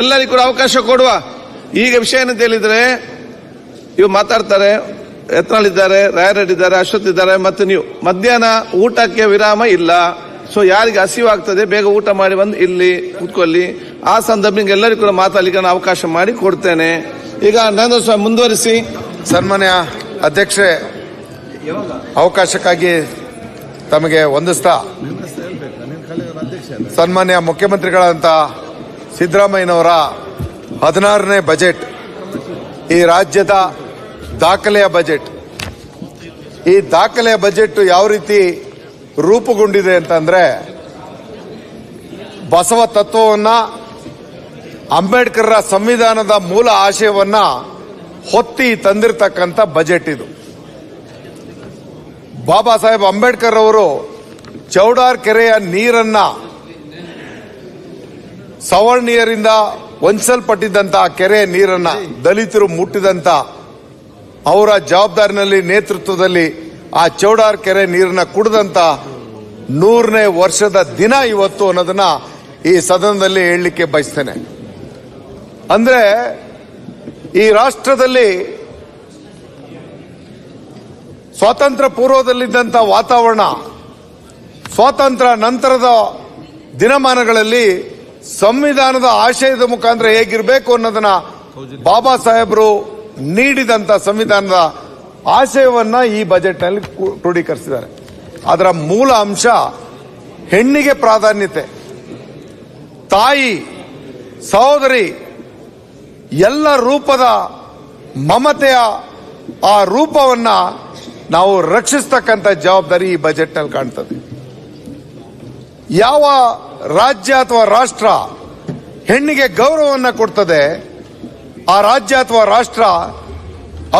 ಎಲ್ಲರಿಗೂ ಕೂಡ ಅವಕಾಶ ಕೊಡುವ. ಈಗ ವಿಷಯ ಏನಂತ ಹೇಳಿದ್ರೆ, ಇವು ಮಾತಾಡ್ತಾರೆ, ಯತ್ನಾಳ್ ರಾಯರೆಡ್ಡಿ ಇದ್ದಾರೆ, ಅಶ್ವಥ್ ಇದ್ದಾರೆ, ಮತ್ತೆ ನೀವು ಮಧ್ಯಾಹ್ನ ಊಟಕ್ಕೆ ವಿರಾಮ ಇಲ್ಲ. ಸೊ ಯಾರಿಗೆ ಹಸಿವಾಗ್ತದೆ ಬೇಗ ಊಟ ಮಾಡಿ ಬಂದು ಇಲ್ಲಿ ಕೂತ್ಕೊಳ್ಳಿ. ಆ ಸಂದರ್ಭ ಎಲ್ಲರಿಗೂ ಕೂಡ ಮಾತಾಡಲಿಕ್ಕೆ ನಾನು ಅವಕಾಶ ಮಾಡಿ ಕೊಡ್ತೇನೆ. ಈಗ ನಾನು ಮುಂದುವರಿಸಿ. ಸನ್ಮಾನ್ಯ ಅಧ್ಯಕ್ಷೆ, ಅವಕಾಶಕ್ಕಾಗಿ ತಮಗೆ ವಂದಿಸ್ತಾ, ಸನ್ಮಾನ್ಯ ಮುಖ್ಯಮಂತ್ರಿಗಳಂತ ಸಿದ್ದರಾಮಯ್ಯನವರ 16ನೇ ಬಜೆಟ್ ಈ ರಾಜ್ಯದ ದಾಖಲೆಯ ಬಜೆಟ್. ಈ ದಾಖಲೆಯ ಬಜೆಟ್ ಯಾವ ರೀತಿ ರೂಪುಗೊಂಡಿದೆ ಅಂತಂದ್ರೆ, ಬಸವ ತತ್ವವನ್ನ, ಅಂಬೇಡ್ಕರ್ ಸಂವಿಧಾನದ ಮೂಲ ಆಶಯವನ್ನ ಹೊತ್ತಿ ತಂದಿರತಕ್ಕಂಥ ಬಜೆಟ್ ಇದು. ಬಾಬಾ ಸಾಹೇಬ್ ಅಂಬೇಡ್ಕರ್ ಅವರು ಚೌಡಾರ್ ಕೆರೆಯ ನೀರನ್ನ ಸವರ್ಣೀಯರಿಂದ ವಂಚಿಸಲ್ಪಟ್ಟಿದ್ದಂತ ಕೆರೆಯ ನೀರನ್ನ ದಲಿತರು ಮುಟ್ಟಿದಂತ ಅವರ ಜವಾಬ್ದಾರಿನಲ್ಲಿ ನೇತೃತ್ವದಲ್ಲಿ ಆ ಚೌಡಾರ್ ಕೆರೆ ನೀರನ್ನ ಕುಡಿದಂತ 100ನೇ ವರ್ಷದ ದಿನ ಇವತ್ತು ಅನ್ನೋದನ್ನ ಈ ಸದನದಲ್ಲಿ ಹೇಳಲಿಕ್ಕೆ ಬಯಸ್ತೇನೆ. ಅಂದ್ರೆ ಈ ರಾಷ್ಟ್ರದಲ್ಲಿ ಸ್ವಾತಂತ್ರ್ಯ ಪೂರ್ವದಲ್ಲಿದ್ದಂಥ ವಾತಾವರಣ ಸ್ವಾತಂತ್ರ್ಯ ನಂತರದ ದಿನಮಾನಗಳಲ್ಲಿ ಸಂವಿಧಾನದ ಆಶಯದ ಮುಖಾಂತರ ಹೇಗಿರಬೇಕು ಅನ್ನೋದನ್ನ ಬಾಬಾ ಸಾಹೇಬರು ನೀಡಿದಂತ ಸಂವಿಧಾನದ ಆಶಯವನ್ನ ಈ ಬಜೆಟ್ ನಲ್ಲಿ ಕ್ರೋಢೀಕರಿಸಿದ್ದಾರೆ. ಅದರ ಮೂಲ ಅಂಶ ಹೆಣ್ಣಿಗೆ ಪ್ರಾಧಾನ್ಯತೆ, ತಾಯಿ, ಸಹೋದರಿ ಎಲ್ಲ ರೂಪದ ಮಮತೆಯ ಆ ರೂಪವನ್ನ ನಾವು ರಕ್ಷಿಸತಕ್ಕಂಥ ಜವಾಬ್ದಾರಿ ಈ ಬಜೆಟ್ ನಲ್ಲಿ ಕಾಣ್ತದೆ. ಯಾವ ರಾಜ್ಯ ಅಥವಾ ರಾಷ್ಟ್ರ ಹೆಣ್ಣಿಗೆ ಗೌರವವನ್ನು ಕೊಡ್ತದೆ, ಆ ರಾಜ್ಯ ಅಥವಾ ರಾಷ್ಟ್ರ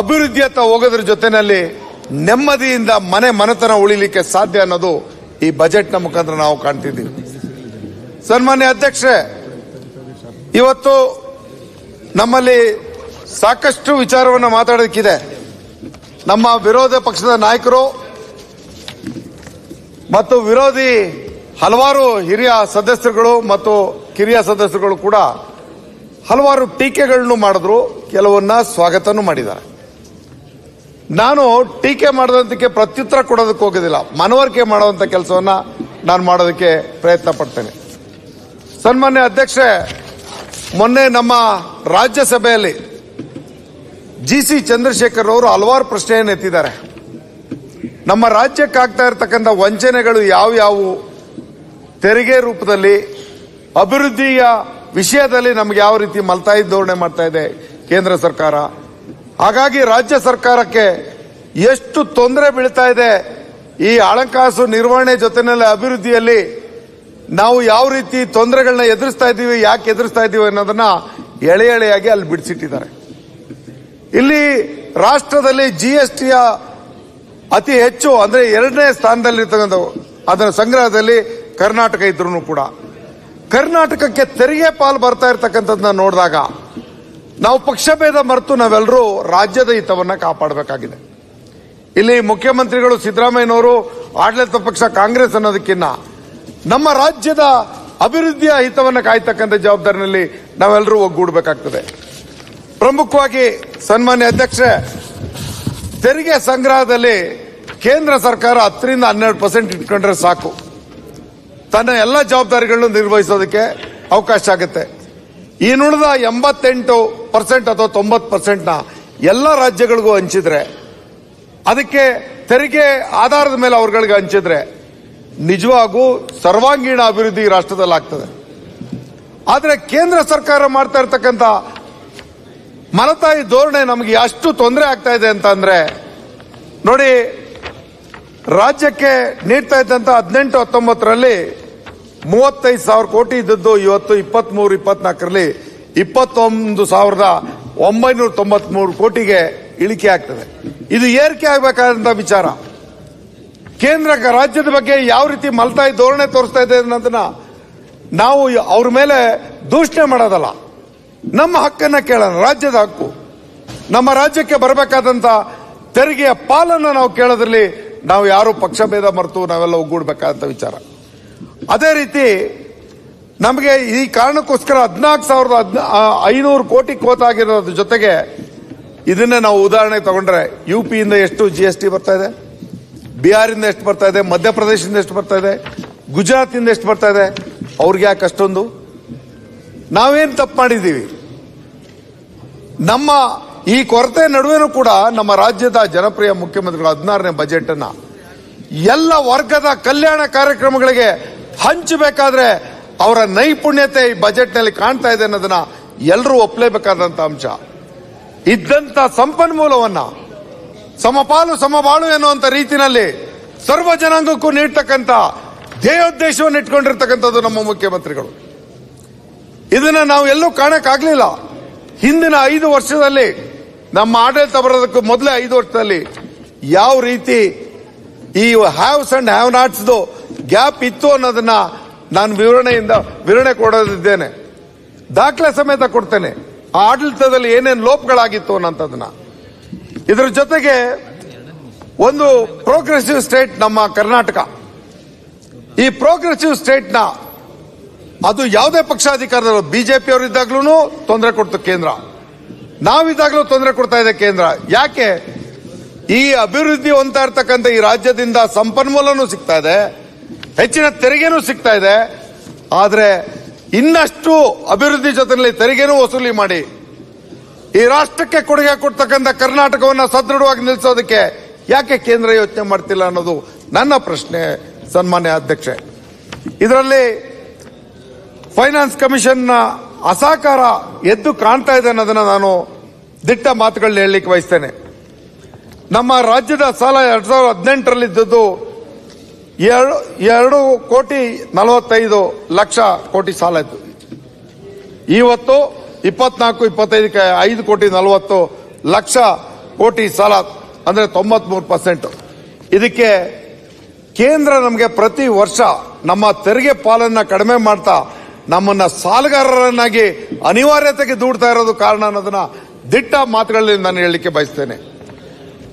ಅಭಿವೃದ್ಧಿಯತ್ತ ಹೋಗೋದ್ರ ಜೊತೆನಲ್ಲಿ ನೆಮ್ಮದಿಯಿಂದ ಮನೆತನ ಉಳಿಲಿಕ್ಕೆ ಸಾಧ್ಯ ಅನ್ನೋದು ಈ ಬಜೆಟ್ನ ಮುಖಾಂತರ ನಾವು ಕಾಣ್ತಿದ್ದೀವಿ. ಸನ್ಮಾನ್ಯ ಅಧ್ಯಕ್ಷೆ, ಇವತ್ತು ನಮ್ಮಲ್ಲಿ ಸಾಕಷ್ಟು ವಿಚಾರವನ್ನು ಮಾತಾಡೋದಕ್ಕಿದೆ. ನಮ್ಮ ವಿರೋಧ ಪಕ್ಷದ ನಾಯಕರು ಮತ್ತು ವಿರೋಧಿ ಹಲವಾರು ಹಿರಿಯ ಸದಸ್ಯರುಗಳು ಮತ್ತು ಕಿರಿಯ ಸದಸ್ಯರುಗಳು ಕೂಡ ಹಲವಾರು ಟೀಕೆಗಳನ್ನು ಮಾಡಿದ್ರು, ಕೆಲವನ್ನ ಸ್ವಾಗತನೂ ಮಾಡಿದ್ದಾರೆ. ನಾನು ಟೀಕೆ ಮಾಡೋದಕ್ಕೆ ಪ್ರತ್ಯುತ್ತರ ಕೊಡೋದಕ್ಕೆ ಹೋಗೋದಿಲ್ಲ, ಮನವರಿಕೆ ಮಾಡುವಂತ ಕೆಲಸವನ್ನ ನಾನು ಮಾಡೋದಕ್ಕೆ ಪ್ರಯತ್ನ ಪಡ್ತೇನೆ. ಸನ್ಮಾನ್ಯ ಅಧ್ಯಕ್ಷೆ, ಮೊನ್ನೆ ನಮ್ಮ ರಾಜ್ಯಸಭೆಯಲ್ಲಿ ಜಿಸಿ ಚಂದ್ರಶೇಖರ್ ಅವರು ಹಲವಾರು ಪ್ರಶ್ನೆಯನ್ನು ಎತ್ತಿದ್ದಾರೆ. ನಮ್ಮ ರಾಜ್ಯಕ್ಕೆ ಆಗ್ತಾ ಇರತಕ್ಕಂಥ ವಂಚನೆಗಳು ಯಾವ್ಯಾವು, ತೆರಿಗೆ ರೂಪದಲ್ಲಿ, ಅಭಿವೃದ್ಧಿಯ ವಿಷಯದಲ್ಲಿ ನಮ್ಗೆ ಯಾವ ರೀತಿ ಮಲ್ತಾಯಿ ಧೋರಣೆ ಮಾಡ್ತಾ ಇದೆ ಕೇಂದ್ರ ಸರ್ಕಾರ. ಹಾಗಾಗಿ ರಾಜ್ಯ ಸರ್ಕಾರಕ್ಕೆ ಎಷ್ಟು ತೊಂದರೆ ಬೀಳ್ತಾ ಇದೆ, ಈ ಹಣಕಾಸು ನಿರ್ವಹಣೆ ಜೊತೆನಲ್ಲಿ ಅಭಿವೃದ್ಧಿಯಲ್ಲಿ ನಾವು ಯಾವ ರೀತಿ ತೊಂದರೆಗಳನ್ನ ಎದುರಿಸ್ತಾ ಇದ್ದೀವಿ, ಯಾಕೆ ಎದುರಿಸ್ತಾ ಇದ್ದೀವಿ ಅನ್ನೋದನ್ನ ಎಳೆ ಎಳೆಯಾಗಿ ಅಲ್ಲಿ ಬಿಡಿಸಿಟ್ಟಿದ್ದಾರೆ. ಇಲ್ಲಿ ರಾಷ್ಟ್ರದಲ್ಲಿ ಜಿಎಸ್ಟಿಯ ಅತಿ ಹೆಚ್ಚು ಅಂದ್ರೆ 2ನೇ ಸ್ಥಾನದಲ್ಲಿರ್ತಕ್ಕಂಥ ಅದರ ಸಂಗ್ರಹದಲ್ಲಿ ಕರ್ನಾಟಕ ಇದ್ರೂ ಕೂಡ ಕರ್ನಾಟಕಕ್ಕೆ ತೆರಿಗೆ ಪಾಲು ಬರ್ತಾ ಇರ್ತಕ್ಕಂಥದ್ದನ್ನ ನೋಡಿದಾಗ ನಾವು ಪಕ್ಷಭೇದ ಮರೆತು ನಾವೆಲ್ಲರೂ ರಾಜ್ಯದ ಹಿತವನ್ನ ಕಾಪಾಡಬೇಕಾಗಿದೆ. ಇಲ್ಲಿ ಮುಖ್ಯಮಂತ್ರಿಗಳು ಸಿದ್ದರಾಮಯ್ಯನವರು ಆಡಳಿತ ಪಕ್ಷ ಕಾಂಗ್ರೆಸ್ ಅನ್ನೋದಕ್ಕಿಂತ ನಮ್ಮ ರಾಜ್ಯದ ಅಭಿವೃದ್ಧಿಯ ಹಿತವನ್ನು ಕಾಯ್ತಕ್ಕಂಥ ಜವಾಬ್ದಾರಿನಲ್ಲಿ ನಾವೆಲ್ಲರೂ ಒಗ್ಗೂಡಬೇಕಾಗ್ತದೆ. ಪ್ರಮುಖವಾಗಿ ಸನ್ಮಾನ್ಯ ಅಧ್ಯಕ್ಷೆ, ತೆರಿಗೆ ಸಂಗ್ರಹದಲ್ಲಿ ಕೇಂದ್ರ ಸರ್ಕಾರ 10ರಿಂದ 12% ಇಟ್ಕೊಂಡ್ರೆ ಸಾಕು, ತನ್ನ ಎಲ್ಲ ಜವಾಬ್ದಾರಿಗಳನ್ನು ನಿರ್ವಹಿಸೋದಕ್ಕೆ ಅವಕಾಶ ಆಗುತ್ತೆ. ಈ ನುಳಿದ 88% ಅಥವಾ 90% ಎಲ್ಲ ರಾಜ್ಯಗಳಿಗೂ ಹಂಚಿದ್ರೆ, ಅದಕ್ಕೆ ತೆರಿಗೆ ಆಧಾರದ ಮೇಲೆ ಅವರುಗಳಿಗೆ ಹಂಚಿದ್ರೆ ನಿಜವಾಗೂ ಸರ್ವಾಂಗೀಣ ಅಭಿವೃದ್ಧಿ ರಾಷ್ಟ್ರದಲ್ಲಿ ಆಗ್ತದೆ. ಆದರೆ ಕೇಂದ್ರ ಸರ್ಕಾರ ಮಾಡ್ತಾ ಇರ್ತಕ್ಕಂಥ ಮಲತಾಯಿ ಧೋರಣೆ ನಮಗೆ ಎಷ್ಟು ತೊಂದರೆ ಆಗ್ತಾ ಇದೆ ಅಂತ ಅಂದ್ರೆ, ನೋಡಿ, ರಾಜ್ಯಕ್ಕೆ ನೀಡ್ತಾ ಇದ್ದಂತ 18-19ರಲ್ಲಿ 35,000 ಕೋಟಿ ಇದ್ದದ್ದು ಇವತ್ತು 23-24ರಲ್ಲಿ 21,993 ಕೋಟಿಗೆ ಇಳಿಕೆ ಆಗ್ತದೆ. ಇದು ಏರಿಕೆ ಆಗಬೇಕಾದಂತ ವಿಚಾರ. ಕೇಂದ್ರ ರಾಜ್ಯದ ಬಗ್ಗೆ ಯಾವ ರೀತಿ ಮಲ್ತಾಯಿ ಧೋರಣೆ ತೋರಿಸ್ತಾ ಇದೆ ಅನ್ನೋದನ್ನ ನಾವು ಅವ್ರ ಮೇಲೆ ದೂಷಣೆ ಮಾಡೋದಲ್ಲ, ನಮ್ಮ ಹಕ್ಕನ್ನ ಕೇಳೋಣ. ರಾಜ್ಯದ ಹಕ್ಕು, ನಮ್ಮ ರಾಜ್ಯಕ್ಕೆ ಬರಬೇಕಾದಂತ ತೆರಿಗೆಯ ಪಾಲನ್ನ ನಾವು ಕೇಳೋದ್ರಲ್ಲಿ ನಾವು ಯಾರು ಪಕ್ಷಭೇದ ಮರೆತು ನಾವೆಲ್ಲ ಒಗ್ಗೂಡಬೇಕಾದಂತ ವಿಚಾರ. ಅದೇ ರೀತಿ ನಮಗೆ ಈ ಕಾರಣಕ್ಕೋಸ್ಕರ 14,500 ಕೋಟಿ ಕೋತಾಗಿರೋದ್ರ ಜೊತೆಗೆ ಇದನ್ನ ನಾವು ಉದಾಹರಣೆ ತಗೊಂಡ್ರೆ ಯುಪಿಯಿಂದ ಎಷ್ಟು GST ಬರ್ತಾ ಇದೆ, ಬಿಹಾರ್ ಇಂದ ಎಷ್ಟು ಬರ್ತಾ ಇದೆ, ಮಧ್ಯಪ್ರದೇಶದಿಂದ ಎಷ್ಟು ಬರ್ತಾ ಇದೆ, ಗುಜರಾತ್ ಇಂದ ಎಷ್ಟು ಬರ್ತಾ ಇದೆ. ಅವ್ರಿಗೆ ಯಾಕೆ ಅಷ್ಟೊಂದು? ನಾವೇನ್ ತಪ್ಪು ಮಾಡಿದೀವಿ? ನಮ್ಮ ಈ ಕೊರತೆ ನಡುವೆನೂ ಕೂಡ ನಮ್ಮ ರಾಜ್ಯದ ಜನಪ್ರಿಯ ಮುಖ್ಯಮಂತ್ರಿಗಳು 16ನೇ ಬಜೆಟ್ ಅನ್ನ ಎಲ್ಲ ವರ್ಗದ ಕಲ್ಯಾಣ ಕಾರ್ಯಕ್ರಮಗಳಿಗೆ ಹಂಚಬೇಕಾದ್ರೆ ಅವರ ನೈಪುಣ್ಯತೆ ಈ ಬಜೆಟ್ ನಲ್ಲಿ ಕಾಣ್ತಾ ಇದೆ ಅನ್ನೋದನ್ನ ಎಲ್ಲರೂ ಒಪ್ಪಲೇಬೇಕಾದಂತ ಅಂಶ. ಇದ್ದಂತ ಸಂಪನ್ಮೂಲವನ್ನ ಸಮಪಾಲು ಸಮಬಾಳು ಎನ್ನುವಂತ ರೀತಿಯಲ್ಲಿ ಸರ್ವ ಜನಾಂಗಕ್ಕೂ ನೀಡ್ತಕ್ಕಂಥ ಧ್ಯೇಯೋದ್ದೇಶವನ್ನು ಇಟ್ಕೊಂಡಿರ್ತಕ್ಕಂಥದ್ದು ನಮ್ಮ ಮುಖ್ಯಮಂತ್ರಿಗಳು. ಇದನ್ನ ನಾವು ಎಲ್ಲೂ ಕಾಣಕ್ಕಾಗ್ಲಿಲ್ಲ. ಹಿಂದಿನ 5 ವರ್ಷದಲ್ಲಿ ನಮ್ಮ ಆಡಳಿತ ಬರೋದಕ್ಕೂ ಮೊದಲೇ 5 ವರ್ಷದಲ್ಲಿ ಯಾವ ರೀತಿ ಈ haves and have knots gap ಇತ್ತು ಅನ್ನೋದನ್ನ ನಾನು ವಿವರಣೆ ಕೊಡೋದಿದ್ದೇನೆ, ದಾಖಲೆ ಸಮೇತ ಕೊಡ್ತೇನೆ. ಆ ಆಡಳಿತದಲ್ಲಿ ಏನೇನು ಲೋಪಗಳಾಗಿತ್ತು ಅನ್ನೋದನ್ನ. ಇದರ ಜೊತೆಗೆ ಒಂದು ಪ್ರೋಗ್ರೆಸಿವ್ ಸ್ಟೇಟ್ ನಮ್ಮ ಕರ್ನಾಟಕ. ಈ ಪ್ರೋಗ್ರೆಸಿವ್ ಸ್ಟೇಟ್ ನ ಅದು ಯಾವುದೇ ಪಕ್ಷ ಅಧಿಕಾರದವರು ಬಿಜೆಪಿ ಅವರು ಇದ್ದಾಗ್ಲೂ ತೊಂದರೆ ಕೊಡ್ತು ಕೇಂದ್ರ, ನಾವಿದ್ದಾಗಲೂ ತೊಂದರೆ ಕೊಡ್ತಾ ಇದೆ ಕೇಂದ್ರ. ಯಾಕೆ? ಈ ಅಭಿವೃದ್ಧಿ ಹೊಂದ್ತಾ ಇರ್ತಕ್ಕಂಥ ಈ ರಾಜ್ಯದಿಂದ ಸಂಪನ್ಮೂಲನೂ ಸಿಗ್ತಾ ಇದೆ, ಹೆಚ್ಚಿನ ತೆರಿಗೆನೂ ಸಿಗ್ತಾ ಇದೆ. ಆದ್ರೆ ಇನ್ನಷ್ಟು ಅಭಿವೃದ್ಧಿ ಜೊತೆಯಲ್ಲಿ ತೆರಿಗೆನೂ ವಸೂಲಿ ಮಾಡಿ ಈ ರಾಷ್ಟ್ರಕ್ಕೆ ಕೊಡುಗೆ ಕೊಡ್ತಕ್ಕಂಥ ಕರ್ನಾಟಕವನ್ನು ಸದೃಢವಾಗಿ ನಿಲ್ಲಿಸೋದಕ್ಕೆ ಯಾಕೆ ಕೇಂದ್ರ ಯೋಚನೆ ಮಾಡ್ತಿಲ್ಲ ಅನ್ನೋದು ನನ್ನ ಪ್ರಶ್ನೆ. ಸನ್ಮಾನ್ಯ ಅಧ್ಯಕ್ಷೆ, ಇದರಲ್ಲಿ ಫೈನಾನ್ಸ್ ಕಮಿಷನ್ ನ ಅಸಹಕಾರ ಎದ್ದು ಕಾಣ್ತಾ ಇದೆ ಅನ್ನೋದನ್ನ ನಾನು ದಿಟ್ಟ ಮಾತುಗಳನ್ನ ಹೇಳಲಿಕ್ಕೆ ಬಯಸ್ತೇನೆ. ನಮ್ಮ ರಾಜ್ಯದ ಸಾಲ 2018ರಲ್ಲಿ ಇದ್ದದ್ದು 2,45 ಕೋಟಿ ಸಾಲ ಇತ್ತು. ಇವತ್ತು 24-25ಕ್ಕೆ 5,40 ಕೋಟಿ ಸಾಲ, ಅಂದ್ರೆ 93%. ಇದಕ್ಕೆ ಕೇಂದ್ರ ನಮಗೆ ಪ್ರತಿ ವರ್ಷ ನಮ್ಮ ತೆರಿಗೆ ಪಾಲನ್ನ ಕಡಿಮೆ ಮಾಡ್ತಾ ನಮ್ಮನ್ನ ಸಾಲಗಾರರನ್ನಾಗಿ ಅನಿವಾರ್ಯತೆಗೆ ದೂಡ್ತಾ ಇರೋದು ಕಾರಣ ಅನ್ನೋದನ್ನ ದಿಟ್ಟ ಮಾತುಗಳಲ್ಲಿ ನಾನು ಹೇಳಲಿಕ್ಕೆ ಬಯಸ್ತೇನೆ.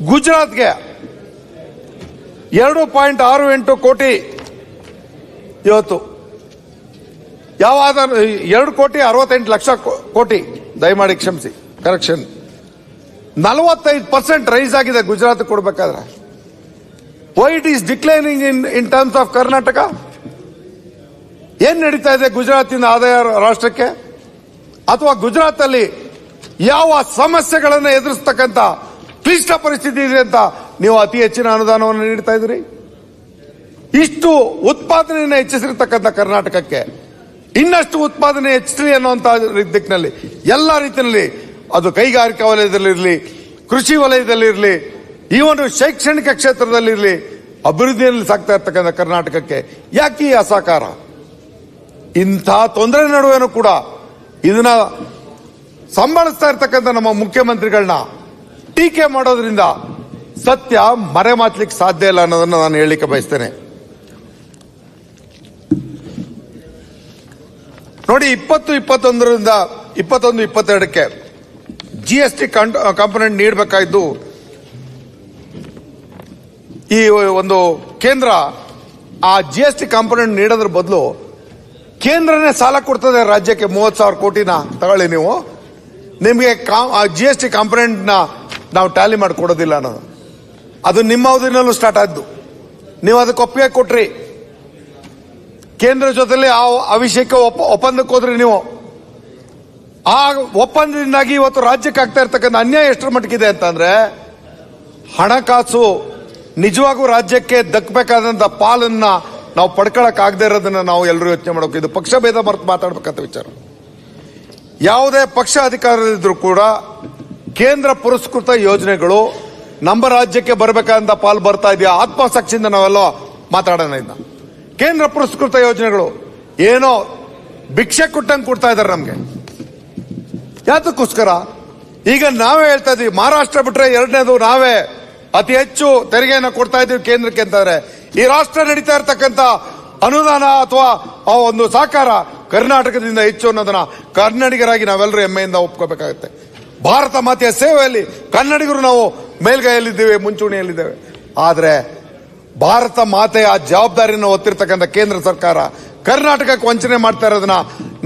ಗುಜರಾತ್ಗೆ 2.68 ಕೋಟಿ ಇವತ್ತು ಯಾವ 2,68,00,000 ಕೋಟಿ, ದಯಮಾಡಿ ಕ್ಷಮಿಸಿ, ಕರೆಕ್ಷನ್, 45% ರೈಸ್ ಆಗಿದೆ ಗುಜರಾತ್ ಕೊಡಬೇಕಾದ್ರೆ. Why it is declining in terms of Karnataka? ಏನ್ ನಡೀತಾ ಇದೆ ಗುಜರಾತಿನ ಆದಾಯ ರಾಷ್ಟ್ರಕ್ಕೆ? ಅಥವಾ ಗುಜರಾತ್ ಅಲ್ಲಿ ಯಾವ ಸಮಸ್ಯೆಗಳನ್ನು ಎದುರಿಸ್ತಕ್ಕಂಥ ಕ್ಲಿಷ್ಟ ಪರಿಸ್ಥಿತಿ ಇದೆ ಅಂತ ನೀವು ಅತಿ ಹೆಚ್ಚಿನ ಅನುದಾನವನ್ನು ನೀಡ್ತಾ ಇದ್ದೀರಿ? ಇಷ್ಟು ಉತ್ಪಾದನೆಯನ್ನು ಹೆಚ್ಚಿಸಿರ್ತಕ್ಕಂಥ ಕರ್ನಾಟಕಕ್ಕೆ ಇನ್ನಷ್ಟು ಉತ್ಪಾದನೆ ಹೆಚ್ಚಿಸಲಿ ಅನ್ನುವಂತ ದಿಕ್ಕಿನಲ್ಲಿ ಎಲ್ಲ ರೀತಿಯಲ್ಲಿ, ಅದು ಕೈಗಾರಿಕಾ ವಲಯದಲ್ಲಿರಲಿ, ಕೃಷಿ ವಲಯದಲ್ಲಿರಲಿ, ಈವನ್ ಶೈಕ್ಷಣಿಕ ಕ್ಷೇತ್ರದಲ್ಲಿರಲಿ, ಅಭಿವೃದ್ಧಿಯಲ್ಲಿ ಸಾಗ್ತಾ ಇರ್ತಕ್ಕಂಥ ಕರ್ನಾಟಕಕ್ಕೆ ಯಾಕೆ ಈ ಅಸಹಕಾರ? ಇಂಥ ತೊಂದರೆ ನಡುವೆನೂ ಕೂಡ ಇದನ್ನ ಸಂಭಾಳಿಸ್ತಾ ಇರ್ತಕ್ಕಂಥ ನಮ್ಮ ಮುಖ್ಯಮಂತ್ರಿಗಳನ್ನ ಟೀಕೆ ಮಾಡೋದ್ರಿಂದ ಸತ್ಯ ಮರೆಮಾಚಲಿಕ್ಕೆ ಸಾಧ್ಯ ಇಲ್ಲ ಅನ್ನೋದನ್ನ ನಾನು ಹೇಳಲಿಕ್ಕೆ ಬಯಸ್ತೇನೆ. ನೋಡಿ, 2021ರಿಂದ 21-22ಕ್ಕೆ GST ಕಾಂಪೊನೆಂಟ್ ನೀಡಬೇಕಾದ್ದು ಈ ಒಂದು ಕೇಂದ್ರ ಆ GST ಕಾಂಪೊನೆಂಟ್ ನೀಡೋದ್ರ ಬದಲು ಕೇಂದ್ರನೇ ಸಾಲ ಕೊಡ್ತದೆ ರಾಜ್ಯಕ್ಕೆ 30,000 ಕೋಟಿನ ತಗೊಳ್ಳಿ ನೀವು, ನಿಮಗೆ GST ಕಾಂಪೊನೆಂಟ್ ನ ನಾವು ಟ್ಯಾಲಿ ಮಾಡಿ ಕೊಡೋದಿಲ್ಲ ಅನ್ನೋದು. ಅದು ನಿಮ್ಮ ಅವಧಿನಲ್ಲೂ ಸ್ಟಾರ್ಟ್ ಆದ್ದು. ನೀವು ಅದಕ್ಕೆ ಒಪ್ಪಿಗೆ ಕೊಟ್ರಿ, ಕೇಂದ್ರ ಜೊತೆಲಿ ಆ ವಿಷಯಕ್ಕೆ ಒಪ್ಪಂದಕ್ಕೆ ಹೋದ್ರಿ ನೀವು. ಆ ಒಪ್ಪಂದದಿಂದಾಗಿ ಇವತ್ತು ರಾಜ್ಯಕ್ಕೆ ಆಗ್ತಾ ಇರ್ತಕ್ಕಂಥ ಅನ್ಯಾಯ ಎಷ್ಟರ ಮಟ್ಟಿಗಿದೆ ಅಂತಂದ್ರೆ, ಹಣಕಾಸು ನಿಜವಾಗೂ ರಾಜ್ಯಕ್ಕೆ ದಕ್ಕಬೇಕಾದಂತ ಪಾಲನ್ನ ನಾವು ಪಡ್ಕೊಳಕ್ ಆಗದೆ ಇರೋದನ್ನ ನಾವು ಎಲ್ಲರೂ ಯೋಚನೆ ಮಾಡಬೇಕು. ಇದು ಪಕ್ಷ ಭೇದ ಮರೆತು ಮಾತಾಡಬೇಕಂತ ವಿಚಾರ. ಯಾವುದೇ ಪಕ್ಷ ಅಧಿಕಾರದಲ್ಲಿದ್ರು ಕೂಡ ಕೇಂದ್ರ ಪುರಸ್ಕೃತ ಯೋಜನೆಗಳು ನಮ್ಮ ರಾಜ್ಯಕ್ಕೆ ಬರಬೇಕಾದಂತ ಪಾಲು ಬರ್ತಾ ಇದೆಯಾ ಆತ್ಮಸಾಕ್ಷಿಯಿಂದ ನಾವೆಲ್ಲ ಮಾತಾಡೋಣ. ಇದನ್ನ ಕೇಂದ್ರ ಪುರಸ್ಕೃತ ಯೋಜನೆಗಳು ಏನೋ ಭಿಕ್ಷೆ ಕೊಟ್ಟಂಗೆ ಕೊಡ್ತಾ ಇದಾರೆ ನಮ್ಗೆ. ಯಾತಕ್ಕೋಸ್ಕರ? ಈಗ ನಾವೇ ಹೇಳ್ತಾ ಇದೀವಿ, ಮಹಾರಾಷ್ಟ್ರ ಬಿಟ್ರೆ ಎರಡನೇದು ನಾವೇ ಅತಿ ಹೆಚ್ಚು ತೆರಿಗೆಯನ್ನು ಕೊಡ್ತಾ ಇದೀವಿ ಕೇಂದ್ರಕ್ಕೆ ಅಂತಂದ್ರೆ, ಈ ರಾಷ್ಟ್ರ ನಡೀತಾ ಇರ್ತಕ್ಕಂಥ ಅನುದಾನ ಅಥವಾ ಆ ಒಂದು ಸಹಕಾರ ಕರ್ನಾಟಕದಿಂದ ಹೆಚ್ಚು ಅನ್ನೋದನ್ನ ಕನ್ನಡಿಗರಾಗಿ ನಾವೆಲ್ಲರೂ ಹೆಮ್ಮೆಯಿಂದ ಒಪ್ಕೋಬೇಕಾಗುತ್ತೆ. ಭಾರತ ಮಾತೆಯ ಸೇವೆಯಲ್ಲಿ ಕನ್ನಡಿಗರು ನಾವು ಮೇಲ್ಗೈಯಲ್ಲಿದ್ದೇವೆ, ಮುಂಚೂಣಿಯಲ್ಲಿದ್ದೇವೆ. ಆದ್ರೆ ಭಾರತ ಮಾತೆಯ ಜವಾಬ್ದಾರಿಯನ್ನು ಹೊತ್ತಿರ್ತಕ್ಕಂಥ ಕೇಂದ್ರ ಸರ್ಕಾರ ಕರ್ನಾಟಕಕ್ಕೆ ವಂಚನೆ ಮಾಡ್ತಾ ಇರೋದನ್ನ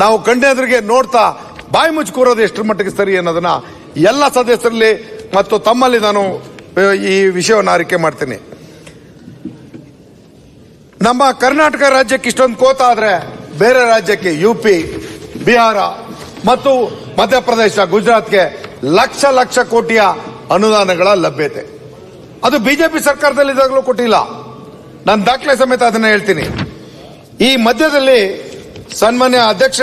ನಾವು ಕಣ್ಣೆದುರಿಗೆ ನೋಡ್ತಾ ಬಾಯಿ ಮುಚ್ಚಿ ಕೂರೋದು ಎಷ್ಟರ ಮಟ್ಟಿಗೆ ಸರಿ ಅನ್ನೋದನ್ನ ಎಲ್ಲ ಸದಸ್ಯರಲ್ಲಿ ಮತ್ತು ತಮ್ಮಲ್ಲಿ ನಾನು ಈ ವಿಷಯವನ್ನು ಆರಿಕೆ ಮಾಡ್ತೀನಿ. ನಮ್ಮ ಕರ್ನಾಟಕ ರಾಜ್ಯಕ್ಕೆ ಇಷ್ಟೊಂದು ಕೋತ ಆದ್ರೆ ಬೇರೆ ರಾಜ್ಯಕ್ಕೆ ಯುಪಿ, ಬಿಹಾರ ಮತ್ತು ಮಧ್ಯಪ್ರದೇಶ, ಗುಜರಾತ್ಗೆ ಲಕ್ಷ ಲಕ್ಷ ಕೋಟಿಯ ಅನುದಾನಗಳ ಲಭ್ಯತೆ. ಅದು ಬಿಜೆಪಿ ಸರ್ಕಾರದಲ್ಲಿದ್ದಾಗಲೂ ಕೊಟ್ಟಿಲ್ಲ. ನಾನು ದಾಖಲೆ ಸಮೇತ ಅದನ್ನ ಹೇಳ್ತೀನಿ. ಈ ಮಧ್ಯದಲ್ಲಿ ಸನ್ಮಾನ್ಯ ಅಧ್ಯಕ್ಷ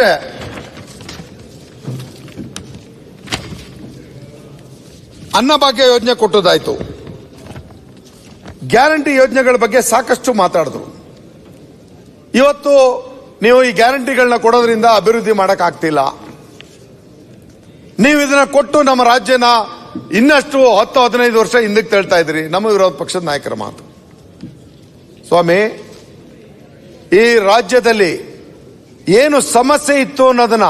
ಅನ್ನಭಾಗ್ಯ ಯೋಜನೆ ಕೊಟ್ಟದಾಯ್ತು. ಗ್ಯಾರಂಟಿ ಯೋಜನೆಗಳ ಬಗ್ಗೆ ಸಾಕಷ್ಟು ಮಾತಾಡಿದ್ರು. ಇವತ್ತು ನೀವು ಈ ಗ್ಯಾರಂಟಿಗಳನ್ನ ಕೊಡೋದ್ರಿಂದ ಅಭಿವೃದ್ಧಿ ಮಾಡಕ್ ಆಗ್ತಿಲ್ಲ. ನೀವು ಇದನ್ನ ಕೊಟ್ಟು ನಮ್ಮ ರಾಜ್ಯನ ಇನ್ನಷ್ಟು 10-15 ವರ್ಷ ಹಿಂದಕ್ಕೆ ತಳ್ತಾ ಇದ್ರಿ. ನಮ್ಮ ವಿರೋಧ ಪಕ್ಷದ ನಾಯಕರ ಮಾತು. ಸ್ವಾಮಿ, ಈ ರಾಜ್ಯದಲ್ಲಿ ಏನು ಸಮಸ್ಯೆ ಇತ್ತು ಅನ್ನೋದನ್ನ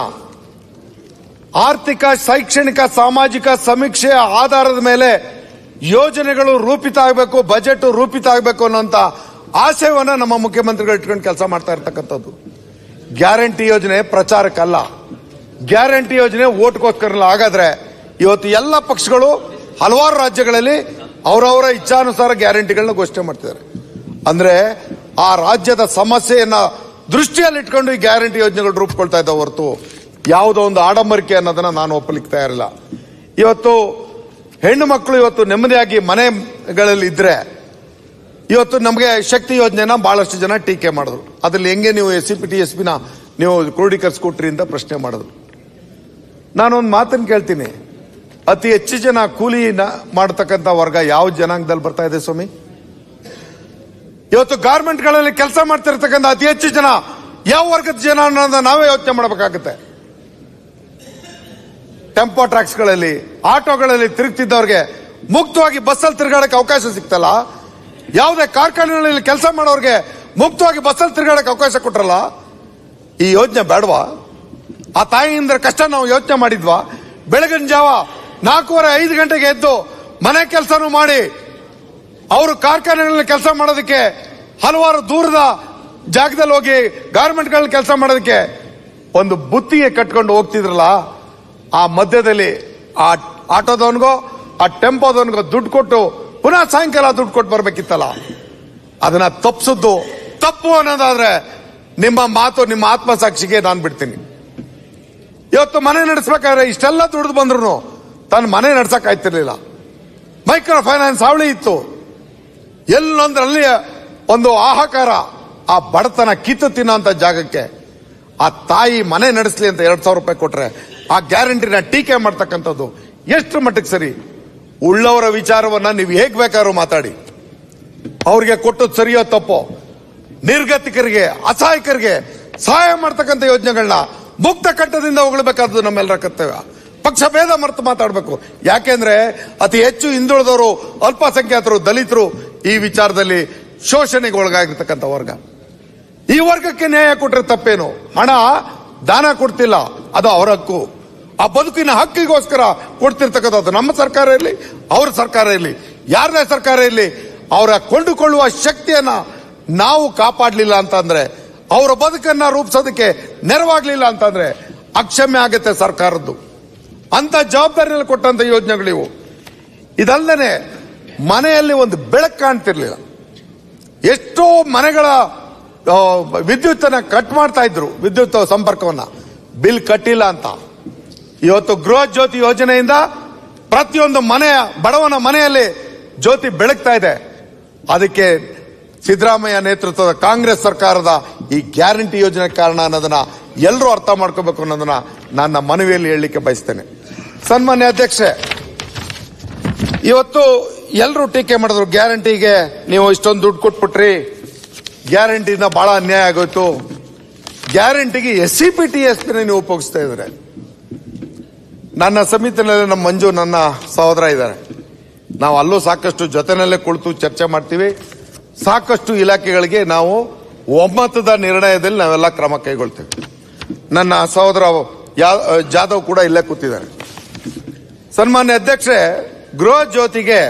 ಆರ್ಥಿಕ, ಶೈಕ್ಷಣಿಕ, ಸಾಮಾಜಿಕ ಸಮೀಕ್ಷೆಯ ಆಧಾರದ ಮೇಲೆ ಯೋಜನೆಗಳು ರೂಪಿತ ಆಗಬೇಕು, ಬಜೆಟ್ ರೂಪಿತ ಆಗಬೇಕು ಅನ್ನೋಂತ ಆಶಯವನ್ನ ನಮ್ಮ ಮುಖ್ಯಮಂತ್ರಿಗಳು ಇಟ್ಕೊಂಡು ಕೆಲಸ ಮಾಡ್ತಾ ಇರ್ತಕ್ಕಂಥದ್ದು. ಗ್ಯಾರಂಟಿ ಯೋಜನೆ ಪ್ರಚಾರಕ್ಕಲ್ಲ, ಗ್ಯಾರಂಟಿ ಯೋಜನೆ ಓಟ್ಗೋಸ್ಕರಲ್ಲ. ಹಾಗಾದ್ರೆ ಇವತ್ತು ಎಲ್ಲ ಪಕ್ಷಗಳು ಹಲವಾರು ರಾಜ್ಯಗಳಲ್ಲಿ ಅವರವರ ಇಚ್ಛಾನುಸಾರ ಗ್ಯಾರಂಟಿಗಳನ್ನ ಘೋಷಣೆ ಮಾಡ್ತಿದ್ದಾರೆ. ಅಂದ್ರೆ ಆ ರಾಜ್ಯದ ಸಮಸ್ಯೆಯನ್ನ ದೃಷ್ಟಿಯಲ್ಲಿ ಇಟ್ಕೊಂಡು ಈ ಗ್ಯಾರಂಟಿ ಯೋಜನೆಗಳು ರೂಪುಕೊಳ್ತಾ ಇದ್ದಾವೆ ಹೊರತು ಯಾವುದೋ ಒಂದು ಆಡಂಬರಿಕೆ ಅನ್ನೋದನ್ನ ನಾನು ಒಪ್ಪಲಿಕ್ಕೆ ತಯಾರಿಲ್ಲ. ಇವತ್ತು ಹೆಣ್ಣು ಮಕ್ಕಳು ಇವತ್ತು ನೆಮ್ಮದಿಯಾಗಿ ಮನೆಗಳಲ್ಲಿ ಇದ್ರೆ, ಇವತ್ತು ನಮಗೆ ಶಕ್ತಿ ಯೋಜನೆನ ಬಹಳಷ್ಟು ಜನ ಟೀಕೆ ಮಾಡಿದ್ರು. ಅದ್ರಲ್ಲಿ ಹೆಂಗೆ ನೀವು SCPT ನ ನೀವು ಕ್ರೋಢೀಕರಿಸ್ಕೊಟ್ರಿ ಅಂತ ಪ್ರಶ್ನೆ ಮಾಡಿದ್ರು. ನಾನೊಂದು ಮಾತನ್ನು ಕೇಳ್ತೀನಿ, ಅತಿ ಹೆಚ್ಚು ಜನ ಕೂಲಿ ಮಾಡತಕ್ಕಂಥ ವರ್ಗ ಯಾವ ಜನಾಂಗದಲ್ಲಿ ಬರ್ತಾ ಇದೆ ಸ್ವಾಮಿ? ಇವತ್ತು ಗಾರ್ಮೆಂಟ್ಗಳಲ್ಲಿ ಕೆಲಸ ಮಾಡ್ತಿರ್ತಕ್ಕಂಥ ಅತಿ ಹೆಚ್ಚು ಜನ ಯಾವ ವರ್ಗದ ಜನ ಅನ್ನೋದನ್ನ ನಾವೇ ಯೋಚನೆ ಮಾಡಬೇಕಾಗುತ್ತೆ. ಟೆಂಪೋ ಟ್ರಾಕ್ಸ್ಗಳಲ್ಲಿ, ಆಟೋಗಳಲ್ಲಿ ತಿರುಗ್ತಿದ್ದವ್ರಿಗೆ ಮುಕ್ತವಾಗಿ ಬಸ್ಸಲ್ಲಿ ತಿರುಗಾಡಕ್ಕೆ ಅವಕಾಶ ಸಿಗ್ತಲ್ಲ. ಯಾವುದೇ ಕಾರ್ಖಾನೆಗಳಲ್ಲಿ ಕೆಲಸ ಮಾಡೋರಿಗೆ ಮುಕ್ತವಾಗಿ ಬಸ್ಸಲ್ಲಿ ತಿರುಗಾಡಕ್ಕೆ ಅವಕಾಶ ಕೊಟ್ರಲ್ಲ. ಈ ಯೋಜನೆ ಬೇಡವಾ? ಆ ತಾಯಿಯಿಂದ ಕಷ್ಟ ನಾವು ಯೋಚನೆ ಮಾಡಿದ್ವಾ? ಬೆಳಗಿನ ಜಾವ 4:30-5 ಗಂಟೆಗೆ ಎದ್ದು ಮನೆ ಕೆಲಸನೂ ಮಾಡಿ ಅವರು ಕಾರ್ಖಾನೆಗಳಲ್ಲಿ ಕೆಲಸ ಮಾಡೋದಕ್ಕೆ ಹಲವಾರು ದೂರದ ಜಾಗದಲ್ಲಿ ಹೋಗಿ ಗಾರ್ಮೆಂಟ್ಗಳಲ್ಲಿ ಕೆಲಸ ಮಾಡೋದಕ್ಕೆ ಒಂದು ಬುತ್ತಿಗೆ ಕಟ್ಕೊಂಡು ಹೋಗ್ತಿದ್ರಲ್ಲ. ಆ ಮಧ್ಯದಲ್ಲಿ ಆ ಆಟೋದವನಿಗೋ ಆ ಟೆಂಪೋದವನಿಗೋ ದುಡ್ಡು ಕೊಟ್ಟು ಪುನಃ ಸಾಯಂಕಾಲ ದುಡ್ಡು ಕೊಟ್ಟು ಬರ್ಬೇಕಿತ್ತಲ್ಲ. ಅದನ್ನ ತಪ್ಪಿಸಿದ್ದು ತಪ್ಪು ಅನ್ನೋದಾದ್ರೆ ನಿಮ್ಮ ಮಾತು, ನಿಮ್ಮ ಆತ್ಮಸಾಕ್ಷಿಗೆ ನಾನು ಬಿಡ್ತೀನಿ. ಇವತ್ತು ಮನೆ ನಡೆಸಬೇಕಾದ್ರೆ ಇಷ್ಟೆಲ್ಲ ದುಡ್ದು ಬಂದ್ರು ತನ್ನ ಮನೆ ನಡ್ಸಕ್ ಆಯ್ತಿರ್ಲಿಲ್ಲ. ಮೈಕ್ರೋ ಫೈನಾನ್ಸ್ ಹಾವಳಿ ಇತ್ತು. ಎಲ್ಲೊಂದ್ರಲ್ಲಿ ಒಂದು ಹಾಹಾಕಾರ. ಆ ಬಡತನ ಕಿತ್ತು ತಿನ್ನೋಂತ ಜಾಗಕ್ಕೆ ಆ ತಾಯಿ ಮನೆ ನಡೆಸಲಿ ಅಂತ 2,000 ರೂಪಾಯಿ ಕೊಟ್ರೆ ಆ ಗ್ಯಾರಂಟಿನ ಟೀಕೆ ಮಾಡ್ತಕ್ಕಂಥದ್ದು ಎಷ್ಟು ಮಟ್ಟಿಗೆ ಸರಿ? ಉಳ್ಳವರ ವಿಚಾರವನ್ನ ನೀವು ಹೇಗ್ ಬೇಕಾದ್ರೂ ಮಾತಾಡಿ, ಅವ್ರಿಗೆ ಕೊಟ್ಟದ್ದು ಸರಿಯೋ ತಪ್ಪೋ. ನಿರ್ಗತಿಕರಿಗೆ, ಅಸಹಾಯಕರಿಗೆ ಸಹಾಯ ಮಾಡ್ತಕ್ಕಂಥ ಯೋಜನೆಗಳನ್ನ ಮುಕ್ತ ಕಟ್ಟದಿಂದ ಹೋಗಬೇಕಾದ್ದು ನಮ್ಮೆಲ್ಲರ ಕರ್ತವ್ಯ. ಪಕ್ಷ ಭೇದ ಮರೆತು ಮಾತಾಡಬೇಕು. ಯಾಕೆಂದ್ರೆ ಅತಿ ಹೆಚ್ಚು ಹಿಂದುಳಿದವರು, ಅಲ್ಪಸಂಖ್ಯಾತರು, ದಲಿತರು ಈ ವಿಚಾರದಲ್ಲಿ ಶೋಷಣೆಗೆ ಒಳಗಾಗಿರ್ತಕ್ಕಂಥ ವರ್ಗ. ಈ ವರ್ಗಕ್ಕೆ ನ್ಯಾಯ ಕೊಟ್ಟರೆ ತಪ್ಪೇನು? ಹಣ ದಾನ ಕೊಡ್ತಿಲ್ಲ, ಅದು ಅವರ ಹಕ್ಕು. ಆ ಬದುಕಿನ ಹಕ್ಕಿಗೋಸ್ಕರ ಕೊಡ್ತಿರ್ತಕ್ಕಂಥದ್ದು ನಮ್ಮ ಸರ್ಕಾರ ಇರಲಿ, ಅವ್ರ ಸರ್ಕಾರ ಇರಲಿ, ಯಾರದೇ ಸರ್ಕಾರ ಇರಲಿ, ಅವರ ಕೊಂಡುಕೊಳ್ಳುವ ಶಕ್ತಿಯನ್ನ ನಾವು ಕಾಪಾಡಲಿಲ್ಲ ಅಂತಂದ್ರೆ, ಅವರ ಬದುಕನ್ನ ರೂಪಿಸೋದಕ್ಕೆ ನೆರವಾಗ್ಲಿಲ್ಲ ಅಂತಂದ್ರೆ ಅಕ್ಷಮ್ಯ ಆಗುತ್ತೆ ಸರ್ಕಾರದ್ದು. ಅಂತ ಜವಾಬ್ದಾರಿಯಲ್ಲಿ ಕೊಟ್ಟಂತ ಯೋಜನೆಗಳಿವು. ಇದಲ್ಲದೆ ಮನೆಯಲ್ಲಿ ಒಂದು ಬೆಳಕು ಕಾಣ್ತಿರ್ಲಿಲ್ಲ. ಎಷ್ಟೋ ಮನೆಗಳ ವಿದ್ಯುತ್ ಅನ್ನ ಕಟ್ ಮಾಡ್ತಾ ಇದ್ರು, ವಿದ್ಯುತ್ ಸಂಪರ್ಕವನ್ನ, ಬಿಲ್ ಕಟ್ಟಿಲ್ಲ ಅಂತ. ಇವತ್ತು ಗೃಹ ಜ್ಯೋತಿ ಯೋಜನೆಯಿಂದ ಪ್ರತಿಯೊಂದು ಮನೆಯ ಬಡವನ ಮನೆಯಲ್ಲಿ ಜ್ಯೋತಿ ಬೆಳಗ್ತಾ ಇದೆ. ಅದಕ್ಕೆ ಸಿದ್ದರಾಮಯ್ಯ ನೇತೃತ್ವದ ಕಾಂಗ್ರೆಸ್ ಸರ್ಕಾರದ ಈ ಗ್ಯಾರಂಟಿ ಯೋಜನೆ ಕಾರಣ ಅನ್ನೋದನ್ನ ಎಲ್ಲರೂ ಅರ್ಥ ಮಾಡ್ಕೋಬೇಕು ಅನ್ನೋದನ್ನ ನನ್ನ ಮನವಿಯಲ್ಲಿ ಹೇಳಲಿಕ್ಕೆ ಬಯಸ್ತೇನೆ. ಸನ್ಮಾನ್ಯ ಅಧ್ಯಕ್ಷೆ, ಇವತ್ತು ಎಲ್ಲರೂ ಟೀಕೆ ಮಾಡಿದ್ರು, ಗ್ಯಾರಂಟಿಗೆ ನೀವು ಇಷ್ಟೊಂದು ದುಡ್ಡು ಕೊಟ್ಬಿಟ್ರಿ, ಗ್ಯಾರಂಟಿಯಿಂದ ಬಹಳ ಅನ್ಯಾಯ ಆಗೋಯ್ತು, ಗ್ಯಾರಂಟಿಗೆ SCPT ನೀವು ಉಪಯೋಗಿಸ್ತಾ ಇದ್ರೆ. ನನ್ನ ಸಮಿತಿನಲ್ಲಿ ನಮ್ಮ ಮಂಜು, ನನ್ನ ಸಹೋದರ ಇದ್ದಾರೆ. ನಾವು ಅಲ್ಲೂ ಸಾಕಷ್ಟು ಜೊತೆನಲ್ಲೇ ಕುಳಿತು ಚರ್ಚೆ ಮಾಡ್ತೀವಿ. ಸಾಕಷ್ಟು ಇಲಾಖೆಗಳಿಗೆ ನಾವು ಒಮ್ಮತದ ನಿರ್ಣಯದಲ್ಲಿ ನಾವೆಲ್ಲ ಕ್ರಮ ಕೈಗೊಳ್ತೇವೆ. ನನ್ನ ಸಹೋದರ ಜಾಧವ್ ಕೂಡ ಇಲ್ಲೇ ಕೂತಿದ್ದಾರೆ. ಸನ್ಮಾನ್ಯ ಅಧ್ಯಕ್ಷೆ, ಗೃಹ ಜ್ಯೋತಿಗೆ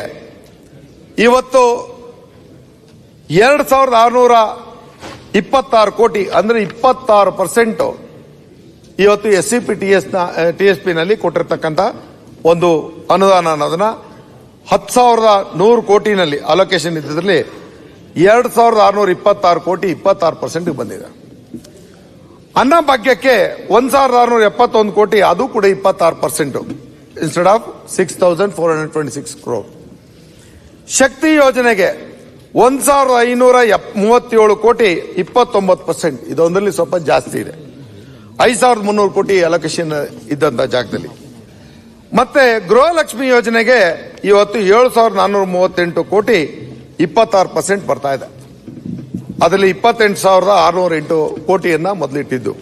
ಇವತ್ತು 2,600 26 ಕೋಟಿ ಅಂದ್ರೆ 26% ಇವತ್ತು SCP TSP ನಲ್ಲಿ ಕೊಟ್ಟಿರ್ತಕ್ಕಂಥ ಒಂದು ಅನುದಾನ ಅನ್ನೋದನ್ನ 10,100 ಕೋಟಿನಲ್ಲಿ ಅಲೋಕೇಶನ್ ಇದ್ದಿದ್ರಲ್ಲಿ 2,626 ಕೋಟಿ 26% ಬಂದಿದೆ. ಅನ್ನಭಾಗ್ಯಕ್ಕೆ 1,671 ಕೋಟಿ, ಅದು ಕೂಡ 26% ಇನ್ಸ್ಟೆಡ್ ಆಫ್ 6,426 crore. ಶಕ್ತಿ ಯೋಜನೆಗೆ 1,537 ಕೋಟಿ 29%, ಇದೊಂದರಲ್ಲಿ ಸ್ವಲ್ಪ ಜಾಸ್ತಿ ಇದೆ. 5,300 ಕೋಟಿ ಅಲೋಕೇಶನ್ ಇದ್ದಂತ ಜಾಗದಲ್ಲಿ. ಮತ್ತೆ ಗೃಹಲಕ್ಷ್ಮಿ ಯೋಜನೆಗೆ ಇವತ್ತು 7,438 ಕೋಟಿ 26% ಬರ್ತಾ ಇದೆ. ಅದರಲ್ಲಿ 28,608 ಕೋಟಿಯನ್ನ ಮೊದಲಿಟ್ಟಿದ್ದು,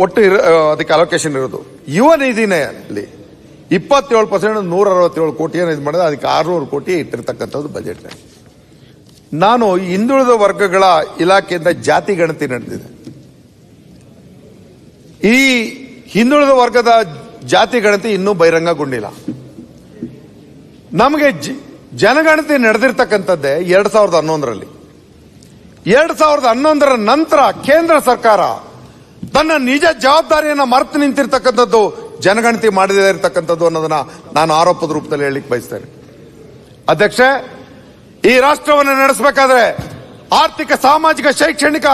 ಒಟ್ಟು ಅದಕ್ಕೆ ಅಲೋಕೇಶನ್ ಇರೋದು. ಯುವ ನಿಧಿನಲ್ಲಿ 27% 167 ಕೋಟಿಯನ್ನು ಇದು ಮಾಡಿದ್ರೆ ಅದಕ್ಕೆ 600 ಕೋಟಿ ಇಟ್ಟಿರ್ತಕ್ಕಂಥದ್ದು ಬಜೆಟ್. ನಾನು ಹಿಂದುಳಿದ ವರ್ಗಗಳ ಇಲಾಖೆಯಿಂದ ಜಾತಿ ಗಣತಿ ನಡೆದಿದೆ. ಈ ಹಿಂದುಳಿದ ವರ್ಗದ ಜಾತಿ ಗಣತಿ ಇನ್ನೂ ಬಹಿರಂಗಗೊಂಡಿಲ್ಲ. ನಮಗೆ ಜನಗಣತಿ ನಡೆದಿರ್ತಕ್ಕಂಥದ್ದೇ 2011ರಲ್ಲಿ. 2011ರ ನಂತರ ಕೇಂದ್ರ ಸರ್ಕಾರ ತನ್ನ ನಿಜ ಜವಾಬ್ದಾರಿಯನ್ನು ಮರೆತು ನಿಂತಿರ್ತಕ್ಕಂಥದ್ದು ಜನಗಣತಿ ಮಾಡದೇ ಇರತಕ್ಕಂಥದ್ದು ಅನ್ನೋದನ್ನ ನಾನು ಆರೋಪದ ರೂಪದಲ್ಲಿ ಹೇಳಲಿಕ್ಕೆ ಬಯಸ್ತೇನೆ. ಅಧ್ಯಕ್ಷ, ಈ ರಾಷ್ಟ್ರವನ್ನು ನಡೆಸಬೇಕಾದ್ರೆ, ಆರ್ಥಿಕ ಸಾಮಾಜಿಕ ಶೈಕ್ಷಣಿಕ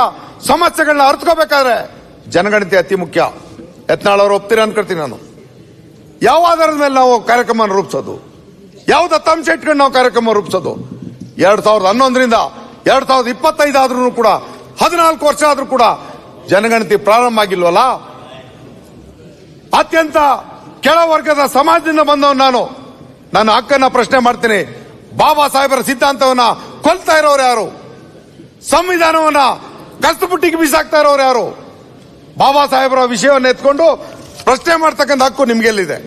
ಸಮಸ್ಯೆಗಳನ್ನ ಅರ್ಥಕೋಬೇಕಾದ್ರೆ ಜನಗಣತಿ ಅತಿ ಮುಖ್ಯ. ಯತ್ನಾಳ್ ಅವರು ಒಪ್ತೀರ ಅನ್ಕೊಳ್ತೀನಿ ನಾನು. ಯಾವ ಆಧಾರದ ಮೇಲೆ ನಾವು ಕಾರ್ಯಕ್ರಮ ರೂಪಿಸೋದು, ಯಾವ ದತ್ತಾಂಶ ಇಟ್ಕೊಂಡು ನಾವು ಕಾರ್ಯಕ್ರಮ ರೂಪಿಸೋದು? 2011ರಿಂದ 2025 ಆದ್ರೂ ಕೂಡ 14 ವರ್ಷ ಆದ್ರೂ ಕೂಡ ಜನಗಣತಿ ಪ್ರಾರಂಭ ಆಗಿಲ್ವಲ್ಲ. ಅತ್ಯಂತ ಕೆಳವರ್ಗದ ಸಮಾಜದಿಂದ ಬಂದವನು ನಾನು. ನನ್ನ ಹಕ್ಕನ್ನ ಪ್ರಶ್ನೆ ಮಾಡ್ತೀನಿ. ಬಾಬಾ ಸಾಹೇಬರ ಸಿದ್ಧಾಂತವನ್ನ ಕೊಲ್ತಾ ಇರೋರು ಯಾರು? ಸಂವಿಧಾನವನ್ನ ಕಸ್ತುಬುಟ್ಟಿಗೆ ಬೀಸಾಕ್ತಾ ಇರೋರು ಯಾರು? ಬಾಬಾ ಸಾಹೇಬರ ವಿಷಯವನ್ನು ಎತ್ಕೊಂಡು ಪ್ರಶ್ನೆ ಮಾಡ್ತಕ್ಕಂಥ ಹಕ್ಕು ನಿಮ್ಗೆಲ್ಲಿದೆ?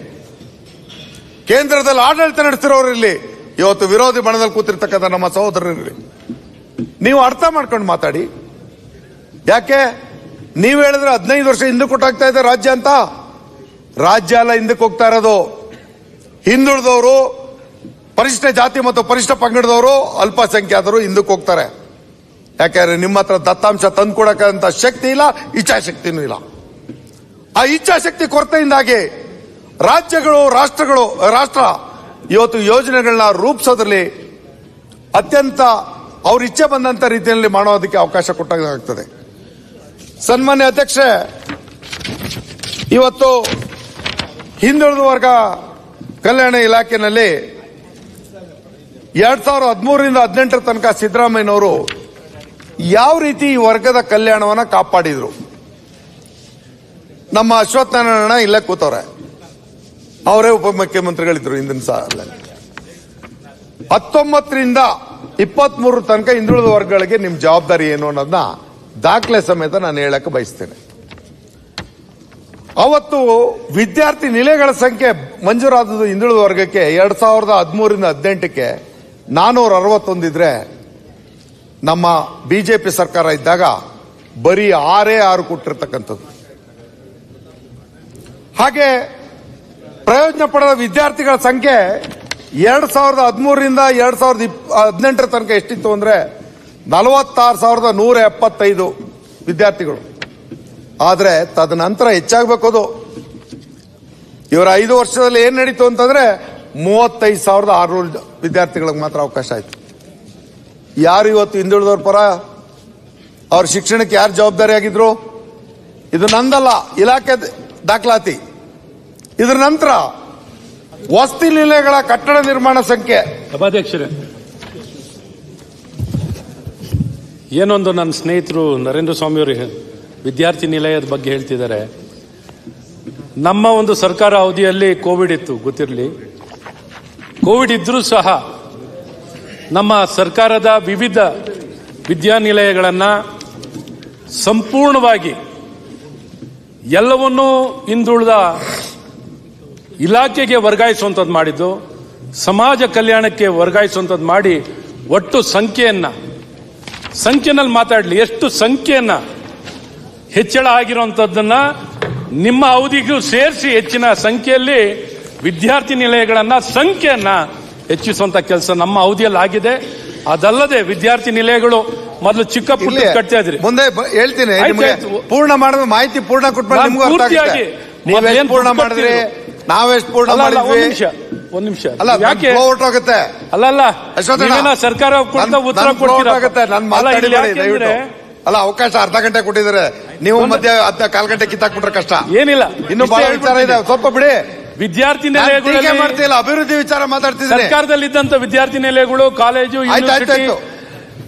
ಕೇಂದ್ರದಲ್ಲಿ ಆಡಳಿತ ನಡೆಸಿರೋರು ಇಲ್ಲಿ, ಇವತ್ತು ವಿರೋಧಿ ಬಣದಲ್ಲಿ ಕೂತಿರ್ತಕ್ಕಂಥ ನಮ್ಮ ಸಹೋದರರಿರಲಿ, ನೀವು ಅರ್ಥ ಮಾಡ್ಕೊಂಡು ಮಾತಾಡಿ. ಯಾಕೆ ನೀವು ಹೇಳಿದ್ರೆ 15 ವರ್ಷ ಹಿಂದಕ್ಕೆ ಕೊಟ್ಟಾಗ್ತಾ ಇದೆ ರಾಜ್ಯ ಅಂತ? ರಾಜ್ಯ ಎಲ್ಲ ಹಿಂದಕ್ಕೆ ಹೋಗ್ತಾ ಇರೋದು. ಹಿಂದುಳಿದವರು, ಪರಿಶಿಷ್ಟ ಜಾತಿ ಮತ್ತು ಪರಿಶಿಷ್ಟ ಪಂಗಡದವರು, ಅಲ್ಪಸಂಖ್ಯಾತರು ಹಿಂದಕ್ಕೆ ಹೋಗ್ತಾರೆ. ಯಾಕಂದ್ರೆ ನಿಮ್ಮ ಹತ್ರ ದತ್ತಾಂಶ ತಂದ್ಕೊಡಕ್ಕಂತ ಶಕ್ತಿ ಇಲ್ಲ, ಇಚ್ಛಾಶಕ್ತಿನೂ ಇಲ್ಲ. ಆ ಇಚ್ಛಾಶಕ್ತಿ ಕೊರತೆಯಿಂದಾಗಿ ರಾಜ್ಯಗಳು, ರಾಷ್ಟ್ರ ಇವತ್ತು ಯೋಜನೆಗಳನ್ನ ರೂಪಿಸೋದ್ರಲ್ಲಿ ಅತ್ಯಂತ ಅವ್ರ ಇಚ್ಛೆ ಬಂದಂತ ರೀತಿಯಲ್ಲಿ ಮಾಡೋದಕ್ಕೆ ಅವಕಾಶ ಕೊಟ್ಟಾಗ್ತದೆ. ಸನ್ಮಾನ್ಯ ಅಧ್ಯಕ್ಷ, ಇವತ್ತು ಹಿಂದುಳಿದ ವರ್ಗ ಕಲ್ಯಾಣ ಇಲಾಖೆಯಲ್ಲಿ 2013ರಿಂದ 2018 ತನಕ ಸಿದ್ದರಾಮಯ್ಯನವರು ಯಾವ ರೀತಿ ಈ ವರ್ಗದ ಕಲ್ಯಾಣವನ್ನ ಕಾಪಾಡಿದ್ರು? ನಮ್ಮ ಅಶ್ವತ್ಥನಾರಾಯಣ ಇಲ್ಲೇ ಕೂತವ್ರೆ, ಅವರೇ ಉಪಮುಖ್ಯಮಂತ್ರಿಗಳಿದ್ರು ಹಿಂದಿನ ಸಾಲ. 19ರಿಂದ 23 ತನಕ ಹಿಂದುಳಿದ ವರ್ಗಗಳಿಗೆ ನಿಮ್ ಜವಾಬ್ದಾರಿ ಏನು ಅನ್ನೋದನ್ನ ದಾಖಲೆ ಸಮೇತ ನಾನು ಹೇಳಕ್ಕೆ ಬಯಸ್ತೇನೆ. ಅವತ್ತು ವಿದ್ಯಾರ್ಥಿ ನಿಲಯಗಳ ಸಂಖ್ಯೆ ಮಂಜೂರಾದದ್ದು ಹಿಂದುಳಿದ ವರ್ಗಕ್ಕೆ 2013ರಿಂದ 2018ಕ್ಕೆ 461 ಇದ್ರೆ, ನಮ್ಮ ಬಿಜೆಪಿ ಸರ್ಕಾರ ಇದ್ದಾಗ ಬರೀ 6 ಕೊಟ್ಟಿರ್ತಕ್ಕಂಥದ್ದು. ಹಾಗೆ ಪ್ರಯೋಜನ ಪಡೆದ ವಿದ್ಯಾರ್ಥಿಗಳ ಸಂಖ್ಯೆ 2013ರಿಂದ 2018 ತನಕ ಎಷ್ಟಿತ್ತು ಅಂದ್ರೆ 46,175 ವಿದ್ಯಾರ್ಥಿಗಳು. ಆದ್ರೆ ತದನಂತರ ಹೆಚ್ಚಾಗಬೇಕು. ಇವರ 5 ವರ್ಷದಲ್ಲಿ ಏನ್ ನಡೀತು ಅಂತಂದ್ರೆ 35,600 ವಿದ್ಯಾರ್ಥಿಗಳಿಗೆ ಮಾತ್ರ ಅವಕಾಶ ಆಯ್ತು. ಯಾರು ಇವತ್ತು ಹಿಂದುಳಿದವ್ರ ಪರ? ಅವ್ರ ಶಿಕ್ಷಣಕ್ಕೆ ಯಾರು ಜವಾಬ್ದಾರಿ ಆಗಿದ್ರು? ಇದು ನಂದಲ್ಲ, ಇಲಾಖೆ ದಾಖಲಾತಿ. ಇದರ ನಂತರ ವಸತಿ ನಿಲಯಗಳ ಕಟ್ಟಡ ನಿರ್ಮಾಣ ಸಂಖ್ಯೆ. ಸಭಾಧ್ಯಕ್ಷರೇ, ಏನೊಂದು ನನ್ನ ಸ್ನೇಹಿತರು ನರೇಂದ್ರ ಸ್ವಾಮಿ ಅವರು ವಿದ್ಯಾರ್ಥಿ ನಿಲಯದ ಬಗ್ಗೆ ಹೇಳ್ತಿದ್ದಾರೆ. ನಮ್ಮ ಒಂದು ಸರ್ಕಾರ ಅವಧಿಯಲ್ಲಿ ಕೋವಿಡ್ ಇತ್ತು, ಗೊತ್ತಿರಲಿ. ಕೋವಿಡ್ ಇದ್ರೂ ಸಹ ನಮ್ಮ ಸರ್ಕಾರದ ವಿವಿಧ ವಿದ್ಯಾನಿಲಯಗಳನ್ನು ಸಂಪೂರ್ಣವಾಗಿ ಎಲ್ಲವನ್ನೂ ಹಿಂದುಳಿದ ಇಲಾಖೆಗೆ ವರ್ಗಾಯಿಸುವಂಥದ್ದು ಮಾಡಿದ್ದು, ಸಮಾಜ ಕಲ್ಯಾಣಕ್ಕೆ ವರ್ಗಾಯಿಸುವಂಥದ್ದು ಮಾಡಿ ಒಟ್ಟು ಸಂಖ್ಯೆನಲ್ಲಿ ಮಾತಾಡಲಿ, ಎಷ್ಟು ಸಂಖ್ಯೆಯನ್ನ ಹೆಚ್ಚಳ ಆಗಿರುವಂಥದ್ದನ್ನ ನಿಮ್ಮ ಅವಧಿಗೂ ಸೇರಿಸಿ ಹೆಚ್ಚಿನ ಸಂಖ್ಯೆಯಲ್ಲಿ ವಿದ್ಯಾರ್ಥಿ ನಿಲಯಗಳನ್ನ ಸಂಖ್ಯೆಯನ್ನ ಹೆಚ್ಚಿಸುವಂತ ಕೆಲಸ ನಮ್ಮ ಅವಧಿಯಲ್ಲಿ ಆಗಿದೆ. ಅದಲ್ಲದೆ ವಿದ್ಯಾರ್ಥಿ ನಿಲಯಗಳು ಮೊದಲು ಚಿಕ್ಕ ಪುಟ್ಟ ಇರ್ಲಿ. ಕಟ್ತಾ ಇದ್ರಿ. ಮುಂದೆ ಹೇಳ್ತೀನಿ ಆಯ್ತು, ನಿಮ್ಗೆ ಆಯ್ತು. ಪೂರ್ಣ ಮಾಡಿದ ಮಾಹಿತಿ ಪೂರ್ಣ ಕೊಟ್ಬಿಟ್ಟು ನಾನು ನಿಮ್ಗೂ ಅರ್ಥ ಪೂರ್ತಿಯಾಗಿ ಆಗುತ್ತೆ. ನೀವ್ ಮೊದ್ಲೇನ್ ಎಷ್ಟು ಪೂರ್ಣ ದುಡ್ಡು ಮಾಡಿದ್ರಿ ಕಟ್ತಿದ್ರು? ನಾವೆಷ್ಟು ಪೂರ್ಣ ಅಲ್ಲ, ಅಲ್ಲ, ಮಾಡಿದ್ವಿ ಒಂದ್ ನಿಮಿಷ ಅಲ್ಲ ಯಾಕೆ ಹೊರಟೋಗುತ್ತೆ ಅಲ್ಲ ಅಶ್ವತ್ಥಣ್ಣ, ನೀವೇನೋ ಸರ್ಕಾರ ಕೊಡ್ತಾ ನನ್- ಉತ್ತರ ನನ್ ಕೊಡ್ತೀರಾ? ಆಗುತ್ತೆ ನಾನು ಅಲ್ಲ, ಇಲ್ಲಿ ಮಾತಾಡಿ ಯಾಕೆಂದ್ರೆ ದಯವಿಟ್ಟು ಅಲ್ಲ ಅವಕಾಶ ಅರ್ಧ ಗಂಟೆ ಕೊಟ್ಟಿದ್ದಾರೆ ನೀವು ಮಧ್ಯ ಕಾಲ್ ಗಂಟೆ ಕಿತ್ತಾಕ್ಬಿಟ್ರೆ ಕಷ್ಟ ಏನಿಲ್ಲ ಇನ್ನು ಇಷ್ಟೇ ಬಹಳ ವಿಚಾರ ಇದೆ ಹೇಳ್ಬಿಡ್ತೀನಿ. ಸ್ವಲ್ಪ ಬಿಡಿ ವಿದ್ಯಾರ್ಥಿ ನಾನ್ ಟೀಕೆ ನಿಲಯಗಳಲ್ಲಿ ಮಾಡ್ತಿಲ್ಲ ಅಭಿವೃದ್ಧಿ ವಿಚಾರ ಮಾತಾಡ್ತಿದ್ದೀನಿ ಸರ್ಕಾರದಲ್ಲಿದ್ದಂತ ವಿದ್ಯಾರ್ಥಿ ನಿಲಯಗಳು ಕಾಲೇಜು ಆಯ್ತು, ಯೂನಿವರ್ಸಿಟಿ ಆಯ್ತು.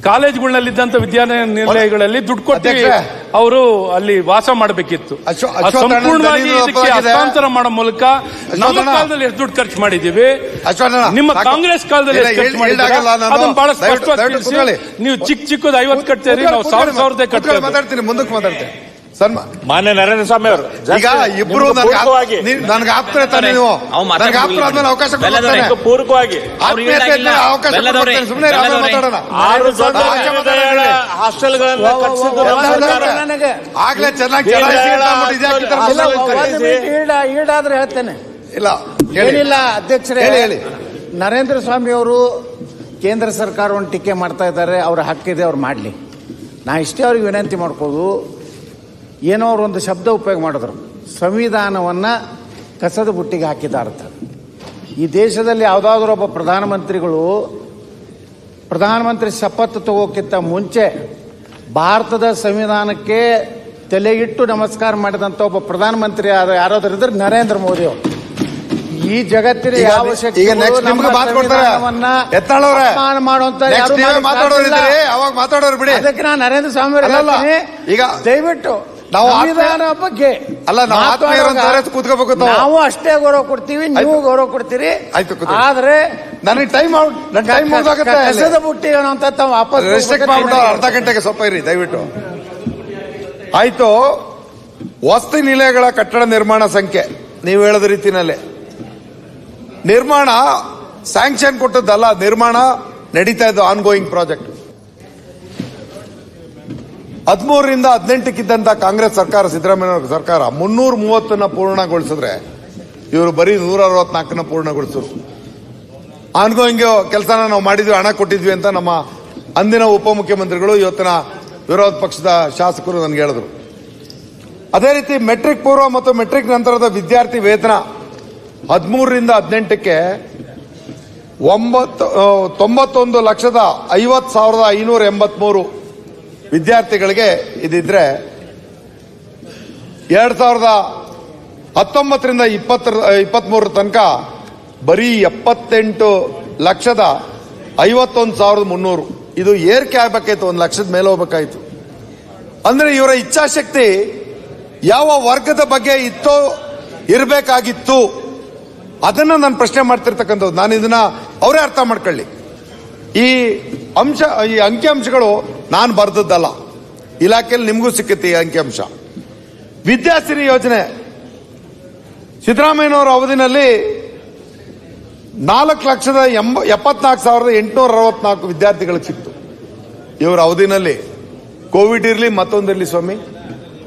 ಕಾಲೇಜುಗಳಲ್ಲಿದ್ದಂತ ವಿದ್ಯಾರ್ಥಿ ನಿಲಯಗಳಲ್ಲಿ ದುಡ್ಡು ಕೊಟ್ಟು ಅಧ್ಯಕ್ಷರೇ. ಅವರು ಅಲ್ಲಿ ವಾಸ ಮಾಡಬೇಕಿತ್ತು. ಅಶ್ವತ್ಥಣ್ಣ ಸಂಪೂರ್ಣವಾಗಿ ದಲಿತ ಇದಕ್ಕೆ ಪರವಾಗಿದೆ. ಹಸ್ತಾಂತರ ಮಾಡೋ ಮೂಲಕ ನಮ್ಮ ಅಶ್ವತ್ಥಣ್ಣ. ಕಾಲದಲ್ಲಿ ಎಷ್ಟು ದುಡ್ಡು ಖರ್ಚು ಮಾಡಿದ್ದೀವಿ, ಅಶ್ವತ್ಥಣ್ಣ, ನಿಮ್ಮ ಸಾಕು. ಕಾಂಗ್ರೆಸ್ ಕಾಲದಲ್ಲಿ ಎಷ್ಟು ಇಲ್ಲ, ಖರ್ಚು ಮಾಡಿದ್ದೀರಾ ಹೇಳ್ದಾಗಲ್ಲ ನಾನು. ಅದನ್ನ ಬಹಳ ದಯವಿಟ್ಟು ಸ್ಪಷ್ಟವಾಗಿ ತಿಳಿಸಿ. ಕೂತ್ಕೊಳ್ಳಿ. ನೀವು ಚಿಕ್ಕದು 50 ಕಟ್ತೀರಿ, ನಾವು ಸಾವಿರದೇ ಕಟ್ತೀವಿ. ಮಾತಾಡ್ತೀನಿ ಮುಂದಕ್ಕೆ ಮಾತಾಡ್ತೀನಿ ಮಾನ್ಯ ನರೇಂದ್ರ ಸ್ವಾಮಿ ಅವರು ಈಗ ಇಬ್ರು ನನ್ಗೆ ಆಪ್ತರ ತಾನೆ ನೀವು ನನ್ಗೆ ಆಪ್ತರ ಆದ್ಮೇಲೆ ಅವಕಾಶ ಕೊಡ್ತಾನೆ ಪೂರ್ವಕವಾಗಿ ಆತ್ಮೀಯತೆ ಇದ್ಮೇಲೆ ಅವಕಾಶ ಕೊಡ್ತಾನೆ ಸುಮ್ಮನೆ ಮಾತಾಡೋಣ 6 ದೊಡ್ಡ ಹಾಸ್ಟೆಲ್ಗಳನ್ನು ಆಗ್ಲೇ ಚೆನ್ನಾಗಿ ಈಡಾದ್ರೆ ಹೇಳ್ತೇನೆ. ಇಲ್ಲ ಹೇಳಿ. ಏನಿಲ್ಲ ಅಧ್ಯಕ್ಷರೇ, ಹೇಳಿ. ನರೇಂದ್ರ ಸ್ವಾಮಿ ಅವರು ಕೇಂದ್ರ ಸರ್ಕಾರವನ್ನು ಟೀಕೆ ಮಾಡ್ತಾ ಇದ್ದಾರೆ. ಅವರ ಹಕ್ಕಿದೆ, ಅವ್ರು ಮಾಡಲಿ. ನಾ ಇಷ್ಟೇ ಅವ್ರಿಗೆ ವಿನಂತಿ ಮಾಡ್ಕೋದು, ಏನೋ ಅವ್ರು ಒಂದು ಶಬ್ದ ಉಪಯೋಗ ಮಾಡಿದ್ರು, ಸಂವಿಧಾನವನ್ನು ಕಸದ ಬುಟ್ಟಿಗೆ ಹಾಕಿದಾರಂತ. ಈ ದೇಶದಲ್ಲಿ ಯಾವುದಾದ್ರೂ ಒಬ್ಬ ಪ್ರಧಾನಮಂತ್ರಿ ಶಪಥ ತಗೋಕ್ಕಿಂತ ಮುಂಚೆ ಭಾರತದ ಸಂವಿಧಾನಕ್ಕೆ ತಲೆಗಿಟ್ಟು ನಮಸ್ಕಾರ ಮಾಡಿದಂಥ ಒಬ್ಬ ಪ್ರಧಾನಮಂತ್ರಿ ಯಾರಾದ್ರೂ ಇದ್ರೆ ನರೇಂದ್ರ ಮೋದಿ ಅವರು. ಈ ಜಗತ್ತಿನ ಯಾವ ಈಗ ನೆಕ್ಸ್ಟ್ ನಿಮ್ಗೆ ಮಾತು ಕೊಡ್ತಾರೆ ಎತ್ತಾಳವ್ರೆ ಮಾಡುವಂತ ಅವಾಗ ಮಾತಾಡೋರು ಬಿಡಿ. ಅದಕ್ಕೆ ನಾನು ನರೇಂದ್ರ ಸ್ವಾಮಿ ಅಲ್ಲಲ್ಲ, ಈಗ ದಯವಿಟ್ಟು ನಾವು ಸಂವಿಧಾನ ಬಗ್ಗೆ ಅಲ್ಲ ನಾವು ಆತ್ಮೀಯರು ಅಂತಾರೆ ಕೂತ್ಕೋಬೇಕು ನಾವು ಅಷ್ಟೇ ಗೌರವ ಕೊಡ್ತೀವಿ, ನೀವು ಗೌರವ ಕೊಡ್ತೀರಿ. ಆಯ್ತು, ಕೂತ್ಕೊಳ್ಳಿ. ಆದ್ರೆ ನನಗೆ ಟೈಮ್ ಮುಗಿದಾಗುತ್ತೆ ಕಸದ ಬುಟ್ಟಿ ಅಂತ ತಾವು ವಾಪಸ್ ರೆಸ್ಟ್ರಿಕ್ಟ್ ಮಾಡ್ಬಿಟ್ಟು ಅರ್ಧ ಗಂಟೆಗೆ ಸ್ವಲ್ಪ ಇರಿ ದಯವಿಟ್ಟು. ಆಯ್ತು, ವಸತಿ ನಿಲಯಗಳ ಕಟ್ಟಡ ನಿರ್ಮಾಣ ಸಂಖ್ಯೆ ನೀವು ಹೇಳದ ರೀತಿನಲ್ಲೇ ನಿರ್ಮಾಣ ಸ್ಯಾಂಕ್ಷನ್ ಕೊಟ್ಟದ್ದಲ್ಲ, ನಿರ್ಮಾಣ ನಡೀತಾ ಇದ್ದು ಆನ್ಗೋಯಿಂಗ್ ಪ್ರಾಜೆಕ್ಟ್. 13ರಿಂದ 18ಕ್ಕಿದ್ದಂತ ಕಾಂಗ್ರೆಸ್ ಸರ್ಕಾರ, ಸಿದ್ದರಾಮಯ್ಯ ಸರ್ಕಾರ 330 ಪೂರ್ಣಗೊಳಿಸಿದ್ರೆ ಇವರು ಬರೀ 164 ಪೂರ್ಣಗೊಳಿಸಿದ್ರು. ಆನ್ಗೋಯಿಂಗ್ ಕೆಲಸನ ನಾವು ಮಾಡಿದ್ವಿ, ಹಣ ಕೊಟ್ಟಿದ್ವಿ ಅಂತ ನಮ್ಮ ಅಂದಿನ ಉಪಮುಖ್ಯಮಂತ್ರಿಗಳು ಇವತ್ತಿನ ವಿರೋಧ ಪಕ್ಷದ ಶಾಸಕರು ನನಗೆ ಹೇಳಿದ್ರು. ಅದೇ ರೀತಿ ಮೆಟ್ರಿಕ್ ಪೂರ್ವ ಮತ್ತು ಮೆಟ್ರಿಕ್ ನಂತರದ ವಿದ್ಯಾರ್ಥಿ ವೇತನ 13ರಿಂದ 18ಕ್ಕೆ 91,50,583 ವಿದ್ಯಾರ್ಥಿಗಳಿಗೆ ಇದಿದ್ರೆ 2019ರಿಂದ 23 ತನಕ ಬರೀ 78,51,300. ಇದು ಏರಿಕೆ ಆಗ್ಬೇಕಾಯ್ತು, 1 ಲಕ್ಷದ ಮೇಲೆ ಹೋಗ್ಬೇಕಾಯ್ತು. ಅಂದ್ರೆ ಇವರ ಇಚ್ಛಾಶಕ್ತಿ ಯಾವ ವರ್ಗದ ಬಗ್ಗೆ ಇತ್ತೋ ಇರಬೇಕಾಗಿತ್ತು, ಅದನ್ನ ನಾನು ಪ್ರಶ್ನೆ ಮಾಡ್ತಿರ್ತಕ್ಕಂಥದ್ದು. ನಾನು ಇದನ್ನ ಅವರೇ ಅರ್ಥ ಮಾಡ್ಕೊಳ್ಳಿ. ಈ ಅಂಕಿಅಂಶಗಳು ನಾನು ಬರೆದದ್ದಲ್ಲ, ಇಲಾಖೆಯಲ್ಲಿ ನಿಮಗೂ ಸಿಕ್ಕುತ್ತೆ ಈ ಅಂಕಿಅಂಶ. ವಿದ್ಯಾಸಿರಿ ಯೋಜನೆ ಸಿದ್ದರಾಮಯ್ಯನವರ ಅವಧಿನಲ್ಲಿ 4,74,864 ವಿದ್ಯಾರ್ಥಿಗಳಿಗೆ ಸಿಕ್ತು. ಇವರ ಅವಧಿನಲ್ಲಿ ಕೋವಿಡ್ ಇರಲಿ ಮತ್ತೊಂದಿರಲಿ ಸ್ವಾಮಿ,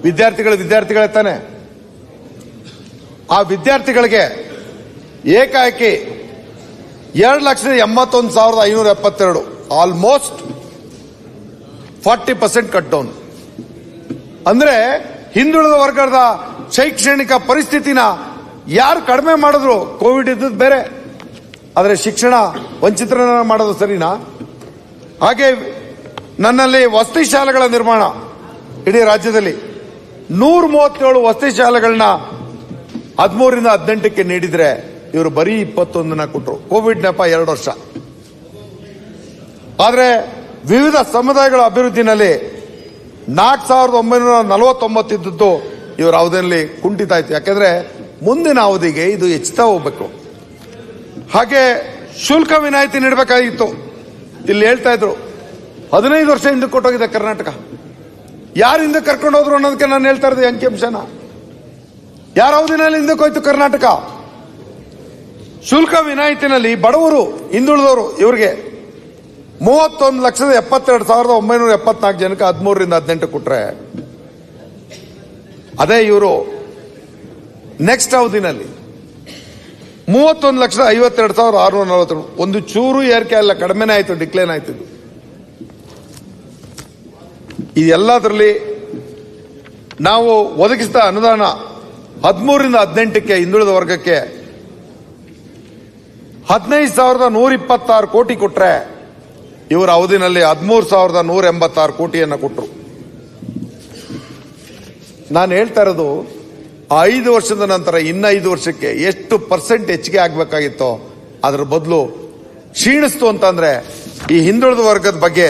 ವಿದ್ಯಾರ್ಥಿಗಳೇ ತಾನೆ. ಆ ವಿದ್ಯಾರ್ಥಿಗಳಿಗೆ ಏಕಾಏಕಿ 2,81,572, ಆಲ್ಮೋಸ್ಟ್ 40% ಕಟ್ ಡೌನ್. ಅಂದ್ರೆ ಹಿಂದುಳಿದ ವರ್ಗದ ಶೈಕ್ಷಣಿಕ ಪರಿಸ್ಥಿತಿನ ಯಾರು ಕಡಿಮೆ ಮಾಡಿದ್ರು, ಕೋವಿಡ್ ಇದ್ದದ್ದು ಬೇರೆ, ಆದರೆ ಶಿಕ್ಷಣ ವಂಚಿತರನ್ನ ಮಾಡೋದು ಸರಿನಾ? ಹಾಗೆ ನನ್ನಲ್ಲಿ ವಸತಿ ಶಾಲೆಗಳ ನಿರ್ಮಾಣ ಇಡೀ ರಾಜ್ಯದಲ್ಲಿ 137 ವಸತಿ ಶಾಲೆಗಳನ್ನ 13ರಿಂದ 18ಕ್ಕೆ ನೀಡಿದ್ರೆ ಇವರು ಬರೀ 21 ಕೊಟ್ಟರು. ಕೋವಿಡ್ ನೆಪ 2 ವರ್ಷ. ಆದರೆ ವಿವಿಧ ಸಮುದಾಯಗಳ ಅಭಿವೃದ್ಧಿನಲ್ಲಿ 4,949 ಇದ್ದದ್ದು ಇವರ ಅವಧಿಯಲ್ಲಿ ಕುಂಠಿತ ಆಯ್ತು. ಯಾಕೆಂದ್ರೆ ಮುಂದಿನ ಅವಧಿಗೆ ಇದು ಹೆಚ್ಚುತ್ತಾ ಹೋಗ್ಬೇಕು. ಹಾಗೆ ಶುಲ್ಕ ವಿನಾಯಿತಿ ನೀಡಬೇಕಾಗಿತ್ತು. ಇಲ್ಲಿ ಹೇಳ್ತಾ ಇದ್ರು 15 ವರ್ಷ ಹಿಂದಕ್ಕೆ ಕೊಟ್ಟೋಗಿದೆ ಕರ್ನಾಟಕ. ಯಾರು ಹಿಂದಕ್ಕೆ ಕರ್ಕೊಂಡು ಹೋದ್ರು ಅನ್ನೋದಕ್ಕೆ ನಾನು ಹೇಳ್ತಾ ಇರೋದು ಅಂಕಿಅಂಶನ. ಯಾರ ಅವಧಿನಲ್ಲಿ ಹಿಂದಕ್ಕೆ ಹೋಯ್ತು ಕರ್ನಾಟಕ? ಶುಲ್ಕ ವಿನಾಯಿತಿನಲ್ಲಿ ಬಡವರು, ಹಿಂದುಳಿದವರು ಇವರಿಗೆ 31,72,974 ಜನಕ್ಕೆ 13ರಿಂದ 18 ಕೊಟ್ರೆ, ಅದೇ ಇವರು ನೆಕ್ಸ್ಟ್ ಅವಧಿನಲ್ಲಿ 31,52,642. ಒಂದು ಚೂರು ಏರಿಕೆ ಅಲ್ಲ, ಕಡಿಮೆನೇ ಆಯ್ತು, ಡಿಕ್ಲೈನ್ ಆಯ್ತು. ಇದೆಲ್ಲದರಲ್ಲಿ ನಾವು ಒದಗಿಸಿದ ಅನುದಾನ 13ರಿಂದ 18ಕ್ಕೆ ಹಿಂದುಳಿದ ವರ್ಗಕ್ಕೆ 15,126 ಕೋಟಿ ಕೊಟ್ರೆ ಇವರ ಅವಧಿನಲ್ಲಿ 13,186 ಕೋಟಿಯನ್ನು ಕೊಟ್ಟರು. ನಾನು ಹೇಳ್ತಾ ಇರೋದು 5 ವರ್ಷದ ನಂತರ ಇನ್ನ 5 ವರ್ಷಕ್ಕೆ ಎಷ್ಟು % ಹೆಚ್ಚಿಗೆ ಆಗಬೇಕಾಗಿತ್ತೋ ಅದರ ಬದಲು ಕ್ಷೀಣಿಸ್ತು ಅಂತಂದ್ರೆ ಈ ಹಿಂದುಳಿದ ವರ್ಗದ ಬಗ್ಗೆ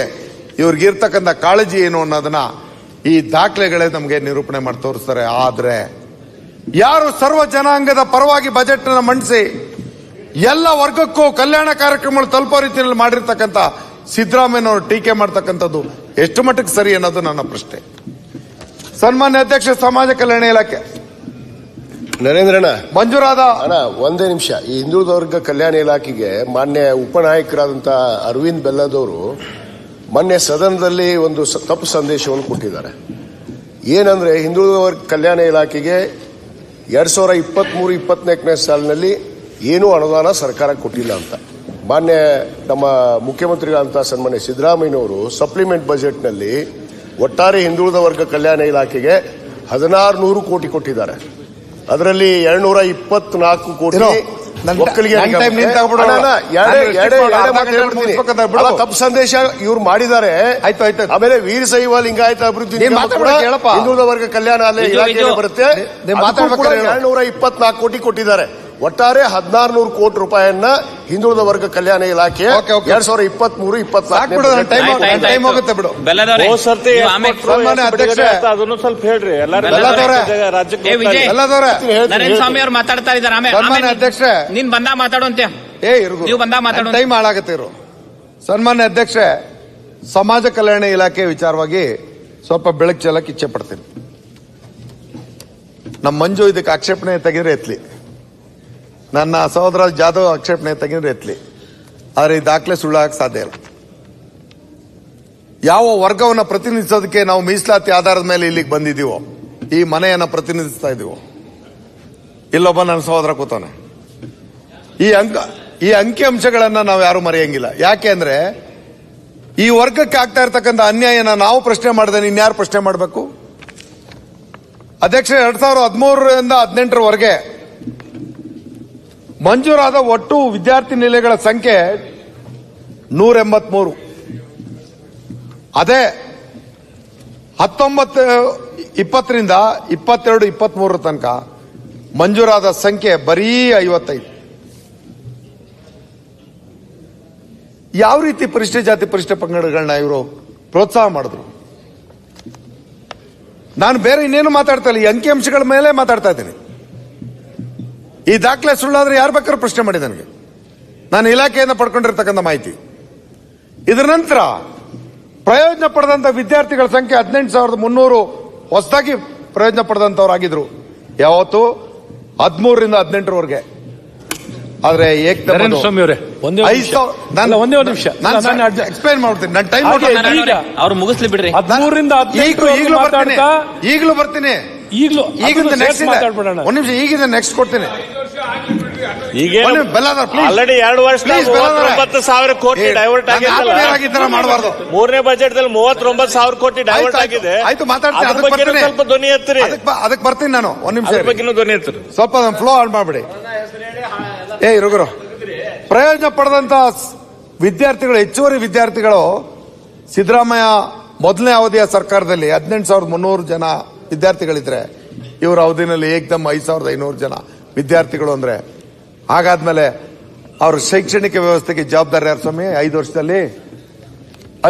ಇವ್ರಿಗಿರ್ತಕ್ಕಂಥ ಕಾಳಜಿ ಏನು ಅನ್ನೋದನ್ನ ಈ ದಾಖಲೆಗಳೇ ನಮಗೆ ನಿರೂಪಣೆ ಮಾಡಿ ತೋರಿಸ್ತಾರೆ. ಆದ್ರೆ ಯಾರು ಸರ್ವ ಜನಾಂಗದ ಪರವಾಗಿ ಬಜೆಟ್ ಅನ್ನು ಮಂಡಿಸಿ ಎಲ್ಲ ವರ್ಗಕ್ಕೂ ಕಲ್ಯಾಣ ಕಾರ್ಯಕ್ರಮಗಳು ತಲುಪೋ ರೀತಿಯಲ್ಲಿ ಮಾಡಿರ್ತಕ್ಕಂಥ ಸಿದ್ದರಾಮಯ್ಯನವರು ಟೀಕೆ ಮಾಡ್ತಕ್ಕಂಥದ್ದು ಎಷ್ಟು ಮಟ್ಟಕ್ಕೆ ಸರಿ ಅನ್ನೋದು ನನ್ನ ಪ್ರಶ್ನೆ. ಸನ್ಮಾನ್ಯ ಅಧ್ಯಕ್ಷ, ಸಮಾಜ ಕಲ್ಯಾಣ ಇಲಾಖೆ ನರೇಂದ್ರಣ್ಣ, ಮಂಜೂರಾದ ಅಣ್ಣ ಒಂದೇ ನಿಮಿಷ. ಈ ಹಿಂದುಳಿದ ವರ್ಗ ಕಲ್ಯಾಣ ಇಲಾಖೆಗೆ ಮಾನ್ಯ ಉಪನಾಯಕರಾದಂಥ ಅರವಿಂದ್ ಬೆಲ್ಲದವರು ಮೊನ್ನೆ ಸದನದಲ್ಲಿ ಒಂದು ತಪ್ಪು ಸಂದೇಶವನ್ನು ಕೊಟ್ಟಿದ್ದಾರೆ. ಏನಂದ್ರೆ ಹಿಂದುಳಿದ ವರ್ಗ ಕಲ್ಯಾಣ ಇಲಾಖೆಗೆ 2023-24ನೇ ಸಾಲಿನಲ್ಲಿ ಏನೂ ಅನುದಾನ ಸರ್ಕಾರ ಕೊಟ್ಟಿಲ್ಲ ಅಂತ. ಮಾನ್ಯ ನಮ್ಮ ಮುಖ್ಯಮಂತ್ರಿಗಳಂತ ಸನ್ಮಾನ್ಯ ಸಿದ್ದರಾಮಯ್ಯನವರು ಸಪ್ಲಿಮೆಂಟ್ ಬಜೆಟ್ನಲ್ಲಿ ಒಟ್ಟಾರೆ ಹಿಂದುಳಿದ ವರ್ಗ ಕಲ್ಯಾಣ ಇಲಾಖೆಗೆ 1600 ಕೋಟಿ ಕೊಟ್ಟಿದ್ದಾರೆ. ಅದರಲ್ಲಿ 224 ಕೋಟಿ ಒಕ್ಕಲಿಗೆ. ತಪ್ಪು ಸಂದೇಶ ಇವ್ರು ಮಾಡಿದ್ದಾರೆ. ಆಮೇಲೆ ವೀರಶೈವ ಲಿಂಗಾಯತ ಅಭಿವೃದ್ಧಿ ಹಿಂದುಳಿದ ವರ್ಗ ಕಲ್ಯಾಣ ಇಲಾಖೆ ಬರುತ್ತೆ. 224 ಕೋಟಿ ಕೊಟ್ಟಿದ್ದಾರೆ. ಒಟ್ಟಾರೆ 1600 ಕೋಟಿ ರೂಪಾಯಿಯನ್ನ ಹಿಂದುಳಿದ ವರ್ಗ ಕಲ್ಯಾಣ ಇಲಾಖೆ 2023-24 ಹೋಗುತ್ತೆ ಬಿಡು. ಅದನ್ನು ಸ್ವಲ್ಪ ಹೇಳ್ರಿ. ಸ್ವಾಮಿ ಅವ್ರು ಮಾತಾಡ್ತಾ ಇದ್ದಾರೆ. ಅಧ್ಯಕ್ಷ ನೀನ್ ಬಂದ ಮಾತಾಡುವಂತೆ ನೀವು ಬಂದ ಮಾತಾಡೋ ಟೈಮ್ ಹಾಳಾಗತ್ತೆ ಇರು. ಸನ್ಮಾನ್ಯ ಅಧ್ಯಕ್ಷ, ಸಮಾಜ ಕಲ್ಯಾಣ ಇಲಾಖೆ ವಿಚಾರವಾಗಿ ಸ್ವಲ್ಪ ಬೆಳಕು ಚೆಲ್ಲಕ್ಕೆ ಇಚ್ಛೆ ಪಡ್ತೀನಿ. ನಮ್ಮ ಮಂಜು ಇದಕ್ಕೆ ಆಕ್ಷೇಪಣೆ ತೆಗೆದ್ರೆ ಎತ್ಲಿ, ನನ್ನ ಸಹೋದರ ಜಾಧವ್ ಆಕ್ಷೇಪಣೆ ತೆಗೆದ್ರೆ ಎತ್ಲಿ. ಆದರೆ ಈ ದಾಖಲೆ ಸುಳ್ಳಾಗಕ್ಕೆ ಸಾಧ್ಯ ಇಲ್ಲ. ಯಾವ ವರ್ಗವನ್ನು ಪ್ರತಿನಿಧಿಸೋದಕ್ಕೆ ನಾವು ಮೀಸಲಾತಿ ಆಧಾರದ ಮೇಲೆ ಇಲ್ಲಿಗೆ ಬಂದಿದ್ದೀವೋ, ಈ ಮನೆಯನ್ನ ಪ್ರತಿನಿಧಿಸ್ತಾ ಇದೀವೋ, ಇಲ್ಲೊಬ್ಬ ನನ್ನ ಸಹೋದರ ಕೂತಾನೆ. ಈ ಅಂಕಿ ಅಂಶಗಳನ್ನ ನಾವು ಯಾರು ಮರೆಯಂಗಿಲ್ಲ. ಯಾಕೆ ಅಂದ್ರೆ ಈ ವರ್ಗಕ್ಕೆ ಆಗ್ತಾ ಇರ್ತಕ್ಕಂಥ ಅನ್ಯಾಯನ ನಾವು ಪ್ರಶ್ನೆ ಮಾಡಿದ್ರೆ ಇನ್ಯಾರು ಪ್ರಶ್ನೆ ಮಾಡಬೇಕು? ಅಧ್ಯಕ್ಷ, 2013ರಿಂದ 2018ರವರೆಗೆ ಮಂಜೂರಾದ ಒಟ್ಟು ವಿದ್ಯಾರ್ಥಿ ನಿಲಯಗಳ ಸಂಖ್ಯೆ 183. ಅದೇ 19-20ರಿಂದ 22-23 ತನಕ ಮಂಜೂರಾದ ಸಂಖ್ಯೆ ಬರೀ 55. ಯಾವ ರೀತಿ ಪರಿಶಿಷ್ಟ ಜಾತಿ ಪರಿಶಿಷ್ಟ ಪಂಗಡಗಳನ್ನ ಇವರು ಪ್ರೋತ್ಸಾಹ ಮಾಡಿದ್ರು? ನಾನು ಬೇರೆ ಇನ್ನೇನು ಮಾತಾಡ್ತಾ ಇಲ್ಲ, ಈ ಅಂಕಿಅಂಶಗಳ ಮೇಲೆ ಮಾತಾಡ್ತಾ ಇದ್ದೀನಿ. ಈ ದಾಖಲೆ ಸುಳ್ಳಾದ್ರೆ ಯಾರು ಬೇಕಾದ್ರೂ ಪ್ರಶ್ನೆ ಮಾಡಿ ನನಗೆ. ನಾನು ಇಲಾಖೆಯಿಂದ ಪಡ್ಕೊಂಡಿರ್ತಕ್ಕಂಥ ಮಾಹಿತಿ. ಇದರ ನಂತರ ಪ್ರಯೋಜನ ಪಡೆದಂತ ವಿದ್ಯಾರ್ಥಿಗಳ ಸಂಖ್ಯೆ 18,300 ಹೊಸದಾಗಿ ಪ್ರಯೋಜನ ಪಡೆದಂತವರಾಗಿದ್ರು. ಯಾವತ್ತು 13ರಿಂದ 18ರವರೆಗೆ. ಆದ್ರೆ ಸ್ವಾಮಿ ಅವರೇ ಒಂದೇ ನಿಮಿಷ ಎಕ್ಸ್ಪ್ಲೈನ್ ಮಾಡ್ತೀನಿ. ನನ್ನ ಟೈಮ್ ಅವ್ರು ಮುಗಿಸ್ಲಿ ಬಿಡ್ರಿ. 13ರಿಂದ 18 ಈಗಲೂ ಬರ್ತೀನಿ. ಈಗಿಂದ ನೆಕ್ಸ್ಟ್ ಒಂದ್ ನಿಮಿಷ, ಈಗಿಂದ ನೆಕ್ಸ್ಟ್ ಕೊಡ್ತೀನಿ. ಆಲ್ರೆಡಿ 2 ವರ್ಷದಲ್ಲಿ 39,000 ಕೋಟಿ ಡೈವರ್ಟ್ ಆಗಿದೆ. ಮಾಡಬಾರ್ದು. 3ನೇ ಬಜೆಟ್ ದಲ್ಲಿ 39,000 ಕೋಟಿ ಡೈವರ್ಟ್ ಆಗಿದೆ. ಆಯ್ತು, ಮಾತಾಡ್ತೀನಿ. ಸ್ವಲ್ಪ ಧ್ವನಿ ಎತ್ತರಿ. ಅದಕ್ಕೆ ಬರ್ತೀನಿ ನಾನು. ಒಂದ್ ನಿಮಿಷ ಧ್ವನಿ ಎತ್ತರಿ. ಸ್ವಲ್ಪ ಫ್ಲೋ ಹಾಳು ಮಾಡ್ಬೇಡಿ. ರುಗುರು, ಪ್ರಯೋಜನ ಪಡೆದಂತ ವಿದ್ಯಾರ್ಥಿಗಳು, ಹೆಚ್ಚುವರಿ ವಿದ್ಯಾರ್ಥಿಗಳು ಸಿದ್ದರಾಮಯ್ಯ ಮೊದಲನೇ ಅವಧಿಯ ಸರ್ಕಾರದಲ್ಲಿ 18,300 ಜನ ವಿದ್ಯಾರ್ಥಿಗಳಿದ್ರೆ ಇವರ ಅವಧಿನಲ್ಲಿ ಏಕದಮ್ 5,500 ಜನ ವಿದ್ಯಾರ್ಥಿಗಳು. ಅಂದ್ರೆ ಹಾಗಾದ್ಮೇಲೆ ಅವ್ರ ಶೈಕ್ಷಣಿಕ ವ್ಯವಸ್ಥೆಗೆ ಜವಾಬ್ದಾರಿ ಯಾರು ಸ್ವಾಮಿ? 5 ವರ್ಷದಲ್ಲಿ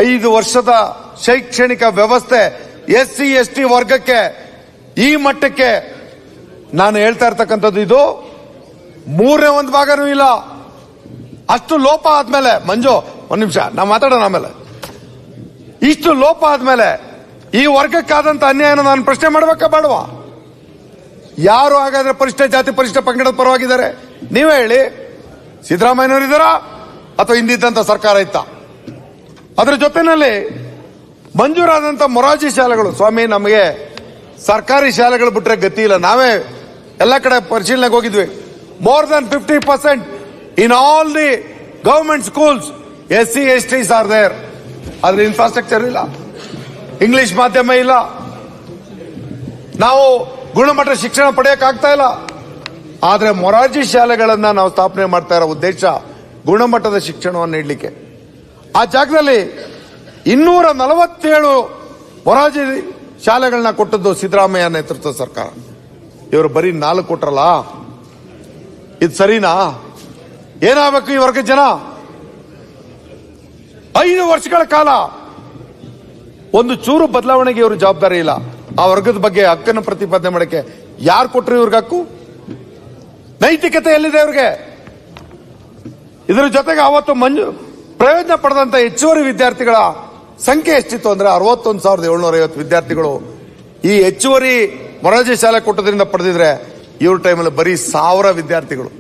5 ವರ್ಷದ ಶೈಕ್ಷಣಿಕ ವ್ಯವಸ್ಥೆ SC ST ವರ್ಗಕ್ಕೆ ಈ ಮಟ್ಟಕ್ಕೆ ನಾನು ಹೇಳ್ತಾ ಇರ್ತಕ್ಕಂಥದ್ದು ಇದು 1/3 ಭಾಗನೂ ಇಲ್ಲ. ಅಷ್ಟು ಲೋಪ ಆದ್ಮೇಲೆ, ಮಂಜು ಒಂದ್ ನಿಮಿಷ ನಾವು ಮಾತಾಡೋಣ ಆಮೇಲೆ. ಇಷ್ಟು ಲೋಪ ಆದ್ಮೇಲೆ ಈ ವರ್ಗಕ್ಕಾದಂತ ಅನ್ಯಾಯನ ನಾನು ಪ್ರಶ್ನೆ ಮಾಡ್ಬೇಕಾ ಬೇಡವಾ? ಯಾರು ಹಾಗಾದ್ರೆ ಪರಿಶಿಷ್ಟ ಜಾತಿ ಪರಿಶಿಷ್ಟ ಪಂಗಡದ ಪರವಾಗಿದ್ದಾರೆ? ನೀವೇ ಹೇಳಿ. ಸಿದ್ದರಾಮಯ್ಯನವರು ಇದ್ದಾರಾ ಅಥವಾ ಹಿಂದಿದ್ದಂತ ಸರ್ಕಾರ ಇತ್ತ? ಅದ್ರ ಜೊತೆನಲ್ಲಿ ಮಂಜೂರಾದಂತ ಮೊರಾರ್ಜಿ ಶಾಲೆಗಳು, ಸ್ವಾಮಿ ನಮಗೆ ಸರ್ಕಾರಿ ಶಾಲೆಗಳು ಬಿಟ್ರೆ ಗತಿ ಇಲ್ಲ. ನಾವೇ ಎಲ್ಲ ಕಡೆ ಪರಿಶೀಲನೆಗೆ ಹೋಗಿದ್ವಿ. more than 50% in all the government schools SC STs are there. ಅದ್ರ ಇನ್ಫ್ರಾಸ್ಟ್ರಕ್ಚರ್ ಇಲ್ಲ. ಇಂಗ್ಲಿಷ್ ಮಾಧ್ಯಮ ಇಲ್ಲ, ನಾವು ಗುಣಮಟ್ಟ ಶಿಕ್ಷಣ ಪಡೆಯಕ್ಕಾಗ್ತಾ ಇಲ್ಲ. ಆದ್ರೆ ಮೊರಾರ್ಜಿ ಶಾಲೆಗಳನ್ನ ನಾವು ಸ್ಥಾಪನೆ ಮಾಡ್ತಾ ಇರೋ ಉದ್ದೇಶ ಗುಣಮಟ್ಟದ ಶಿಕ್ಷಣವನ್ನು ನೀಡಲಿಕ್ಕೆ. ಆ ಜಾಗದಲ್ಲಿ 247 ಮೊರಾರ್ಜಿ ಶಾಲೆಗಳನ್ನ ಕೊಟ್ಟದ್ದು ಸಿದ್ದರಾಮಯ್ಯ ನೇತೃತ್ವದ ಸರ್ಕಾರ. ಇವರು ಬರೀ 4 ಕೊಟ್ರಲ್ಲ, ಇದು ಸರಿನಾ? ಏನಾಗಬೇಕು ಈ ವರ್ಗದ ಜನ? 5 ವರ್ಷಗಳ ಕಾಲ ಒಂದು ಚೂರು ಬದಲಾವಣೆಗೆ ಇವರು ಜವಾಬ್ದಾರಿ ಇಲ್ಲ. ಆ ವರ್ಗದ ಬಗ್ಗೆ ಹಕ್ಕನ್ನು ಪ್ರತಿಪಾದನೆ ಮಾಡಕ್ಕೆ ಯಾರು ಕೊಟ್ರು ಇವ್ರಿಗೆ ಹಕ್ಕು? ನೈತಿಕತೆ ಎಲ್ಲಿದೆ ಇವ್ರಿಗೆ? ಇದರ ಜೊತೆಗೆ ಅವತ್ತು ಪ್ರಯೋಜನ ಪಡೆದಂತ ಹೆಚ್ಚುವರಿ ವಿದ್ಯಾರ್ಥಿಗಳ ಸಂಖ್ಯೆ ಎಷ್ಟಿತ್ತು ಅಂದ್ರೆ 61,750 ವಿದ್ಯಾರ್ಥಿಗಳು ಈ ಹೆಚ್ಚುವರಿ ಮೊರಾರ್ಜಿ ಶಾಲೆ ಕೊಟ್ಟದ್ರಿಂದ ಪಡೆದಿದ್ರೆ ಇವ್ರ ಟೈಮಲ್ಲಿ ಬರೀ 1000 ವಿದ್ಯಾರ್ಥಿಗಳು.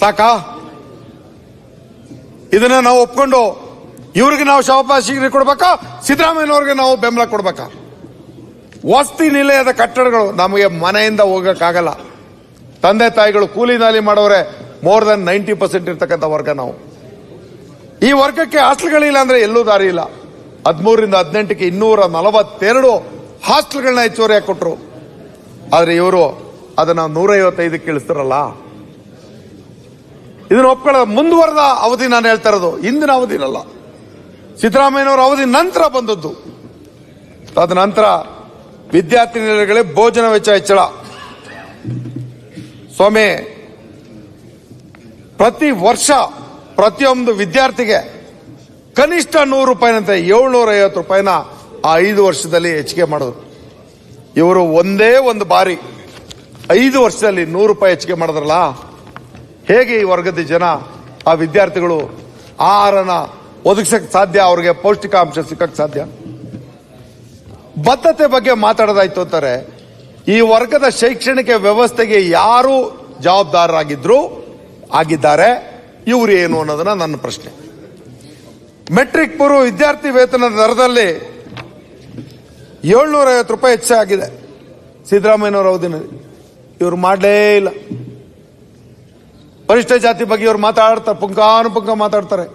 ಸಾಕಾ? ಇದನ್ನ ನಾವು ಒಪ್ಕೊಂಡು ಇವ್ರಿಗೆ ನಾವು ಶಾಬಾಷಿಗೆ ಕೊಡ್ಬೇಕಾ, ಸಿದ್ದರಾಮಯ್ಯನವ್ರಿಗೆ ನಾವು ಬೆಂಬಲ ಕೊಡ್ಬೇಕಾ? ವಸತಿ ನಿಲಯದ ಕಟ್ಟಡಗಳು ನಮಗೆ ಮನೆಯಿಂದ ಹೋಗಕ್ಕಾಗಲ್ಲ. ತಂದೆ ತಾಯಿಗಳು ಕೂಲಿ ನಾಲಿ ಮಾಡೋರೆ ಮೋರ್ ದನ್ 90% ಇರ್ತಕ್ಕಂಥ ವರ್ಗ ನಾವು. ಈ ವರ್ಗಕ್ಕೆ ಹಾಸ್ಟೆಲ್ಗಳಿಲ್ಲ ಅಂದ್ರೆ ಎಲ್ಲೂ ದಾರಿ ಇಲ್ಲ. 13ರಿಂದ 18ಕ್ಕೆ 242 ಹಾಸ್ಟೆಲ್ಗಳನ್ನ ಹೆಚ್ಚುವರಿಯಾಗಿ ಕೊಟ್ಟರು. ಆದ್ರೆ ಇವರು ಅದನ್ನ 155ಕ್ಕೆ ಇಳಿಸ್ತಾರಲ್ಲ, ಇದನ್ನ ಒಪ್ಕೊಳ್ಳೋ ಮುಂದುವರೆದ ಅವಧಿ ನಾನು ಹೇಳ್ತಾ ಇರೋದು, ಇಂದಿನ ಅವಧಿನಲ್ಲ. ಸಿದ್ದರಾಮಯ್ಯನವರ ಅವಧಿ ನಂತರ ಬಂದದ್ದು. ತದನಂತರ ವಿದ್ಯಾರ್ಥಿ ನಿಲಯಗಳಿಗೆ ಭೋಜನ ವೆಚ್ಚ ಹೆಚ್ಚಳ. ಸ್ವಾಮಿ, ಪ್ರತಿ ವರ್ಷ ಪ್ರತಿಯೊಂದು ವಿದ್ಯಾರ್ಥಿಗೆ ಕನಿಷ್ಠ 100 ರೂಪಾಯಿನಂತೆ 750 ರೂಪಾಯಿನ ಆ 5 ವರ್ಷದಲ್ಲಿ ಹೆಚ್ಚಿಗೆ ಮಾಡಿದ್ರು. ಇವರು ಒಂದೇ ಒಂದು ಬಾರಿ 5 ವರ್ಷದಲ್ಲಿ 100 ರೂಪಾಯಿ ಹೆಚ್ಚಿಗೆ ಮಾಡಿದ್ರಲ್ಲ, ಹೇಗೆ ಈ ವರ್ಗದ ಜನ ಆ ವಿದ್ಯಾರ್ಥಿಗಳು ಆಹಾರನ ಒದಗಿಸಕ್ ಸಾಧ್ಯ? ಅವ್ರಿಗೆ ಪೌಷ್ಟಿಕಾಂಶ ಸಿಕ್ಕಕ್ ಸಾಧ್ಯ? ಬದ್ಧತೆ ಬಗ್ಗೆ ಮಾತಾಡೋದಾಯ್ತು ಅಂತಾರೆ. ಈ ವರ್ಗದ ಶೈಕ್ಷಣಿಕ ವ್ಯವಸ್ಥೆಗೆ ಯಾರು ಆಗಿದ್ದಾರೆ, ಇವರು ಏನು ಅನ್ನೋದನ್ನ ನನ್ನ ಪ್ರಶ್ನೆ. ಮೆಟ್ರಿಕ್ ಪೂರ್ವ ವಿದ್ಯಾರ್ಥಿ ವೇತನದ ದರದಲ್ಲಿ 750 ರೂಪಾಯಿ ಹೆಚ್ಚಾಗಿದೆ ಸಿದ್ದರಾಮಯ್ಯನವರ ಅವಧಿನಲ್ಲಿ. ಇವರು ಮಾಡಲೇ ಇಲ್ಲ. ಪರಿಷ್ಠ ಜಾತಿ ಬಗ್ಗೆ ಇವರು ಮಾತಾಡ್ತಾರೆ, ಪುಂಖಾನುಪುಂಖ ಮಾತಾಡ್ತಾರೆ.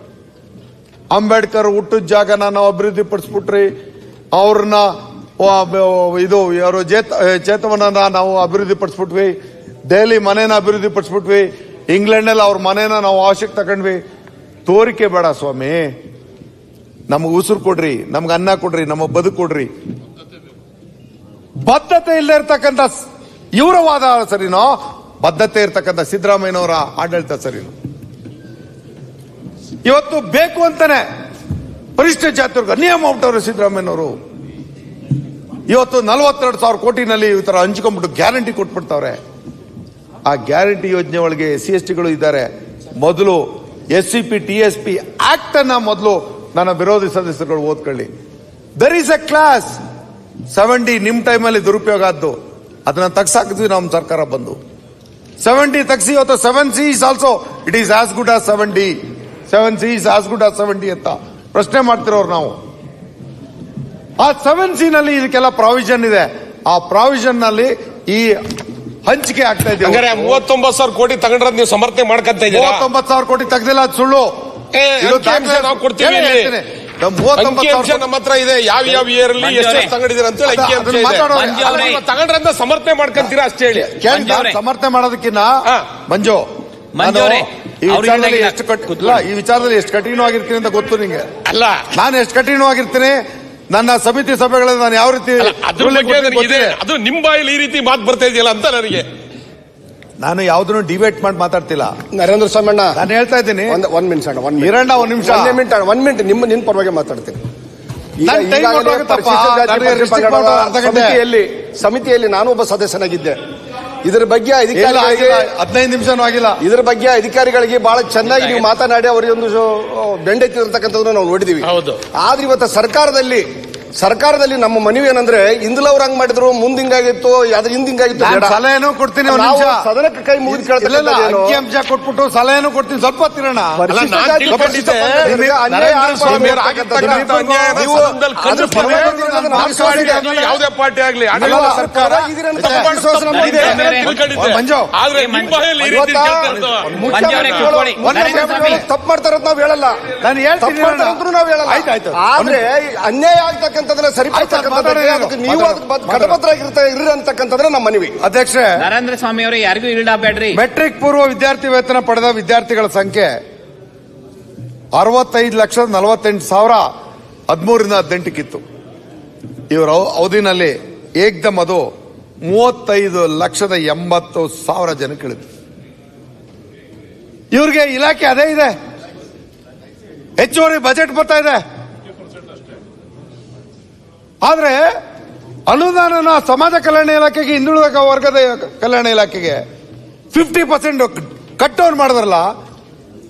ಅಂಬೇಡ್ಕರ್ ಹುಟ್ಟಿದ ಜಾಗನ ನಾವು ಅಭಿವೃದ್ಧಿ ಪಡಿಸ್ಬಿಟ್ರಿ, ಅವ್ರನ್ನ ಇದು ಯಾರು ಚೇತವನ ನಾವು ಅಭಿವೃದ್ಧಿ ಪಡಿಸ್ಬಿಟ್ವಿ, ದೆಹಲಿ ಮನೇನ ಅಭಿವೃದ್ಧಿ ಪಡಿಸ್ಬಿಟ್ವಿ, ಇಂಗ್ಲೆಂಡ್ನಲ್ಲಿ ಅವ್ರ ಮನೇನ ನಾವು ಅವಶ್ಯಕ ತಗೊಂಡ್ವಿ. ತೋರಿಕೆ ಬೇಡ ಸ್ವಾಮಿ, ನಮ್ಗೆ ಉಸಿರು ಕೊಡ್ರಿ, ನಮ್ಗೆ ಅನ್ನ ಕೊಡ್ರಿ, ನಮ್ಮ ಬದುಕು ಕೊಡ್ರಿ. ಬದ್ಧತೆ ಇಲ್ಲದೆ ಇರ್ತಕ್ಕಂಥ ಇವರ ವಾದ ಸರಿನೋ, ಬದ್ಧತೆ ಇರ್ತಕ್ಕಂಥ ಸಿದ್ದರಾಮಯ್ಯನವರ ಆಡಳಿತ ಸರಿನೋ? ಇವತ್ತು ಬೇಕು ಅಂತಾನೆ ಪರಿಷ್ಠ ಜಾತಿಯವ್ರಿಗೆ ಅನ್ಯಾಯ ಮಾಡ್ಬಿಟ್ಟವ್ರು ಸಿದ್ದರಾಮಯ್ಯನವರು. ಇವತ್ತು 42,000 ಕೋಟಿನಲ್ಲಿ ಈ ತರ ಹಂಚ್ಕೊಂಡ್ಬಿಟ್ಟು ಗ್ಯಾರಂಟಿ ಕೊಟ್ಬಿಡ್ತಾವ್ರೆ. ಆ ಗ್ಯಾರಂಟಿ ಯೋಜನೆ ಒಳಗೆ SC/ST ಗಳು ಇದ್ದಾರೆ. ಮೊದಲು SCP TSP ಆಕ್ಟ್ ಅನ್ನ ಮೊದಲು ನನ್ನ ವಿರೋಧಿ ಸದಸ್ಯರುಗಳು ಓದ್ಕೊಳ್ಳಿ. ದರ್ ಈಸ್ ಎ ಕ್ಲಾಸ್ 70 ನಿಮ್ ಟೈಮಲ್ಲಿ ದುರುಪಯೋಗ ಆದ್ದು, ಅದನ್ನ ತಗ್ಸಾಕಿದ್ವಿ ನಮ್ಮ ಸರ್ಕಾರ ಬಂದು. 70 ತಗ್ಸಿ, ಇವತ್ತು 7C is also it is as good as 70. 7C is as good as 70 ಅಂತ ಪ್ರಶ್ನೆ ಮಾಡ್ತಿರೋರು ನಾವು. ಆ 7C ನಲ್ಲಿ ಇದಕ್ಕೆಲ್ಲ ಪ್ರಾವಿಷನ್ ಇದೆ. ಆ ಪ್ರಾವಿಷನ್ ನಲ್ಲಿ ಈ ಹಂಚಿಕೆ ಆಗ್ತಾ ಇದೆ. 39,000 ಕೋಟಿ ತಗೊಂಡ್ರೆ ನೀವು ಸಮರ್ಥನೆ ಮಾಡ್ಕೊಂತ ಇದ್ದೀರಾ? 39,000 ಕೋಟಿ ತೆಗೆದಿಲ್ಲ, ಅದು ಸುಳ್ಳು. ನಾವು ಕೊಡ್ತೀವಿ. ನಮ್ಮ ಹತ್ರ ಇದೆ, ಯಾವ ಇಯರ್ ಅಲ್ಲಿ ಎಷ್ಟು ತಗೊಂಡಿದ್ದೀರ ಅಂತ ಹೇಳಿ ತಗೊಂಡ್ರಂತ ಸಮರ್ಥನೆ ಮಾಡ್ಕೊಂತೀರಾ ಅಷ್ಟೇ ಹೇಳಿ. ಸಮರ್ಥನೆ ಮಾಡೋದಕ್ಕಿಂತ ಮಂಜು, ಈ ವಿಚಾರದಲ್ಲಿ ಎಷ್ಟು ಕಠಿಣವಾಗಿರ್ತೀನಿ ಅಂತ ಗೊತ್ತು ನಿಂಗೆ. ಅಲ್ಲ, ನಾನು ಎಷ್ಟು ಕಠಿಣವಾಗಿರ್ತೀನಿ ನನ್ನ ಸಮಿತಿ ಸಭೆಗಳಲ್ಲಿ ನಾನು ಯಾವ ರೀತಿ ಅದು ನಿಮ್ ಬಾಯಲ್ಲಿ ಈ ರೀತಿ ಮಾತು ಬರ್ತಾ ಇದೆಯಲ್ಲ ಅಂತ ನನಗೆ. ನಾನು ಯಾವ್ದನ್ನು ಡಿಬೇಟ್ ಮಾಡಿ ಮಾತಾಡ್ತಿಲ್ಲ ನರೇಂದ್ರ ಸ್ವಾಮಣ್ಣ. ನಾನು ಹೇಳ್ತಾ ಇದ್ದೀನಿ. ಒಂದ್ ನಿಮಿಷ ನಿನ್ನ ಪರವಾಗಿ ಮಾತಾಡ್ತೀನಿ. ಸಮಿತಿಯಲ್ಲಿ ನಾನು ಒಬ್ಬ ಸದಸ್ಯನಾಗಿದ್ದೆ. ಇದರ ಬಗ್ಗೆ 15 ನಿಮಿಷನೂ ಆಗಿಲ್ಲ. ಇದರ ಬಗ್ಗೆ ಅಧಿಕಾರಿಗಳಿಗೆ ಬಹಳ ಚೆನ್ನಾಗಿ ನೀವು ಮಾತನಾಡಿ ಅವರಿಗೆ ಒಂದು ಬೆಂಡೆತ್ತಿರ್ತಕ್ಕಂಥದ್ದನ್ನು ನಾವು ನೋಡಿದೀವಿ. ಆದ್ರೆ ಇವತ್ತು ಸರ್ಕಾರದಲ್ಲಿ ನಮ್ಮ ಮನವಿ ಏನಂದ್ರೆ, ಇಂದಲವ್ರು ಹಂಗ್ ಮಾಡಿದ್ರು, ಮುಂದ್ ಹಿಂಗಾಗಿತ್ತು, ಅದ್ರ ಹಿಂದ್ ಹಿಂಗಾಗಿತ್ತು, ಸಲಹೆನೂ ಕೊಡ್ತೀನಿ. ಸದನಕ್ಕೆ ಕೈ ಮುಗಿದು ಅಂಕಿಅಂಶ ಕೊಟ್ಬಿಟ್ಟು ಸಲಹೆನೂ ಕೊಡ್ತೀನಿ. ಸ್ವಲ್ಪ ತಿರೋಣ. ಯಾವುದೇ ಪಾರ್ಟಿ ಆಗ್ಲಿ ತಪ್ಪು ಮಾಡ್ತಾರ ನಾವು ಹೇಳಲ್ಲ, ನಾನು ಹೇಳ್ತೀನಿ. ನಾವು ಹೇಳಲ್ಲ. ಆದ್ರೆ ಅನ್ಯಾಯ ಆಗ್ತಕ್ಕಂಥ ಅಂತಕ್ಕಂಥದ್ದನ್ನ ಸರಿಪಡಿಸ್ತಕ್ಕಂಥದ್ದು ಅದಕ್ಕೆ ನೀವು ಅದಕ್ಕೆ ಕಟಬದ್ಧರಾಗಿರ್ರಿ ಅಂತಕ್ಕಂಥದ್ರೆ ನಮ್ಮ ಮನವಿ. ಅಧ್ಯಕ್ಷರೇ, ನರೇಂದ್ರ ಸ್ವಾಮಿ ಅವರು ಯಾರಿಗೂ ಇಲ್ಲಾಬೇಡ್ರಿ. ಮೆಟ್ರಿಕ್ ಪೂರ್ವ ವಿದ್ಯಾರ್ಥಿ ವೇತನ ಪಡೆದ ವಿದ್ಯಾರ್ಥಿಗಳ ಸಂಖ್ಯೆ 65,48,000 13ರಿಂದ 18ಕ್ಕಿತ್ತು. ಇವರ ಅವಧಿನಲ್ಲಿ ಏಕ್ದಮ್ ಅದು 35,80,000 ಜನಕ್ಕೆ ಇಳಿತು. ಇವ್ರಿಗೆ ಇಲಾಖೆ ಅದೇ ಇದೆ, ಹೆಚ್ಚುವರಿ ಬಜೆಟ್ ಬರ್ತಾ ಇದೆ. ಆದ್ರೆ ಅನುದಾನನ ಸಮಾಜ ಕಲ್ಯಾಣ ಇಲಾಖೆಗೆ, ಹಿಂದುಳಿದ ವರ್ಗದ ಕಲ್ಯಾಣ ಇಲಾಖೆಗೆ 50% ಕಟ್ ಡೌನ್ ಮಾಡಿದ್ರಲ್ಲ.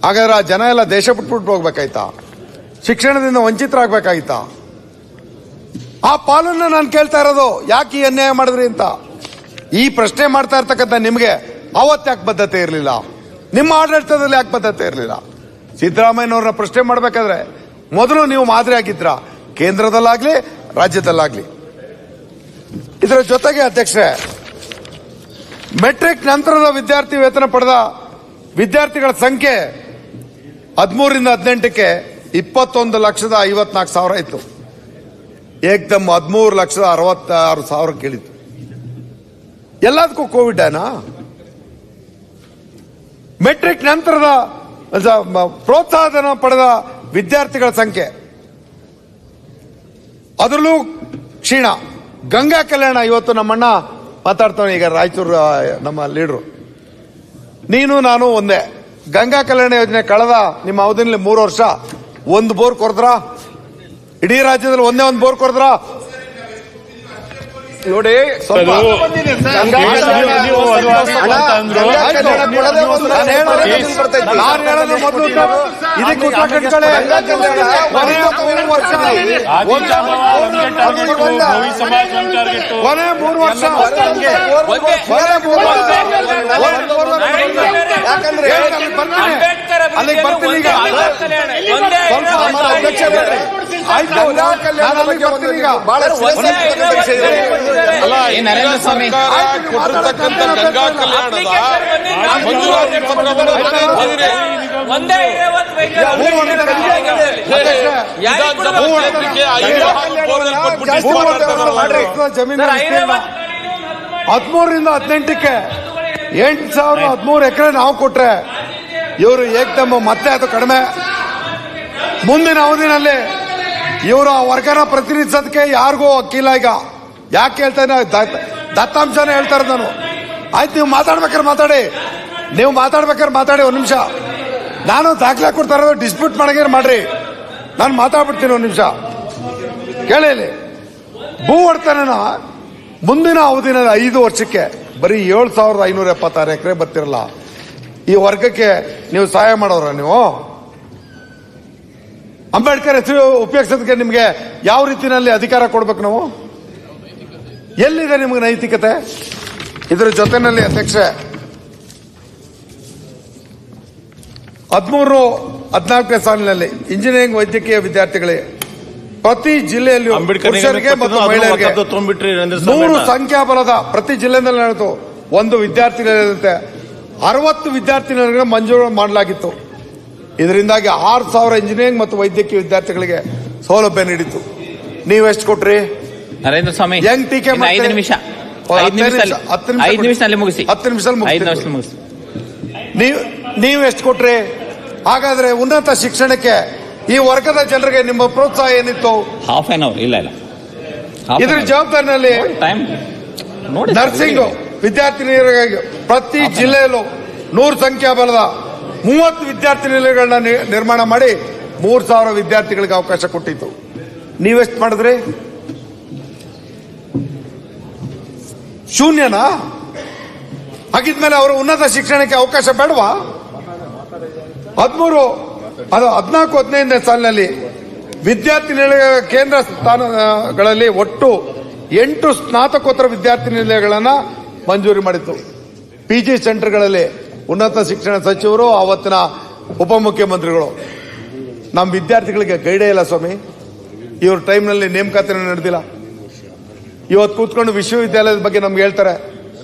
ಹಾಗಾದ್ರೆ ಆ ಜನ ಎಲ್ಲ ದೇಶ ಬಿಟ್ಬಿಟ್ಟು ಹೋಗ್ಬೇಕಾಯ್ತಾ? ಶಿಕ್ಷಣದಿಂದ ವಂಚಿತರಾಗಬೇಕಾಯ್ತಾ? ಆ ಪಾಲನ್ನ ನಾನು ಕೇಳ್ತಾ ಇರೋದು, ಯಾಕೆ ಈ ಅನ್ಯಾಯ ಮಾಡಿದ್ರಿ ಅಂತ. ಈ ಪ್ರಶ್ನೆ ಮಾಡ್ತಾ ಇರ್ತಕ್ಕಂಥ ನಿಮಗೆ ಅವತ್ತು ಯಾಕೆ ಬದ್ಧತೆ ಇರಲಿಲ್ಲ? ನಿಮ್ಮ ಆಡಳಿತದಲ್ಲಿ ಯಾಕೆ ಬದ್ಧತೆ ಇರಲಿಲ್ಲ? ಸಿದ್ದರಾಮಯ್ಯನವ್ರನ್ನ ಪ್ರಶ್ನೆ ಮಾಡಬೇಕಾದ್ರೆ ಮೊದಲು ನೀವು ಮಾದರಿ ಆಗಿದ್ರ, ಕೇಂದ್ರದಲ್ಲಾಗ್ಲಿ ರಾಜ್ಯದಲ್ಲಾಗ್ಲಿ. ಇದರ ಜೊತೆಗೆ ಅಧ್ಯಕ್ಷರೇ, ಮೆಟ್ರಿಕ್ ನಂತರದ ವಿದ್ಯಾರ್ಥಿ ವೇತನ ಪಡೆದ ವಿದ್ಯಾರ್ಥಿಗಳ ಸಂಖ್ಯೆ 13ರಿಂದ 18ಕ್ಕೆ 21,54,000 ಇತ್ತು. ಏಕ್ದಮ್ 13,66,000 ಇಳಿತು. ಎಲ್ಲದಕ್ಕೂ ಕೋವಿಡ್ ಏನಾ? ಮೆಟ್ರಿಕ್ ನಂತರದ ಪ್ರೋತ್ಸಾಹಧನ ಪಡೆದ ವಿದ್ಯಾರ್ಥಿಗಳ ಸಂಖ್ಯೆ ಅದರಲ್ಲೂ ಕ್ಷೀಣ. ಗಂಗಾ ಕಲ್ಯಾಣ, ಇವತ್ತು ನಮ್ಮಣ್ಣ ಮಾತಾಡ್ತಾನೆ, ಈಗ ರಾಯಚೂರು ನಮ್ಮ ಲೀಡರು, ನೀನು ನಾನು ಒಂದೇ. ಗಂಗಾ ಕಲ್ಯಾಣ ಯೋಜನೆ ಕಳೆದ ನಿಮ್ಮ ಅವಧಿಯಲ್ಲಿ 3 ವರ್ಷ ಒಂದು ಬೋರ್ ಕೊರ್ದ್ರ? ಇಡೀ ರಾಜ್ಯದಲ್ಲಿ ಒಂದೇ ಒಂದು ಬೋರ್ ಕೊರ್ದ್ರ? ನೋಡಿ, ಇದಕ್ಕೆ ಉತ್ತರ ಕಟ್ಕೊಳ್ಳಿ. ಕೊನೆ 3 ವರ್ಷ ಅಲ್ಲಿಗೆ ಬರ್ತೀನಿ. ಈಗ ನರೇಂದ್ರ ಸ್ವಾಮಿ ಕೊಟ್ಟಿರ್ತಕ್ಕಂಥ ಗಂಗಾ ಕಲ್ಯಾಣದ ಮಂಜೂರಾತಿ ಜಮೀನು 13ರಿಂದ 18ಕ್ಕೆ 8,013 ಎಕರೆ ನಾವು ಕೊಟ್ರೆ ಇವರು ಏಕ್ದಮ್ ಮತ್ತೆ ಅದು ಕಡಿಮೆ. ಮುಂದಿನ ಅವಧಿನಲ್ಲಿ ಇವರು ಆ ವರ್ಗನ ಪ್ರತಿನಿಧಿಸೋದಕ್ಕೆ ಯಾರಿಗೂ ಹಕ್ಕಿಲ್ಲ. ಈಗ ಯಾಕೆ ಹೇಳ್ತಾ ಇದ್ದೀನಿ, ದತ್ತಾಂಶನೇ ಹೇಳ್ತಾ ಇರೋದು ನಾನು. ಆಯ್ತು, ನೀವು ಮಾತಾಡ್ಬೇಕಾದ್ರೆ ಮಾತಾಡಿ. 1 ನಿಮಿಷ, ನಾನು ದಾಖಲೆ ಕೊಡ್ತಾ ಇರೋದು. ಡಿಸ್ಪ್ಯೂಟ್ ಮಾಡಂಗೆ ಮಾಡ್ರಿ, ನಾನು ಮಾತಾಡ್ಬಿಡ್ತೀನಿ. 1 ನಿಮಿಷ ಕೇಳಿ. ಭೂ ಒಡೆತನ ಮುಂದಿನ ಅವಧಿನಲ್ಲಿ 5 ವರ್ಷಕ್ಕೆ ಬರೀ 7,576 ಎಕರೆ ಬರ್ತಿರಲ್ಲ. ಈ ವರ್ಗಕ್ಕೆ ನೀವು ಸಹಾಯ ಮಾಡೋರ? ನೀವು ಅಂಬೇಡ್ಕರ್ ಹೆಸರು ಉಪಯೋಗಿಸೋದಕ್ಕೆ ನಿಮ್ಗೆ ಯಾವ ರೀತಿಯಲ್ಲಿ ಅಧಿಕಾರ ಕೊಡ್ಬೇಕು? ನಾವು ಎಲ್ಲಿದೆ ನಿಮ್ಗೆ ನೈತಿಕತೆ? ಇದರ ಜೊತೆನಲ್ಲಿ ಅಧ್ಯಕ್ಷ, 13-14ನೇ ಸಾಲಿನಲ್ಲಿ ಇಂಜಿನಿಯರಿಂಗ್ ವೈದ್ಯಕೀಯ ವಿದ್ಯಾರ್ಥಿಗಳಿಗೆ ಪ್ರತಿ ಜಿಲ್ಲೆಯಲ್ಲಿಯೂ ಪುರುಷರಿಗೆ ಮತ್ತು ಮಹಿಳೆಯರಿಗೆ 100 ಸಂಖ್ಯಾಬಲದ ಪ್ರತಿ ಜಿಲ್ಲೆಯಲ್ಲಿ ನಡೆದು ಒಂದು ವಿದ್ಯಾರ್ಥಿನಿಯರಂತೆ 60 ವಿದ್ಯಾರ್ಥಿನಿಯರಿಗೆ ಮಂಜೂರು ಮಾಡಲಾಗಿತ್ತು. ಇದರಿಂದಾಗಿ 6,000 ಇಂಜಿನಿಯರಿಂಗ್ ಮತ್ತು ವೈದ್ಯಕೀಯ ವಿದ್ಯಾರ್ಥಿಗಳಿಗೆ ಸೌಲಭ್ಯ ನೀಡಿತು. ನೀವೆಷ್ಟು ಕೊಟ್ರಿ? ನರೇಂದ್ರ ಸ್ವಾಮಿ, ಹೆಂಗ್ ಟೀಕೆ 5 ನಿಮಿಷ 5 ನಿಮಿಷದಲ್ಲಿ ಮುಗಿಸಿ. 10 ನಿಮಿಷದಲ್ಲಿ ಮುಗಿಸಿ. ನೀವು ಎಷ್ಟು ಕೊಟ್ರಿ? ಹಾಗಾದ್ರೆ ಉನ್ನತ ಶಿಕ್ಷಣಕ್ಕೆ ಈ ವರ್ಗದ ಜನರಿಗೆ ನಿಮ್ಮ ಪ್ರೋತ್ಸಾಹ ಏನಿತ್ತು? Half an hour. ಇಲ್ಲ ಇದರ ಜವಾಬ್ದಾರಿನಲ್ಲಿ ನರ್ಸಿಂಗ್ ವಿದ್ಯಾರ್ಥಿನಿಯರಿಗಾಗಿ ಪ್ರತಿ ಜಿಲ್ಲೆಯಲ್ಲೂ 100 ಸಂಖ್ಯಾಬಲದ 30 ವಿದ್ಯಾರ್ಥಿನಿಲಯಗಳನ್ನ ನಿರ್ಮಾಣ ಮಾಡಿ 3,000 ವಿದ್ಯಾರ್ಥಿಗಳಿಗೆ ಅವಕಾಶ ಕೊಟ್ಟಿತ್ತು. ನೀವೆಷ್ಟು ಮಾಡಿದ್ರಿ? ಶೂನ್ಯನಾ? ಹಾಗಿದ್ಮೇಲೆ ಅವರು ಉನ್ನತ ಶಿಕ್ಷಣಕ್ಕೆ ಅವಕಾಶ ಬೇಡವಾ? 14-15ನೇ ಸಾಲಿನಲ್ಲಿ ವಿದ್ಯಾರ್ಥಿನಿಲಯ ಕೇಂದ್ರ ಸ್ಥಾನಗಳಲ್ಲಿ ಒಟ್ಟು 8 ಸ್ನಾತಕೋತ್ತರ ವಿದ್ಯಾರ್ಥಿನಿಲಯಗಳನ್ನ ಮಂಜೂರಿ ಮಾಡಿತ್ತು. ಪಿಜಿ ಸೆಂಟರ್ಗಳಲ್ಲಿ ಉನ್ನತ ಶಿಕ್ಷಣ ಸಚಿವರು, ಅವತ್ತಿನ ಉಪಮುಖ್ಯಮಂತ್ರಿಗಳು ನಮ್ಮ ವಿದ್ಯಾರ್ಥಿಗಳಿಗೆ ಗೈಡೇ ಇಲ್ಲ ಸ್ವಾಮಿ. ಇವ್ರ ಟೈಮ್ನಲ್ಲಿ ನೇಮಕಾತಿ ನಡೆದಿಲ್ಲ. ಇವತ್ತು ಕೂತ್ಕೊಂಡು ವಿಶ್ವವಿದ್ಯಾಲಯದ ಬಗ್ಗೆ ನಮ್ಗೆ ಹೇಳ್ತಾರೆ.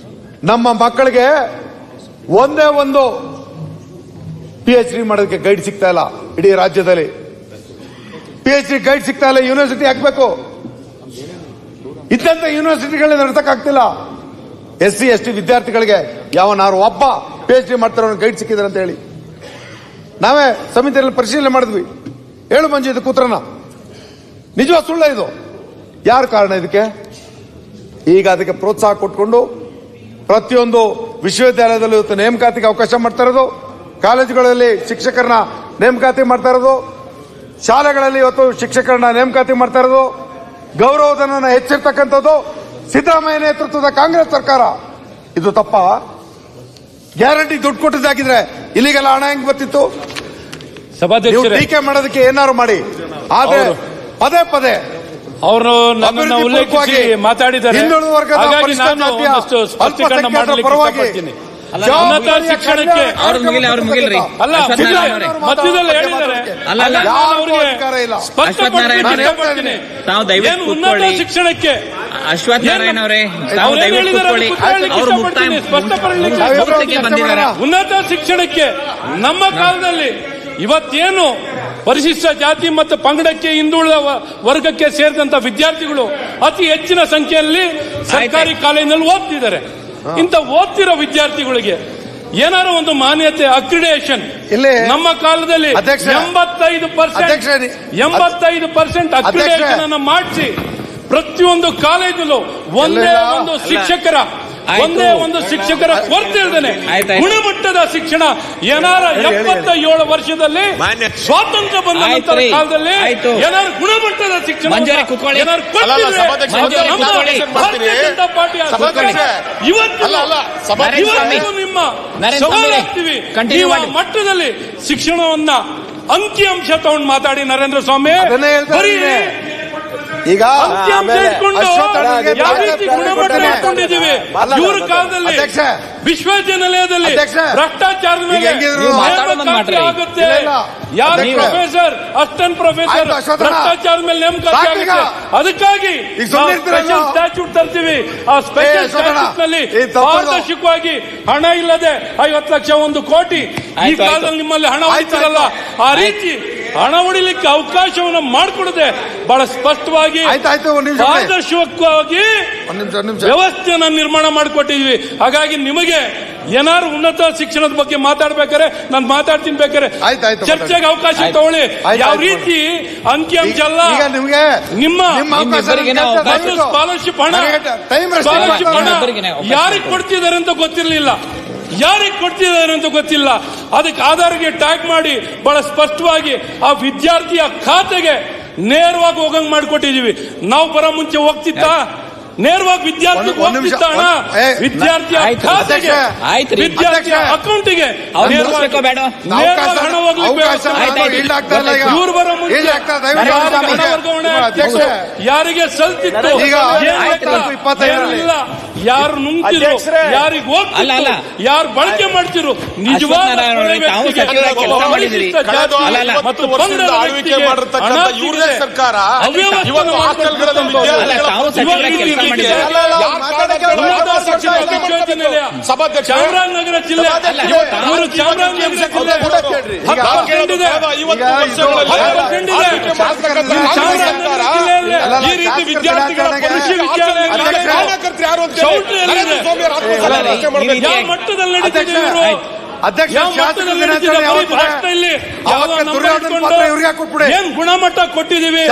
ನಮ್ಮ ಮಕ್ಕಳಿಗೆ ಒಂದೇ ಒಂದು PhD ಮಾಡೋದಕ್ಕೆ ಗೈಡ್ ಸಿಗ್ತಾ ಇಲ್ಲ. ಇಡೀ ರಾಜ್ಯದಲ್ಲಿ PhD ಗೈಡ್ ಸಿಗ್ತಾ ಇಲ್ಲ. ಯೂನಿವರ್ಸಿಟಿ ಹಾಕ್ಬೇಕು. ಇದ್ದಂತ ಯೂನಿವರ್ಸಿಟಿಗಳನ್ನ ನಡೆಸಕ್ಕಾಗ್ತಿಲ್ಲ. SC ST ವಿದ್ಯಾರ್ಥಿಗಳಿಗೆ ಯಾವನಾರು ಒಬ್ಬ PhD ಮಾಡ್ತಾರೋ ಗೈಡ್ ಸಿಕ್ಕಿದ್ರೆ ಅಂತ ಹೇಳಿ ನಾವೇ ಸಮಿತಿಯಲ್ಲಿ ಪರಿಶೀಲನೆ ಮಾಡಿದ್ವಿ. ಹೇಳು ಮಂಜು, ಇದು ಕೂತ್ರನ ನಿಜವಾ ಸುಳ್ಳ? ಇದು ಯಾರು ಕಾರಣ ಇದಕ್ಕೆ? ಈಗ ಅದಕ್ಕೆ ಪ್ರೋತ್ಸಾಹ ಕೊಟ್ಕೊಂಡು ಪ್ರತಿಯೊಂದು ವಿಶ್ವವಿದ್ಯಾಲಯದಲ್ಲಿ ಇವತ್ತು ನೇಮಕಾತಿಗೆ ಅವಕಾಶ ಮಾಡ್ತಾ ಇರೋದು, ಕಾಲೇಜುಗಳಲ್ಲಿ ಶಿಕ್ಷಕರನ್ನ ನೇಮಕಾತಿ ಮಾಡ್ತಾ ಇರೋದು, ಶಾಲೆಗಳಲ್ಲಿ ಇವತ್ತು ಶಿಕ್ಷಕರನ್ನ ನೇಮಕಾತಿ ಮಾಡ್ತಾ ಇರೋದು, ಗೌರವಧನ ಹೆಚ್ಚಿರ್ತಕ್ಕಂಥದ್ದು ಸಿದ್ದರಾಮಯ್ಯ ನೇತೃತ್ವದ ಕಾಂಗ್ರೆಸ್ ಸರ್ಕಾರ. ಇದು ತಪ್ಪ? ಗ್ಯಾರಂಟಿ ದುಡ್ಡು ಕೊಟ್ಟಿದ್ದಾಗಿದ್ರೆ ಇಲ್ಲಿಗೆಲ್ಲ ಹಣ ಹೆಂಗ್ ಬರ್ತಿತ್ತು? ನೀವು ಸಭಾಧ್ಯಕ್ಷರೇ, ಟೀಕೆ ಮಾಡೋದಕ್ಕೆ ಏನಾರು ಮಾಡಿ, ಆದ್ರೆ ಪದೇ ಪದೇ ಅವರು ನನ್ನನ್ನು ಉಲ್ಲೇಖಿಸಿ ಮಾತಾಡಿದ್ದಾರೆ. ಹಿಂದುಳಿದ ವರ್ಗದ ಹಾಗಾಗಿ ಪರಿಶಿಷ್ಟ ನಾನು ಜಾತಿಯ ಒಂದಷ್ಟು ಸ್ಪಷ್ಟೀಕರಣ ಮಾಡಲಿಕ್ಕೆ ಪರವಾಗಿ ಇಷ್ಟಪಡ್ತೀನಿ. ಉನ್ನತ ಶಿಕ್ಷಣಕ್ಕೆ ಅವ್ರು ಮುಗಿಲ್ರಿ ಅಲ್ಲ, ಮಧ್ಯದಲ್ಲಿ ಹೇಳಿದ್ದಾರೆ. ತಾವು ದಯವಿಟ್ಟು ಉನ್ನತ ಕೂತ್ಕೊಳ್ಳಿ. ಶಿಕ್ಷಣಕ್ಕೆ ಅಶ್ವಥ್ ನಾರಾಯಣ ಅವರೇ, ತಾವು ದಯವಿಟ್ಟು ಕೂತ್ಕೊಳ್ಳಿ. ಅವರು ಮುಕ್ತಾಯಕ್ಕೆ ಬಂದಿದ್ದಾರೆ. ಉನ್ನತ ಶಿಕ್ಷಣಕ್ಕೆ ನಮ್ಮ ಕಾಲದಲ್ಲಿ ಇವತ್ತೇನು ಪರಿಶಿಷ್ಟ ಜಾತಿ ಮತ್ತು ಪಂಗಡಕ್ಕೆ ಹಿಂದುಳಿದ ವರ್ಗಕ್ಕೆ ಸೇರಿದಂತ ವಿದ್ಯಾರ್ಥಿಗಳು ಅತಿ ಹೆಚ್ಚಿನ ಸಂಖ್ಯೆಯಲ್ಲಿ ಸರ್ಕಾರಿ ಕಾಲೇಜಿನಲ್ಲಿ ಓದ್ತಿದ್ದಾರೆ. ಇಂಥ ಓದ್ತಿರೋ ವಿದ್ಯಾರ್ಥಿಗಳಿಗೆ ಏನಾರು ಒಂದು ಮಾನ್ಯತೆ, ಅಕ್ರಿಡೇಷನ್ ನಮ್ಮ ಕಾಲದಲ್ಲಿ 85% ಅಕ್ರಿಡೇಷನ್ ಅನ್ನು ಮಾಡಿಸಿ ಪ್ರತಿಯೊಂದು ಕಾಲೇಜಲ್ಲೂ ಒಂದೇ ಒಂದು ಶಿಕ್ಷಕರ ಕೊರತೆ ಇಲ್ದೇನೆ ಗುಣಮಟ್ಟದ ಶಿಕ್ಷಣ ಏನಾರ 77 ವರ್ಷದಲ್ಲಿ ಸ್ವಾತಂತ್ರ್ಯ ಬಂದ ನಂತರ ಕಾಲದಲ್ಲಿ ಏನಾರು ಗುಣಮಟ್ಟದ ಶಿಕ್ಷಣ ಏನಾರು ಭಾರತೀಯ ಜನತಾ ಪಾರ್ಟಿಯ ಇವತ್ತು ನಿಮ್ಮ ಸವಾಲಾಗ್ತೀವಿ. ನೀವು ಆ ಮಟ್ಟದಲ್ಲಿ ಶಿಕ್ಷಣವನ್ನ ಅಂಕಿಅಂಶ ತಗೊಂಡು ಮಾತಾಡಿ ನರೇಂದ್ರ ಸ್ವಾಮಿ. ಬರೀ ಈಗ ಅಂಕಿಅಂಶ ಇಟ್ಕೊಂಡು ಯಾವ ರೀತಿ ಗುಣಮಟ್ಟ ಇಟ್ಕೊಂಡಿದ್ದೀವಿ. ಇವ್ರ ಕಾಲದಲ್ಲಿ ವಿಶ್ವವಿದ್ಯಾನಿಲಯದಲ್ಲಿ ಭ್ರಷ್ಟಾಚಾರದ ಮೇಲೆ ನೇಮಕಾತಿ ಆಗುತ್ತೆ. ಯಾರು ಪ್ರೊಫೆಸರ್, ಅಸಿಸ್ಟೆಂಟ್ ಪ್ರೊಫೆಸರ್ ಭ್ರಷ್ಟಾಚಾರದ ಮೇಲೆ ನೇಮಕಾತಿ ಆಗುತ್ತೆ. ಅದಕ್ಕಾಗಿ ಸ್ಪೆಷಲ್ ಸ್ಟ್ಯಾಚ್ಯೂಟ್ ತರ್ತೀವಿ. ಆ ಸ್ಪೆಷಲ್ ಸ್ಟ್ಯಾಚ್ಯೂಟ್ ನಲ್ಲಿ ಪಾರದರ್ಶಕವಾಗಿ ಹಣ ಇಲ್ಲದೆ 50 ಲಕ್ಷ 1 ಕೋಟಿ ಈ ಕಾಲದಲ್ಲಿ ನಿಮ್ಮಲ್ಲಿ ಹಣ ಉಳಿತಾರಲ್ಲ, ಆ ರೀತಿ ಹಣ ಉಳಿಲಿಕ್ಕೆ ಅವಕಾಶವನ್ನು ಮಾಡಿಕೊಡದೆ ಬಹಳ ಸ್ಪಷ್ಟವಾಗಿ ಪಾರದರ್ಶಕವಾಗಿ ವ್ಯವಸ್ಥೆಯನ್ನು ನಿರ್ಮಾಣ ಮಾಡಿಕೊಟ್ಟಿದ್ವಿ. ಹಾಗಾಗಿ ನಿಮಗೆ ಏನಾದ್ರು ಉನ್ನತ ಶಿಕ್ಷಣದ ಬಗ್ಗೆ ಮಾತಾಡ್ಬೇಕಾದ್ರೆ ನಾನು ಮಾತಾಡ್ತೀನಿ, ಬೇಕಾದ್ರೆ ಚರ್ಚೆಗೆ ಅವಕಾಶ ತಗೊಳ್ಳಿ. ಯಾವ ರೀತಿ ಅಂಕಿಅಂಶ ಅಲ್ಲ, ನಿಮ್ಮ ಸ್ಕಾಲರ್ಶಿಪ್ ಹಣ ಯಾರಿಗೆ ಕೊಡ್ತಿದ್ದಾರೆ ಅಂತ ಗೊತ್ತಿರಲಿಲ್ಲ, ಯಾರಿಗೆ ಕೊಡ್ತಿದ್ದಾರೆ ಅಂತ ಗೊತ್ತಿಲ್ಲ. ಅದಕ್ಕೆ ಆಧಾರ್ಗೆ ಟ್ಯಾಗ್ ಮಾಡಿ ಬಹಳ ಸ್ಪಷ್ಟವಾಗಿ ಆ ವಿದ್ಯಾರ್ಥಿಯ ಖಾತೆಗೆ ನೇರವಾಗಿ ಹೋಗಂಗ್ ಮಾಡಿಕೊಟ್ಟಿದೀವಿ. ನಾವು ಬರೋ ಮುಂಚೆ ಹೋಗ್ತಿತ್ತ ನೇರವಾಗಿ ವಿದ್ಯಾರ್ಥಿ ಹೋಗ್ತಿತ್ತ ಹಣ ವಿದ್ಯಾರ್ಥಿಯ ಖಾತೆಗೆ, ವಿದ್ಯಾರ್ಥಿಯ ಅಕೌಂಟಿಗೆ ಹಣ ಹೋಗ್ಲಿಕ್ಕೆ ಇವ್ರು ಬರೋ ಮುಂಚೆ ಹಣ ವರ್ಗಾವಣೆ ಯಾರಿಗೆ ಸಲ್ತಿತ್ತು, ಯಾರು ನುಂಗ್ತಿದ್ರು, ಯಾರಿಗೆ ಹೋಗ್ತಿದ್ರು, ಯಾರು ಬಳಕೆ ಮಾಡ್ತಿದ್ರು, ನಿಜವಾದ ಸರ್ಕಾರ ಚಾಮರಾಜನಗರ ಜಿಲ್ಲೆ ಈ ರೀತಿ ವಿದ್ಯಾರ್ಥಿಗಳ ಯಾವ ಮಟ್ಟದಲ್ಲಿ ನಡೀತಿದೆ ಏನ್ ಗುಣಮಟ್ಟ ಕೊಟ್ಟಿದ್ದೀವಿ,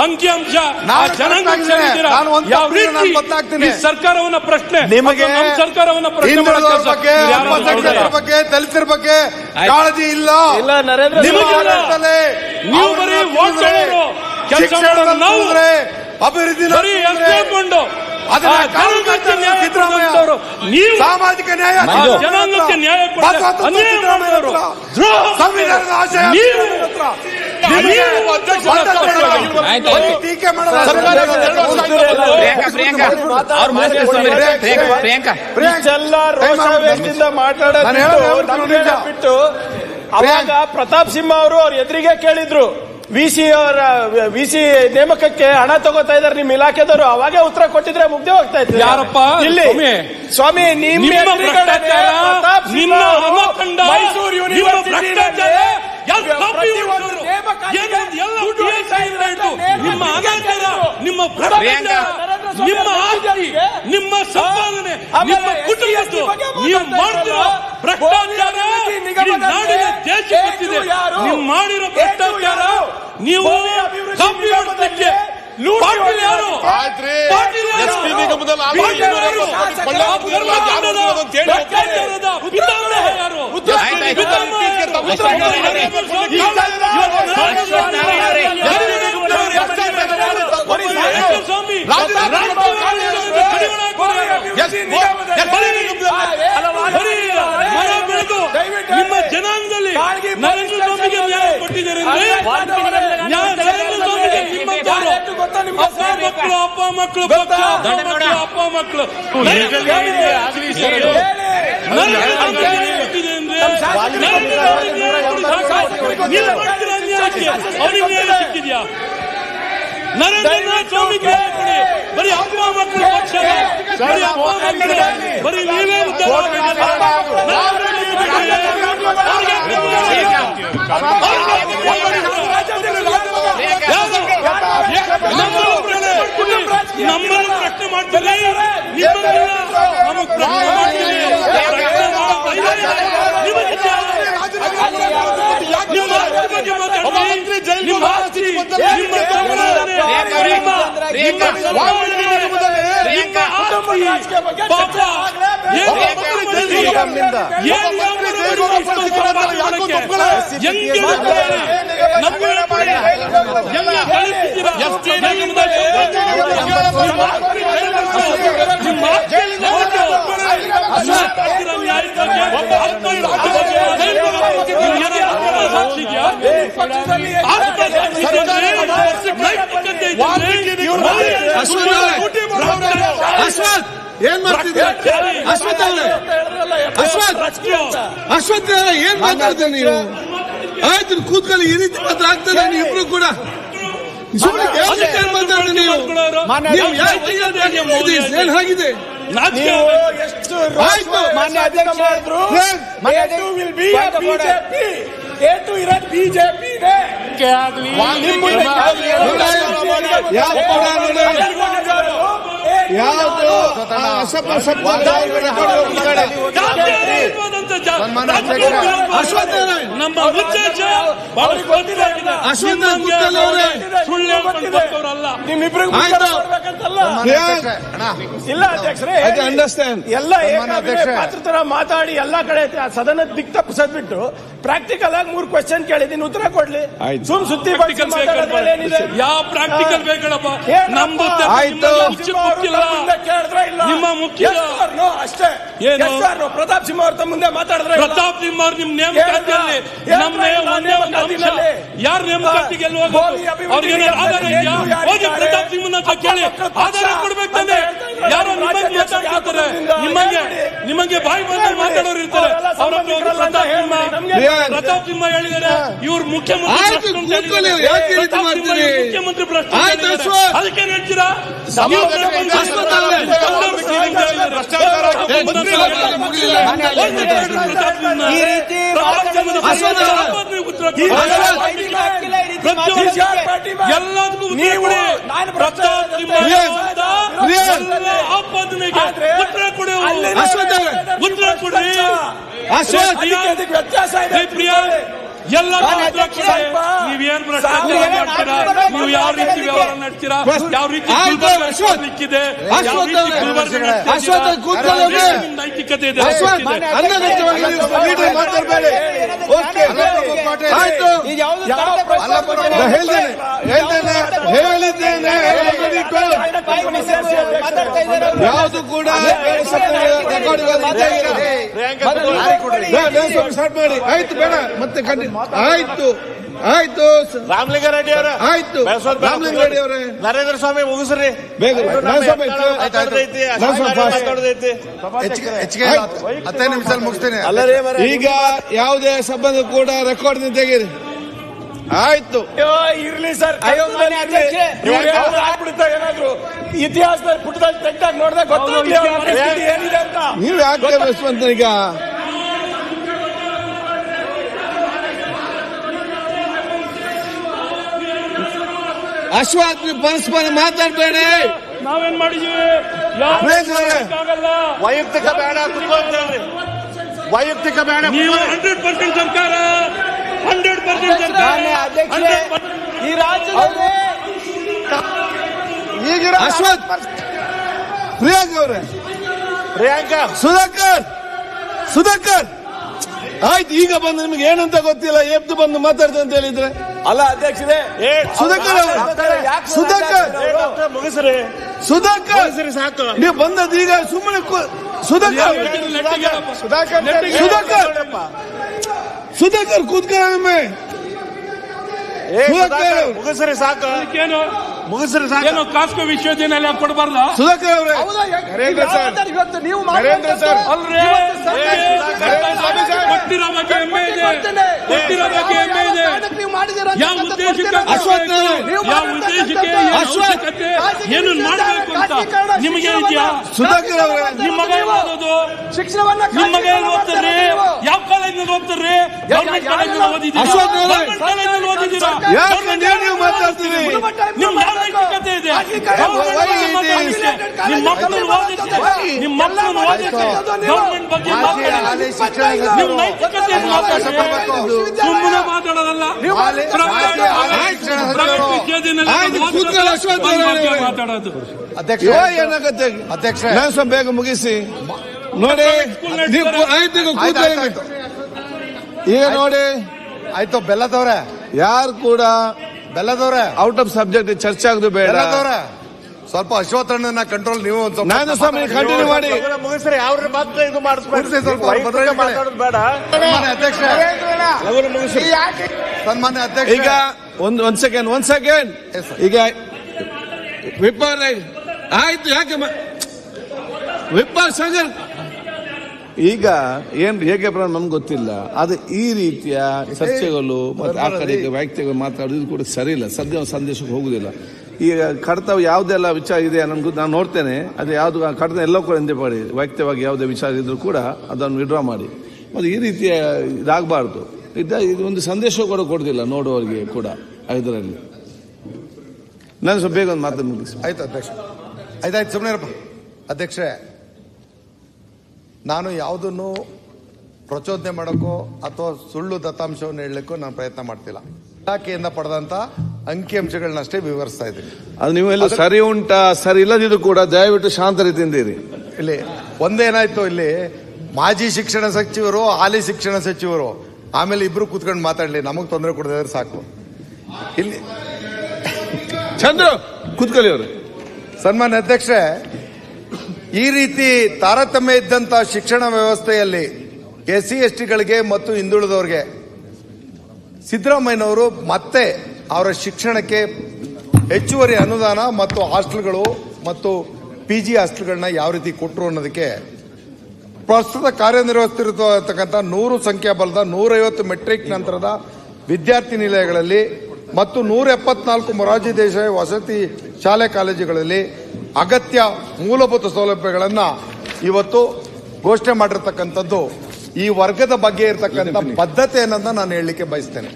ಅಂಕಿಅಂಶ ಯಾವ ರೀತಿ ಸರ್ಕಾರವನ್ನ ಪ್ರಶ್ನೆ, ನಿಮಗೆ ಸರ್ಕಾರವನ್ನ ಪ್ರಶ್ನೆ ಬಗ್ಗೆ ದಲಿತರ ಬಗ್ಗೆ ಕಾಳಜಿ ಇಲ್ಲ. ನೀವು ಬರೀ ಓಟ್ ಹೇಳೋರು, ಕೆಲಸ ಮಾಡೋದು ನಾವು. ಅಭಿವೃದ್ಧಿ ನೀವು ಸಾಮಾಜಿಕ ನ್ಯಾಯ, ಜನಾಂಗಕ್ಕೆ ನ್ಯಾಯ ಟೀಕೆ ಬಿಟ್ಟು ಅವಾಗ ಪ್ರತಾಪ್ ಸಿಂಹ ಅವರು ಅವ್ರ ಎದುರಿಗೆ ಕೇಳಿದ್ರು, ವಿಸಿ ನೇಮಕಕ್ಕೆ ಹಣ ತಗೋತಾ ಇದಾರೆ ನಿಮ್ಮ ಇಲಾಖೆದವರು. ಅವಾಗೇ ಉತ್ತರ ಕೊಟ್ಟಿದ್ರೆ ಮುಗ್ದೆ ಹೋಗ್ತಾ ಇತ್ತು. ಯಾರಪ್ಪ ಇಲ್ಲಿ ಸ್ವಾಮಿ ಮೈಸೂರು ಯೂನಿವರ್ಸಿಟಿ ನಿಮ್ಮ ಅನಾಚಾರ, ನಿಮ್ಮ ಭ್ರಷ್ಟಾಚಾರ, ನಿಮ್ಮ ಆಸ್ತಿ, ನಿಮ್ಮ ಸಂಪಾದನೆ, ನಿಮ್ಮ ಕುಟುಂಬದ್ದು ನೀವು ಮಾಡ್ತಿರೋ ಭ್ರಷ್ಟಾಚಾರ ಈ ನಾಡಿನ ದೇಶ ಗೊತ್ತಿದೆ. ನೀವು ಮಾಡಿರೋ ಭ್ರಷ್ಟಾಚಾರ ನೀವು ಕಾಪಿ ಹೊಡೆದಕ್ಕೆ ಪಾಟೀಲ್ ಯಾರು? ಪಾಟೀಲ್ ಪಿತಾಮಹ ಯಾರು? ನಿಮ್ಮ ಜನಾಂಗದಲ್ಲಿ ನರೇಂದ್ರ ಸ್ವಾಮಿಗೆ ನ್ಯಾಯ ಕೊಟ್ಟಿದ್ದಾರೆ. ಅಪ್ಪ ಮಕ್ಕಳು ಅಪ್ಪ ಮಕ್ಕಳು ಅವ್ರಿಗೆ ಸಿಕ್ಕಿದ್ಯಾ? ನರೇಂದ್ರ ಸ್ವಾಮಿ ಬರೀ ಅಪ್ಪ ಮಕ್ಕಳು ಪಕ್ಷ, ಬರೀ ಅಪ್ಪ ಮಕ್ಕಳು, ಬರೀ ನೀವೇ ಉದ್ಧಾರ. ನಮ್ಮನ್ನು ಪ್ರಶ್ನೆ ಮಾಡ್ತೀರಿ, ನಿಮ್ಮನ್ನೆಲ್ಲ ನಮಗೆ ಪ್ರಶ್ನೆ ಮಾಡ್ತೀರಿ. ನಿಮ್ಮ ಬಗ್ಗೆ ಮಾತಾಡ್ತೀರಿ, ನಿಮ್ಮ ಆಸ್ತಿ, ನಿಮ್ಮ ಸಂಪಾದನೆ, ಪಾಪ ಏನ್ ಮಾಡ್ತಿದ್ದೀರಾ? ಅಶ್ವಥ್ ಏನ್ ಮಾತಾಡ್ತೀರ ನೀವು? ಆಯ್ತು ಕೂತ್ಕೊಳ್ಳಿ, ಈ ರೀತಿ ಮಾತ್ರ ಆಗ್ತದೆ. ನೀವು ಇಬ್ರು ಕೂಡ ಮಾತಾಡ್ತೀರಿ ನೀವು. ಏನ್ ಆಗಿದೆ? ಮಾನ್ಯ ಅಧ್ಯಕ್ಷ ಮಾಡಿದ್ರು A2 ಇರೋದು ಬಿಜೆಪಿನೇ. ನಮ್ಮ ಉದ್ದೇಶ ಇಲ್ಲ ಅಧ್ಯಕ್ಷರೇ, ಎಲ್ಲ ಪಾತ್ರ ಮಾತಾಡಿ ಎಲ್ಲಾ ಕಡೆ ಸದನ ದಿಕ್ ತಪ್ಪಿಸದ್ಬಿಟ್ಟು ಪ್ರಾಕ್ಟಿಕಲ್ ಆಗಿ 3 ಕ್ವೆಶ್ಚನ್ ಕೇಳಿದೀನಿ, ಉತ್ತರ ಕೊಡ್ಲಿ. ಸುತ್ತಿ ಯಾವ ಪ್ರಾಕ್ಟಿಕಲ್ ಬೇಕಪ್ಪ? ನಮ್ದು ನಿಮ್ಮ ಮುಖ್ಯ ಅಷ್ಟೇ. ಪ್ರತಾಪ್ ಸಿಂಹ ಅವ್ರ ಮುಂದೆ ಮಾತಾಡಿದ್ರೆ ಪ್ರತಾಪ್ ಸಿಂಹ ಅವ್ರು ನಿಮ್ ನೇಮಕಾತಿಯಲ್ಲಿ ಯಾರು ನೇಮಕಾತಿಗೆ ಅವ್ರಿಗೆ ಆಧಾರ ಇದೆಯಾ? ಹೋಗಿ ಪ್ರತಾಪ್ ಸಿಂಹನ ಕೇಳಿ, ಆಧಾರ ಕೊಡ್ಬೇಕು ತಾನೆ. ಯಾರೋ ನಿಮಗೆ ಮಾತಾಡ್ತಾರೆ, ನಿಮಗೆ ಬಾಯಿ ಬಂದು ಮಾತಾಡೋರು ಇರ್ತಾರೆ. ಪ್ರತಾಪ್ ಸಿಂಹ ಹೇಳಿದ್ದಾರೆ ಇವ್ರು ಮುಖ್ಯಮಂತ್ರಿ ಮುಖ್ಯಮಂತ್ರಿ ಪ್ರಶ್ನೆ ಅದಕ್ಕೆ ಹೇಳ್ತೀರಾ? ಎಲ್ಲದಕ್ಕೂ ಪ್ರತಾಪ್ ಸಿಂಹ ಆಪಾದನೆಗೆ ಉತ್ತರ ಕೊಡಿ, ಉತ್ತರ ಕೊಡಿ. ವ್ಯತ್ಯಾಸ ಎಲ್ಲ ನೀವೇನ್ ಭ್ರಷ್ಟಾಚಾರ ಮಾಡ್ತೀರಾ? ನೀವು ಯಾವ ರೀತಿ ವ್ಯವಹಾರ ನಡೆಸ್ತೀರಾ? ಯಾವ ರೀತಿ ಲಿಕ್ಕಿದೆ? ನೈತಿಕತೆ ಇದೆ? ಯಾವುದು ಕೂಡ ಮಾಡಿ. ಆಯ್ತು ಬೇಡ ಮತ್ತೆ ಆಯ್ತು ಆಯ್ತು ರಾಮಲಿಂಗಾರೆಡ್ಡಿ ಅವರ ಆಯ್ತು ರಾಮಲಿಂಗಾರೆಡ್ಡಿ ಅವರೇ, ನರೇಂದ್ರ ಸ್ವಾಮಿ ಮುಗಿಸ್ರಿ ಬೇಗ. 10 ನಿಮಿಷ ಮುಗಿಸ್ತೇನೆ. ಈಗ ಯಾವುದೇ ಸಂಬಂಧ ಕೂಡ ರೆಕಾರ್ಡ್ ತೆಗೀರಿ. ಆಯ್ತು ಇರ್ಲಿ ಸರ್, ಏನಾದ್ರು ಇತಿಹಾಸದಲ್ಲಿ ಪುಟದಲ್ಲಿ ತೆಗ್ದಾಗ ನೋಡಿದಾಗ ಗೊತ್ತಾಗ್ಲಿ ಏನಿದೆ ಅಂತ. ನೀವು ಯಾಕೆ ಯಶವಂತ ಈಗ ಅಶ್ವಥ್ ಪರಸ್ಪರ ಮಾತಾಡಬೇಡಿ. ನಾವೇನ್ ಮಾಡಿದೀವಿ? ಆಗಲ್ಲ. ವೈಯಕ್ತಿಕ ಬೇಡ, ವೈಯಕ್ತಿಕ ಬೇಡ. ನೀವು 100% ಸರ್ಕಾರ, 100% ಸರ್ಕಾರ. ಈ ರಾಜ್ಯದಲ್ಲಿ ಈಗಿನ ಅಶ್ವಥ್, ಪ್ರಿಯಾಂಕ್ ಅವರೇ, ಪ್ರಿಯಾಂಕಾ, ಸುಧಾಕರ್ ಆಯ್ತು. ಈಗ ಬಂದು ನಿಮ್ಗೆ ಏನಂತ ಗೊತ್ತಿಲ್ಲ, ಎದ್ದು ಬಂದು ಮಾತಾಡ್ತಾ ಅಂತ ಹೇಳಿದ್ರೆ ಅಲ್ಲ ಅಧ್ಯಕ್ಷರೇ, ಸುಧಾಕರ್ ಸಾಕು. ನೀವು ಬಂದದ್ದು ಈಗ ಸುಮ್ಮನೆ ಸುಧಾಕರ್ ಕೂತ್ಕೊಳ್ಳ ಮುಗಿಸ್ರಿ ಸಾಕು, ಮುಗಿಸ್ರಿ ಸಾಕು. ಏನು ಕಾಸ್ಕೋ ವಿಶ್ವವಿದ್ಯಾನಿಲಯ ಕೊಡಬಾರ್ದ? ಸುಧಾಕರ್ ಅವರೇ, ಇವತ್ತು ನೀವು ಕೊಟ್ಟಿರೋ ಬಗ್ಗೆ ಹೆಮ್ಮೆ ಇದೆ, ಕೊಟ್ಟಿರೋ ಬಗ್ಗೆ ಹೆಮ್ಮೆ ಇದೆ. ಯಾವ ಉದ್ದೇಶಕ್ಕೆ, ಯಾವ ಉದ್ದೇಶಕ್ಕೆ, ಅವಶ್ಯಕತೆ ಏನು ಮಾಡಬೇಕು ಅಂತ ನಿಮಗೆ ಇದೆಯಾ? ಸುಧಾಕರ್ ಅವರೇ, ನಿಮ್ಮ ಮಗ ಓದೋದು, ಶಿಕ್ಷಣವನ್ನ ನಿಮ್ಮ ಮಗ ಓದ್ತಾರ್ರಿ? ಯಾವ ಕಾಲೇಜಿನಲ್ಲಿ ಓದ್ತಾರ್ರಿ? ಗೌರ್ಮೆಂಟ್ ಕಾಲೇಜಿನಲ್ಲಿ ಓದಿದ್ದೀರಾ? ಗೌರ್ಮೆಂಟ್ ಕಾಲೇಜಿನಲ್ಲಿ ಓದಿದ್ದೀರಾ? ನೀವು ಮಾತಾಡ್ತೀರಿ? ನಿಮ್ಮ ಯಾವ ನೈತಿಕತೆ ಇದೆ? ನಿಮ್ಮ ಮಕ್ಕಳು ಓದಿದ್ರೆ, ನಿಮ್ಮ ಮಕ್ಕಳು ಓದಿದ್ರೆ ಗೌರ್ಮೆಂಟ್ ಬಗ್ಗೆ ಮಾತಾಡಿ. ನಿಮ್ಮ ನೈತಿಕತೆ ಸುಮ್ಮನೆ ಮಾತಾಡೋದಲ್ಲ. ಮಾತಾಡೋದು ಏನಾಗತ್ತೆ ಅಧ್ಯಕ್ಷ? ನಾನು ಬೇಗ ಮುಗಿಸಿ ನೋಡಿ. ಈಗ ನೋಡಿ ಆಯ್ತು. ಬೆಲ್ಲದವ್ರೆ, ಯಾರು ಕೂಡ ಬೆಲ್ಲದವ್ರೆ, ಔಟ್ ಆಫ್ ಸಬ್ಜೆಕ್ಟ್ ಚರ್ಚೆ ಆಗುದು ಬೇಡ. ಸ್ವಲ್ಪ ಅಶ್ವತ್ಥಣ್ಣನ ಕಂಟ್ರೋಲ್ ನೀವು ಒಂದು ಸ್ವಲ್ಪ ನಾನು ಸ್ವಾಮಿ ಕಂಟಿನ್ಯೂ ಮಾಡಿ. ಮುಗಿಸ್ರಿ, ಅವ್ರ ಮತ್ತೆ ಇದು ಮಾಡಿಸ್ಬೇಡಿ, ಸ್ವಲ್ಪ ಮಾತಾಡೋದು ಬೇಡ. ಅಧ್ಯಕ್ಷ, ಸನ್ಮಾನ್ಯ ಅಧ್ಯಕ್ಷ, ಈಗ ಒಂದ್ ಸೆಕೆಂಡ್ ಈಗ ವಿಪ್ಪಾರ್ ಆಯ್ತು. ಯಾಕೆ ವಿಪ್ಪಾರ್ ಸಂಘ ಈಗ ಏನ್ ಹೇಗೆ ನಮ್ಗೆ ಗೊತ್ತಿಲ್ಲ. ಅದು ಈ ರೀತಿಯ ಚರ್ಚೆಗಳು ಮತ್ತೆ ಆ ಕಡೆಗೆ ವ್ಯಕ್ತಿಗಳು ಮಾತಾಡೋದು ಕೂಡ ಸರಿ ಇಲ್ಲ. ಸದ್ಯ ಸಂದೇಶಕ್ಕೆ ಹೋಗುದಿಲ್ಲ. ಈಗ ಕರ್ತವ್ಯ ಯಾವುದೆಲ್ಲ ವಿಚಾರ ಇದೆ ನಾನು ನೋಡ್ತೇನೆ. ಅದು ಯಾವ್ದು ಕಡತ ಎಲ್ಲೋ ಕೂಡ ಹಿಂದೆ ಪಡಿ, ವ್ಯಕ್ತಿವಾಗಿ ಯಾವುದೇ ವಿಚಾರ ಇದ್ರೂ ಕೂಡ ಅದನ್ನು ವಿಡ್ರಾ ಮಾಡಿ. ಮತ್ತೆ ಈ ರೀತಿಯ ಇದಾಗಬಾರ್ದು. ಇದು ಒಂದು ಸಂದೇಶ ಕೂಡ ಕೊಡುದಿಲ್ಲ ನೋಡುವವರಿಗೆ ಕೂಡ. ಇದರಲ್ಲಿ ನಾನು ಸ್ವಲ್ಪ ಬೇಗ ಒಂದು ಮಾತು ಮುಗಿಸಿ. ಆಯ್ತು ಅಧ್ಯಕ್ಷ, ಆಯ್ತಾಯ್ತು, ಸುಮ್ಮನೆ ಇರಪ್ಪ. ಅಧ್ಯಕ್ಷರೇ, ನಾನು ಯಾವುದನ್ನು ಪ್ರಚೋದನೆ ಮಾಡೋಕ್ಕೋ ಅಥವಾ ಸುಳ್ಳು ದತ್ತಾಂಶವನ್ನು ಹೇಳಲಿಕ್ಕೂ ನಾನು ಪ್ರಯತ್ನ ಮಾಡ್ತಿಲ್ಲ. ಇಲಾಖೆಯಿಂದ ಪಡೆದಂತ ಅಂಕಿಅಂಶಗಳನ್ನಷ್ಟೇ ವಿವರಿಸ್ತಾ ಇದ್ದೀನಿ. ಅದು ನೀವೆಲ್ಲ ಸರಿ ಉಂಟಾ ಸರಿ ಇಲ್ಲದಿದ್ದು ಕೂಡ ದಯವಿಟ್ಟು ಶಾಂತ ರೀತಿಯಿಂದಿರಿ. ಇಲ್ಲಿ ಒಂದೇನಾಯ್ತು, ಇಲ್ಲಿ ಮಾಜಿ ಶಿಕ್ಷಣ ಸಚಿವರು, ಹಾಲಿ ಶಿಕ್ಷಣ ಸಚಿವರು, ಆಮೇಲೆ ಇಬ್ರು ಕೂತ್ಕೊಂಡು ಮಾತಾಡ್ಲಿ, ನಮಗ್ ತೊಂದರೆ ಕೊಡದಿದ್ರೆ ಸಾಕು. ಇಲ್ಲಿ ಚಂದ್ರ ಕೂತ್ಕೊಳ್ಳಿ ಅವರು. ಸನ್ಮಾನ್ಯ ಅಧ್ಯಕ್ಷೆ, ಈ ರೀತಿ ತಾರತಮ್ಯ ಇದ್ದಂತ ಶಿಕ್ಷಣ ವ್ಯವಸ್ಥೆಯಲ್ಲಿ SC STಗಳಿಗೆ ಮತ್ತು ಹಿಂದುಳಿದವರಿಗೆ ಸಿದ್ದರಾಮಯ್ಯನವರು ಮತ್ತೆ ಅವರ ಶಿಕ್ಷಣಕ್ಕೆ ಹೆಚ್ಚುವರಿ ಅನುದಾನ ಮತ್ತು ಹಾಸ್ಟೆಲ್ಗಳು ಮತ್ತು PG ಹಾಸ್ಟೆಲ್ಗಳನ್ನ ಯಾವ ರೀತಿ ಕೊಟ್ಟರು ಅನ್ನೋದಕ್ಕೆ ಪ್ರಸ್ತುತ ಕಾರ್ಯನಿರ್ವಹಿಸುತ್ತಿರತಕ್ಕಂಥ 100 ಸಂಖ್ಯಾಬಲದ 150 ಮೆಟ್ರಿಕ್ ನಂತರದ ವಿದ್ಯಾರ್ಥಿ ನಿಲಯಗಳಲ್ಲಿ ಮತ್ತು 174 ಮೊರಾರ್ಜಿ ದೇಸಾಯಿ ವಸತಿ ಶಾಲೆ ಕಾಲೇಜುಗಳಲ್ಲಿ ಅಗತ್ಯ ಮೂಲಭೂತ ಸೌಲಭ್ಯಗಳನ್ನು ಇವತ್ತು ಘೋಷಣೆ ಮಾಡಿರ್ತಕ್ಕಂಥದ್ದು ಈ ವರ್ಗದ ಬಗ್ಗೆ ಇರತಕ್ಕಂಥ ಬದ್ಧತೆ ಅನ್ನೋದನ್ನ ನಾನು ಹೇಳಲಿಕ್ಕೆ ಬಯಸ್ತೇನೆ.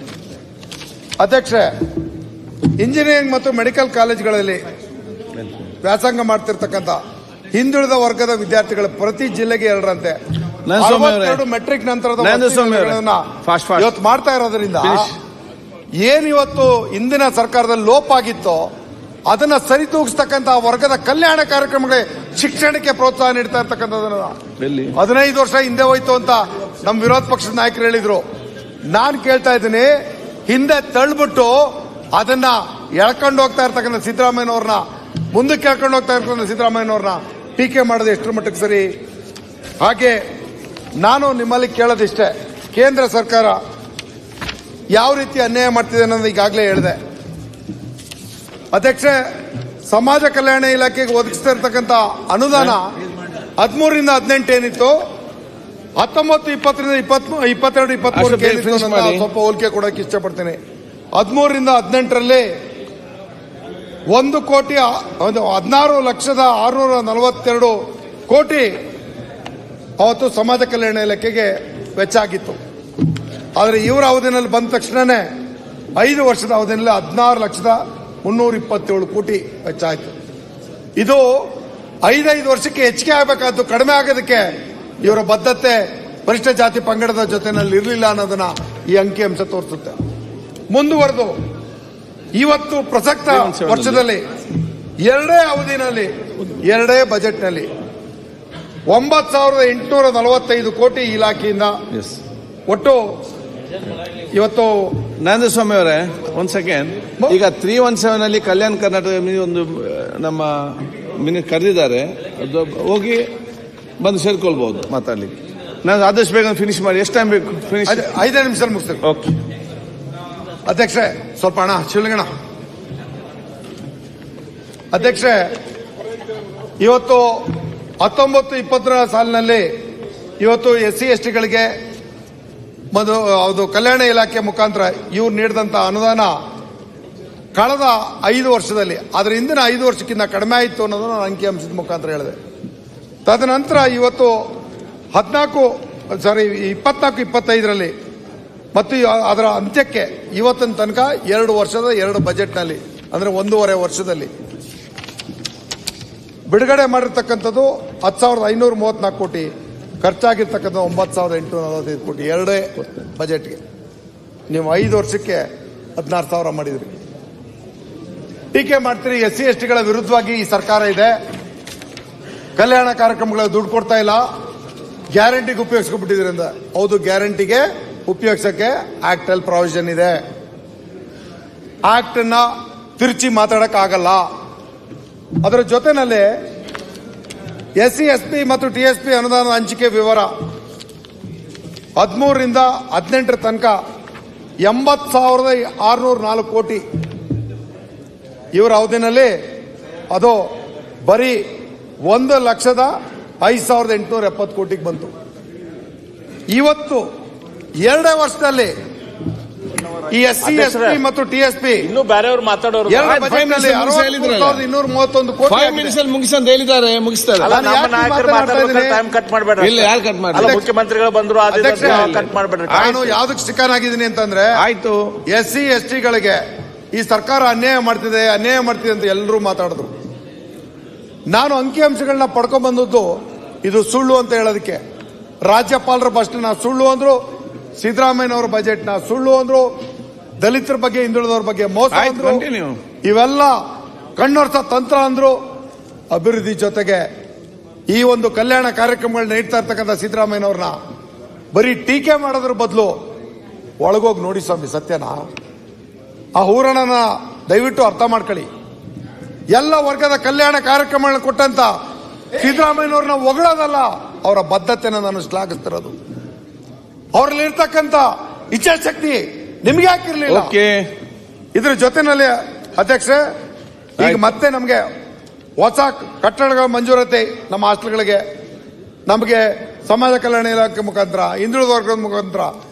ಅಧ್ಯಕ್ಷೆ, ಇಂಜಿನಿಯರಿಂಗ್ ಮತ್ತು ಮೆಡಿಕಲ್ ಕಾಲೇಜುಗಳಲ್ಲಿ ವ್ಯಾಸಂಗ ಮಾಡ್ತಿರ್ತಕ್ಕಂಥ ಹಿಂದುಳಿದ ವರ್ಗದ ವಿದ್ಯಾರ್ಥಿಗಳು ಪ್ರತಿ ಜಿಲ್ಲೆಗೆ 2ರಂತೆ 62 ಮೆಟ್ರಿಕ್ ನಂತರದ ಇವತ್ತು ಮಾಡ್ತಾ ಇರೋದ್ರಿಂದ ಏನಿವತ್ತು ಹಿಂದಿನ ಸರ್ಕಾರದಲ್ಲಿ ಲೋಪ ಆಗಿತ್ತೋ ಅದನ್ನ ಸರಿತೂಗಿಸ್ತಕ್ಕಂಥ ವರ್ಗದ ಕಲ್ಯಾಣ ಕಾರ್ಯಕ್ರಮಗಳಿಗೆ ಶಿಕ್ಷಣಕ್ಕೆ ಪ್ರೋತ್ಸಾಹ ನೀಡ್ತಾ ಇರ್ತಕ್ಕಂಥದ್ದನ್ನ 15 ವರ್ಷ ಹಿಂದೆ ಹೋಯ್ತು ಅಂತ ನಮ್ಮ ವಿರೋಧ ಪಕ್ಷದ ನಾಯಕರು ಹೇಳಿದ್ರು. ನಾನು ಕೇಳ್ತಾ ಇದ್ದೀನಿ, ಹಿಂದೆ ತಳ್ಳಿಬಿಟ್ಟು ಅದನ್ನ ಎಳ್ಕೊಂಡು ಹೋಗ್ತಾ ಇರ್ತಕ್ಕಂಥ ಸಿದ್ದರಾಮಯ್ಯನವ್ರನ್ನ, ಮುಂದಕ್ಕೆ ಎಳ್ಕೊಂಡು ಹೋಗ್ತಾ ಇರ್ತಕ್ಕಂಥ ಸಿದ್ದರಾಮಯ್ಯನವ್ರನ್ನ ಟೀಕೆ ಮಾಡೋದು ಎಷ್ಟರ ಮಟ್ಟಕ್ಕೆ ಸರಿ? ಹಾಗೆ ನಾನು ನಿಮ್ಮಲ್ಲಿ ಕೇಳೋದಿಷ್ಟೇ, ಕೇಂದ್ರ ಸರ್ಕಾರ ಯಾವ ರೀತಿ ಅನ್ಯಾಯ ಮಾಡ್ತಿದೆ ಅನ್ನೋದು ಈಗಾಗಲೇ ಹೇಳಿದೆ. ಅಧ್ಯಕ್ಷೆ, ಸಮಾಜ ಕಲ್ಯಾಣ ಇಲಾಖೆಗೆ ಒದಗಿಸ್ತಾ ಇರ್ತಕ್ಕಂಥ ಅನುದಾನ 13ರಿಂದ 18 ಏನಿತ್ತು, 19, 20ರಿಂದ 22, 23 ಏನಿತ್ತು, ಸ್ವಲ್ಪ ಹೋಲಿಕೆ ಕೊಡೋಕೆ ಇಷ್ಟಪಡ್ತೇನೆ. 13ರಿಂದ 18ರಲ್ಲಿ 1,16,642 ಕೋಟಿ ಅವತ್ತು ಸಮಾಜ ಕಲ್ಯಾಣ ಇಲಾಖೆಗೆ ವೆಚ್ಚ ಆಗಿತ್ತು. ಆದರೆ ಇವರ ಅವಧಿನಲ್ಲಿ ಬಂದ ತಕ್ಷಣನೇ 5 ವರ್ಷದ ಅವಧಿಯಲ್ಲಿ 16,30,000 327 ಕೋಟಿ ವೆಚ್ಚ ಆಯ್ತು. ಇದು 5 ವರ್ಷಕ್ಕೆ ಹೆಚ್ಚಿಗೆ ಆಗಬೇಕಾದ್ದು ಕಡಿಮೆ ಆಗೋದಕ್ಕೆ ಇವರ ಬದ್ಧತೆ ಪರಿಷ್ಠ ಜಾತಿ ಪಂಗಡದ ಜೊತೆನಲ್ಲಿ ಇರಲಿಲ್ಲ ಅನ್ನೋದನ್ನ ಈ ಅಂಕಿಅಂಶ ತೋರಿಸುತ್ತೆ. ಮುಂದುವರೆದು ಇವತ್ತು ಪ್ರಸಕ್ತ ವರ್ಷದಲ್ಲಿ ಎರಡೇ ಅವಧಿನಲ್ಲಿ ಎರಡೇ ಬಜೆಟ್ನಲ್ಲಿ 9,845 ಕೋಟಿ ಇಲಾಖೆಯಿಂದ ಒಟ್ಟು ಇವತ್ತು ನರೇಂದ್ರ ಸ್ವಾಮಿ ಅವರೇ ಒಂದ್ ಸೆಕೆಂಡ್. ಈಗ 317 ಅಲ್ಲಿ ಕಲ್ಯಾಣ ಕರ್ನಾಟಕ ಒಂದು ನಮ್ಮ ಕರೆದಿದ್ದಾರೆ, ಅದು ಹೋಗಿ ಬಂದು ಸೇರ್ಕೊಳ್ಬಹುದು ಮಾತಾಡ್ಲಿಕ್ಕೆ. ನಾನು ಆದಷ್ಟು ಬೇಗ ಫಿನಿಶ್ ಮಾಡಿ. ಎಷ್ಟು ಟೈಮ್ ಬೇಕು ಫಿನಿಶ್? 5 ನಿಮಿಷ ಮುಗಿಸ್ತೇವೆ. ಓಕೆ ಅಧ್ಯಕ್ಷೆ, ಸ್ವಲ್ಪ ಹಣ ಶಿವಲಿಂಗಣ. ಅಧ್ಯಕ್ಷೆ, ಇವತ್ತು 19-20 ಸಾಲಿನಲ್ಲಿ ಇವತ್ತು SC/ST ಗಳಿಗೆ ಅದು ಕಲ್ಯಾಣ ಇಲಾಖೆ ಮುಖಾಂತರ ಇವ್ರು ನೀಡಿದಂತ ಅನುದಾನ ಕಳೆದ 5 ವರ್ಷದಲ್ಲಿ ಅದರ ಹಿಂದಿನ 5 ವರ್ಷಕ್ಕಿಂತ ಕಡಿಮೆ ಆಯಿತು ಅನ್ನೋದನ್ನ ನಾನು ಅಂಕಿಅಂಶದ ಮುಖಾಂತರ ಹೇಳಿದೆ. ತದನಂತರ ಇವತ್ತು 24-25ರಲ್ಲಿ ಮತ್ತು ಅದರ ಅಂತ್ಯಕ್ಕೆ ಇವತ್ತಿನ ತನಕ 2 ವರ್ಷದ 2 ಬಜೆಟ್ನಲ್ಲಿ ಅಂದ್ರೆ 1.5 ವರ್ಷದಲ್ಲಿ ಬಿಡುಗಡೆ ಮಾಡಿರ್ತಕ್ಕಂಥದ್ದು 10,534 ಕೋಟಿ, ಖರ್ಚಾಗಿರ್ತಕ್ಕಂಥ 9,845 ಕೋಟಿ. ಎರಡೇ ಬಜೆಟ್ಗೆ ನೀವು 5 ವರ್ಷಕ್ಕೆ 16,000 ಮಾಡಿದ್ರಿ. ಟೀಕೆ ಮಾಡ್ತೀರಿ SC/STಗಳ ವಿರುದ್ಧವಾಗಿ ಈ ಸರ್ಕಾರ ಇದೆ, ಕಲ್ಯಾಣ ಕಾರ್ಯಕ್ರಮಗಳ ದುಡ್ಡು ಕೊಡ್ತಾ ಇಲ್ಲ, ಗ್ಯಾರಂಟಿಗೆ ಉಪಯೋಗಿಸ್ಕೊಂಡ್ಬಿಟ್ಟಿದ್ರಿಂದ. ಹೌದು, ಗ್ಯಾರಂಟಿಗೆ ಉಪಯೋಗಿಸಕ್ಕೆ ಆಕ್ಟ್ ಅಲ್ಲಿ ಪ್ರಾವಿಷನ್ ಇದೆ. ಆಕ್ಟ್ ಅನ್ನ ತಿರುಚಿ ಮಾತಾಡಕ್ ಆಗಲ್ಲ. ಅದರ ಜೊತೆನಲ್ಲಿ SC/ST ಮತ್ತು TSP ಅನುದಾನ ಹಂಚಿಕೆ ವಿವರ 13ರಿಂದ 18 ತನಕ 80,604 ಕೋಟಿ ಇವರ ಅವಧಿನಲ್ಲಿ ಅದು ಬರೀ 1,05,870 ಕೋಟಿಗೆ ಬಂತು. ಇವತ್ತು 2 ವರ್ಷದಲ್ಲಿ ಈ SC/ST ಮತ್ತು TSP ಇನ್ನು ಬೇರೆಯವ್ರು ಮಾತಾಡೋರು 2 ಬಜೆಟ್ನಲ್ಲಿ 63,231 ಕೋಟಿ 5 ಮಿನಿಟ್ಸ್ ಅಲ್ಲಿ ಮುಗಿಸಂತ ಹೇಳಿದ್ದಾರೆ, ಮುಗಿಸ್ತಾರೆ. ನಮ್ಮ ನಾಯಕರು ಮಾತಾಡೋದು ಟೈಮ್ ಕಟ್ ಮಾಡಬೇಡ್ರಿ. ಇಲ್ಲ, ಯಾರು ಕಟ್ ಮಾಡಿ? ಮುಖ್ಯಮಂತ್ರಿಗಳು ಬಂದ್ರು, ಕಟ್ ಮಾಡಬೇಡ್ರಿ. ನಾನು ಯಾವ್ದಕ್ಕೆ ಸ್ಟಿಕನ್ ಆಗಿದ್ದೀನಿ ಅಂತಂದ್ರೆ, ಆಯ್ತು, SC/STಗಳಿಗೆ ಈ ಸರ್ಕಾರ ಅನ್ಯಾಯ ಮಾಡ್ತಿದೆ ಅಂತ ಎಲ್ಲರೂ ಮಾತಾಡಿದ್ರು. ನಾನು ಅಂಕಿಅಂಶಗಳನ್ನ ಪಡ್ಕೊಂಡ್ ಬಂದದ್ದು ಇದು ಸುಳ್ಳು ಅಂತ ಹೇಳೋದಕ್ಕೆ. ರಾಜ್ಯಪಾಲರ ಭಾಷಣ ಸುಳ್ಳು ಅಂದ್ರು, ಸಿದ್ದರಾಮಯ್ಯನವರ ಬಜೆಟ್ನ ಸುಳ್ಳು ಅಂದ್ರು, ದಲಿತರ ಬಗ್ಗೆ ಹಿಂದುಳಿದವರ ಬಗ್ಗೆ ಮೋಸ ಅಂದ್ರು, ಇವೆಲ್ಲ ಕಣ್ಣೊರ್ಸ ತಂತ್ರ ಅಂದ್ರು. ಅಭಿವೃದ್ಧಿ ಜೊತೆಗೆ ಈ ಒಂದು ಕಲ್ಯಾಣ ಕಾರ್ಯಕ್ರಮಗಳನ್ನ ನೀಡ್ತಾ ಇರ್ತಕ್ಕಂಥ ಸಿದ್ದರಾಮಯ್ಯನವ್ರನ್ನ ಬರೀ ಟೀಕೆ ಮಾಡೋದ್ರ ಬದಲು ಒಳಗೋಗಿ ನೋಡಿ ಸ್ವಾಮಿ ಸತ್ಯನ. ಆ ಹೂರಣನ ದಯವಿಟ್ಟು ಅರ್ಥ ಮಾಡ್ಕೊಳ್ಳಿ. ಎಲ್ಲ ವರ್ಗದ ಕಲ್ಯಾಣ ಕಾರ್ಯಕ್ರಮಗಳನ್ನ ಕೊಟ್ಟಂತ ಸಿದ್ದರಾಮಯ್ಯನವ್ರನ್ನ ಹೊಗಳೋದಲ್ಲ, ಅವರ ಬದ್ಧತೆನ ನಾನು ಶ್ಲಾಘಿಸ್ತಿರೋದು. ಅವರಲ್ಲಿ ಇರ್ತಕ್ಕಂಥ ಇಚ್ಛಾಶಕ್ತಿ ನಿಮ್ಗೆ ಹಾಕಿರ್ಲಿಲ್ಲ. ಇದ್ರ ಜೊತೆನಲ್ಲಿ ಅಧ್ಯಕ್ಷೆ, ಈಗ ಮತ್ತೆ ನಮಗೆ ಹೊಸ ಕಟ್ಟಡಗಳ ಮಂಜೂರತೆ ನಮ್ಮ ಹಾಸ್ಟೆಲ್ಗಳಿಗೆ ನಮಗೆ ಸಮಾಜ ಕಲ್ಯಾಣ ಇಲಾಖೆ ಮುಖಾಂತರ, ಹಿಂದುಳಿದ ವರ್ಗದ ಮುಖಾಂತರ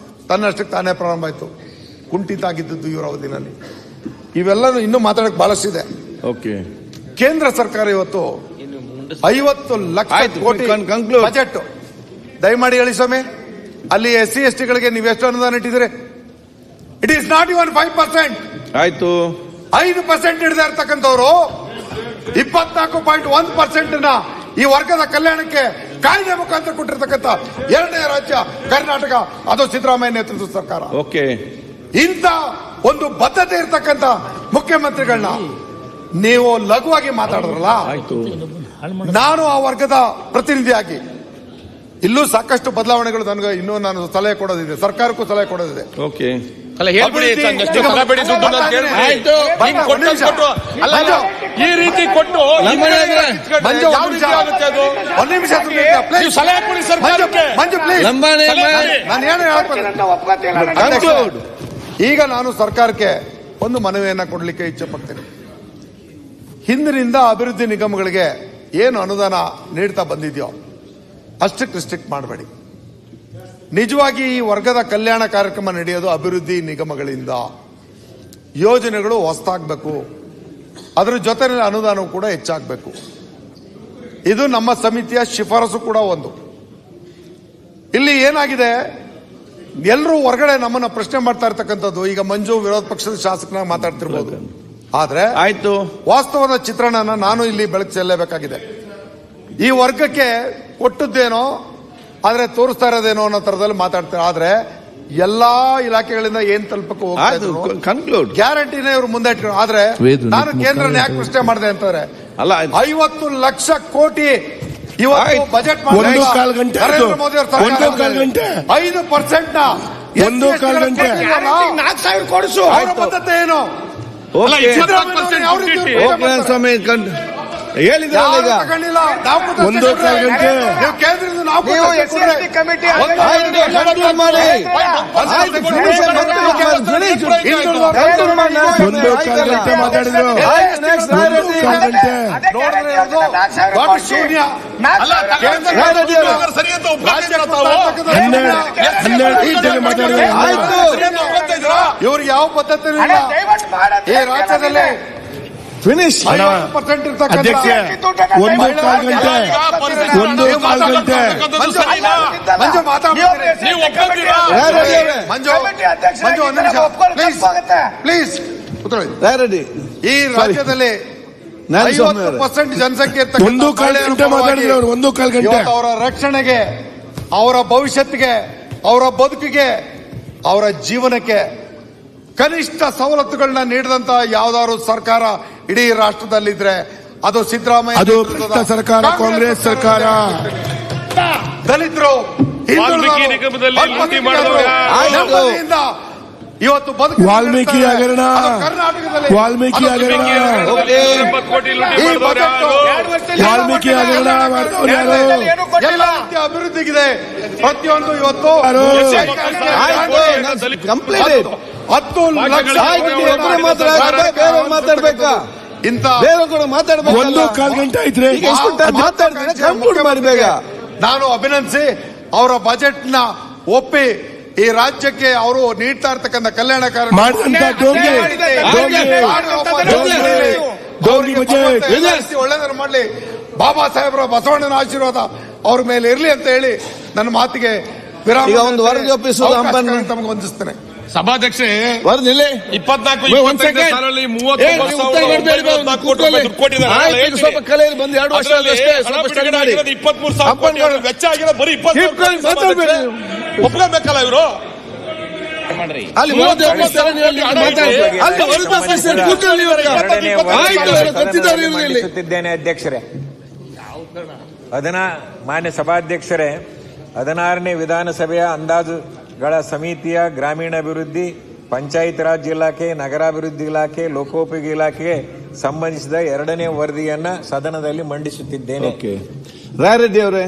ತನ್ನಷ್ಟಕ್ಕೆ ತಾನೇ ಪ್ರಾರಂಭ ಆಯಿತು. ಕುಂಠಿತ ಆಗಿದ್ದದ್ದು ಇವರ ಅವಧಿನಲ್ಲಿ. ಇವೆಲ್ಲನೂ ಇನ್ನೂ ಮಾತಾಡಕ್ಕೆ ಬಹಳಷ್ಟಿದೆ. ಕೇಂದ್ರ ಸರ್ಕಾರ ಇವತ್ತು 50 ಲಕ್ಷ ಕೋಟಿ ಬಜೆಟ್ ದಯಮಾಡಿ ಹೇಳಿ ಸ್ವಾಮಿ, ಅಲ್ಲಿ SC/STಗಳಿಗೆ ನೀವು ಎಷ್ಟು ಅನುದಾನ ಇಟ್ಟಿದ್ರೆ? It is not even 5%. ಆಯ್ತು, 5% ಹಿಡಿದ ಇರ್ತಕ್ಕಂಥವ್ರು 24.1% ಈ ವರ್ಗದ ಕಲ್ಯಾಣಕ್ಕೆ ಕಾಯ್ದೆ ಮುಖಾಂತರ ಕೊಟ್ಟಿರ್ತಕ್ಕಂಥ 2ನೇ ರಾಜ್ಯ ಕರ್ನಾಟಕ, ಅದು ಸಿದ್ದರಾಮಯ್ಯ ನೇತೃತ್ವದ ಸರ್ಕಾರ. ಇಂಥ ಒಂದು ಬದ್ಧತೆ ಇರ್ತಕ್ಕಂಥ ಮುಖ್ಯಮಂತ್ರಿಗಳನ್ನ ನೀವು ಲಘುವಾಗಿ ಮಾತಾಡಿದ್ರಲ್ಲ. ನಾನು ಆ ವರ್ಗದ ಪ್ರತಿನಿಧಿಯಾಗಿ ಇಲ್ಲೂ ಸಾಕಷ್ಟು ಬದಲಾವಣೆಗಳು ನನಗೆ ಇನ್ನೂ ನಾನು ಸಲಹೆ ಕೊಡೋದಿದೆ, ಸರ್ಕಾರಕ್ಕೂ ಸಲಹೆ ಕೊಡೋದಿದೆ. ಈ ರೀತಿ ಕೊಟ್ಟು ಸಲಹೆ ಕೊಡಿ ಸರ್ಕಾರಕ್ಕೆ. ಈಗ ನಾನು ಸರ್ಕಾರಕ್ಕೆ ಒಂದು ಮನವಿಯನ್ನ ಕೊಡಲಿಕ್ಕೆ ಇಚ್ಛೆ ಪಡ್ತೇನೆ. ಹಿಂದಿನಿಂದ ಅಭಿವೃದ್ಧಿ ನಿಗಮಗಳಿಗೆ ಏನು ಅನುದಾನ ನೀಡ್ತಾ ಬಂದಿದ್ಯೋ ಅಷ್ಟಕ್ಕೆ ರಿಸ್ಟ್ರಿಕ್ಟ್ ಮಾಡಬೇಡಿ. ನಿಜವಾಗಿ ಈ ವರ್ಗದ ಕಲ್ಯಾಣ ಕಾರ್ಯಕ್ರಮ ನಡೆಯೋದು ಅಭಿವೃದ್ಧಿ ನಿಗಮಗಳಿಂದ. ಯೋಜನೆಗಳು ಹೊಸದಾಗಬೇಕು, ಅದರ ಜೊತೆಯಲ್ಲಿ ಅನುದಾನವೂ ಕೂಡ ಹೆಚ್ಚಾಗಬೇಕು. ಇದು ನಮ್ಮ ಸಮಿತಿಯ ಶಿಫಾರಸು ಕೂಡ ಒಂದು. ಇಲ್ಲಿ ಏನಾಗಿದೆ, ಎಲ್ಲರೂ ಹೊರಗಡೆ ನಮ್ಮನ್ನ ಪ್ರಶ್ನೆ ಮಾಡ್ತಾ ಇರ್ತಕ್ಕಂಥದ್ದು, ಈಗ ಮಂಜು ವಿರೋಧ ಪಕ್ಷದ ಶಾಸಕನಾಗಿ ಮಾತಾಡ್ತಿರ್ಬೋದು, ಆದ್ರೆ ಆಯ್ತು. ವಾಸ್ತವದ ಚಿತ್ರಣನ ನಾನು ಇಲ್ಲಿ ಬೆಳಕು ಚೆಲ್ಲಬೇಕಾಗಿದೆ. ಈ ವರ್ಗಕ್ಕೆ ಕೊಟ್ಟದ್ದೇನೋ ಆದ್ರೆ ತೋರಿಸ್ತಾ ಇರೋದೇನೋ ಅನ್ನೋ ತರದಲ್ಲಿ ಮಾತಾಡ್ತಾರೆ. ಆದ್ರೆ ಎಲ್ಲಾ ಇಲಾಖೆಗಳಿಂದ ಏನ್ ತಲುಪಕ್ಕೆ ಕನ್ಕ್ಲೂಡ್ ಗ್ಯಾರಂಟಿನೇ ಇವರು ಮುಂದೆ ಇಟ್ಕೊಂಡು. ಆದ್ರೆ ನಾನು ಕೇಂದ್ರನ ಯಾಕೆ ಪ್ರಶ್ನೆ ಮಾಡಿದೆ ಅಂತಂದ್ರೆ ಅಲ್ಲ 50 ಲಕ್ಷ ಕೋಟಿ ಇವತ್ತು ಬಜೆಟ್ ಒಂದು ಕಾಲು ಗಂಟೆ ನರೇಂದ್ರ ಮೋದಿ ಅವರು 5% ನ 1.25 ಗಂಟೆ 4,000 ಕೊಡಿಸು. ಅವರ ಬದ್ಧತೆ ಏನು? ಸ್ವಾಮಿ ಹೇಳಿದ್ರಲ್ಲ ಈಗ 1.25 ಗಂಟೆ ನೀವು ಕೇಂದ್ರದಿಂದ ನಾವು ಕಮಿಟಿ ಮಾಡಿ 1.25 ಗಂಟೆ ಮಾತಾಡಿದ್ರು. 1.25 ಗಂಟೆ ಶೂನ್ಯ. ಗಂಟೆಗೆ ಮಾತಾಡಿದ್ರು. ಇವ್ರಿಗೆ ಯಾವ ಪದ್ಧತಿ ಇಲ್ಲ ಈ ರಾಜ್ಯದಲ್ಲಿ. ಫಿನಿಶ್ 50% ಇರ್ತಕ್ಕಂಥ ಅಧ್ಯಕ್ಷ 1.25 ಗಂಟೆ 1.25 ಗಂಟೆ ಮಂಜು ಮಾತಾಡ್ತಾರೆ. ಮಂಜು ಒಂದು ನಿಮಿಷ ಪ್ಲೀಸ್ ರೆಡಿ. ಈ ರಾಜ್ಯದಲ್ಲಿ 50% ಜನಸಂಖ್ಯೆ 1.25 ಗಂಟೆ ಮಾತಾಡಿದ್ರು ಅವರು. 1.25 ಗಂಟೆ ಅವರ ರಕ್ಷಣೆಗೆ, ಅವರ ಭವಿಷ್ಯತ್ತಿಗೆ, ಅವರ ಬದುಕಿಗೆ, ಅವರ ಜೀವನಕ್ಕೆ ಕನಿಷ್ಠ ಸವಲತ್ತುಗಳನ್ನ ನೀಡಿದಂತ ಯಾವ್ದಾದ್ರು ಸರ್ಕಾರ ಇಡೀ ರಾಷ್ಟ್ರದಲ್ಲಿದ್ರೆ ಅದು ಸಿದ್ದರಾಮಯ್ಯ. ಅದು ಭ್ರಷ್ಟ ಸರ್ಕಾರ, ಕಾಂಗ್ರೆಸ್ ಸರ್ಕಾರ. ದಲಿತರು, ವಾಲ್ಮೀಕಿ ನಿಗಮದಲ್ಲಿ ಲೂಟಿ ಮಾಡಿದವರು ನೆಮ್ಮದಿಯಿಂದ ಇವತ್ತು ಬದುಕು. ವಾಲ್ಮೀಕಿ ಹಗರಣ, ಕರ್ನಾಟಕದಲ್ಲಿ ವಾಲ್ಮೀಕಿ ಹಗರಣ, ಕೋಟಿ ಲೂಟಿ ಮಾಡಿದವರು ವಾಲ್ಮೀಕಿ ಹಗರಣ ಮಾಡಿದವರು ಯಾರು? ಎಲ್ಲ ರೀತಿಯ ಅಭಿವೃದ್ಧಿಗಿದೆ ಪ್ರತಿಯೊಂದು ಇವತ್ತು. ಕಂಪ್ಲೀಟ್ 10 ಲಕ್ಷ ಮಾತಾಡ್ಬೇಕಾ? ಇಂತ ಬೇರೆ ಕೂಡ ಮಾತಾಡ್ಬೇಕು. 1.25 ಗಂಟೆ ಐತ್ರಿ. ಮಾತಾಡ್ತಾರೆ ಕಂಪ್ಲೀಟ್ ಮಾಡಿ ಬೇಗ. ನಾನು ಅಭಿನಂದಿಸಿ ಅವರ ಬಜೆಟ್ ನ ಒಪ್ಪಿ ಈ ರಾಜ್ಯಕ್ಕೆ ಅವರು ನೀಡ್ತಾ ಇರ್ತಕ್ಕಂಥ ಕಲ್ಯಾಣ ಮಾಡಿದಂತ ಡೋಂಗಿ ಬಜೆಟ್ ಒಳ್ಳೆದನ್ನು ಮಾಡಲಿ. ಬಾಬಾ ಸಾಹೇಬರ ಬಸವಣ್ಣನ ಆಶೀರ್ವಾದ ಅವ್ರ ಮೇಲೆ ಇರಲಿ ಅಂತ ಹೇಳಿ ನನ್ನ ಮಾತಿಗೆ ವಿರಾಮ. ಈಗ ಒಂದು ವರದಿ ಒಪ್ಪಿಸುವುದು ತಮಗೆ ವಂದಿಸ್ತೇನೆ. ಸಭಾಧ್ಯಕ್ಷೆ ವರದಿ 24-25 ಸಾಲಲ್ಲಿ 30 ಸ್ವಲ್ಪ ಕಲೆಯಲ್ಲಿ ಬಂದು 2 ವರ್ಷ 23 ಸಾವಿರ ಕೋಟಿ ವೆಚ್ಚ ಆಗಿರೋ ಬರೀ 20 ಒಪ್ಕೋಬೇಕಲ್ಲ ಇವರು. ಅಲ್ಲಿ 30 ಅಧ್ಯಕ್ಷರೇ, ಮಾನ್ಯ ಸಭಾಧ್ಯಕ್ಷರೇ, 16ನೇ ವಿಧಾನಸಭೆಯ ಅಂದಾಜುಗಳ ಸಮಿತಿಯ ಗ್ರಾಮೀಣಾಭಿವೃದ್ಧಿ, ಪಂಚಾಯತ್ ರಾಜ್ ಇಲಾಖೆ, ನಗರಾಭಿವೃದ್ಧಿ ಇಲಾಖೆ, ಲೋಕೋಪಯೋಗಿ ಇಲಾಖೆಗೆ ಸಂಬಂಧಿಸಿದ 2ನೇ ವರದಿಯನ್ನ ಸದನದಲ್ಲಿ ಮಂಡಿಸುತ್ತಿದ್ದೇನೆ. ರಾಯರೆಡ್ಡಿ ಅವರೇ,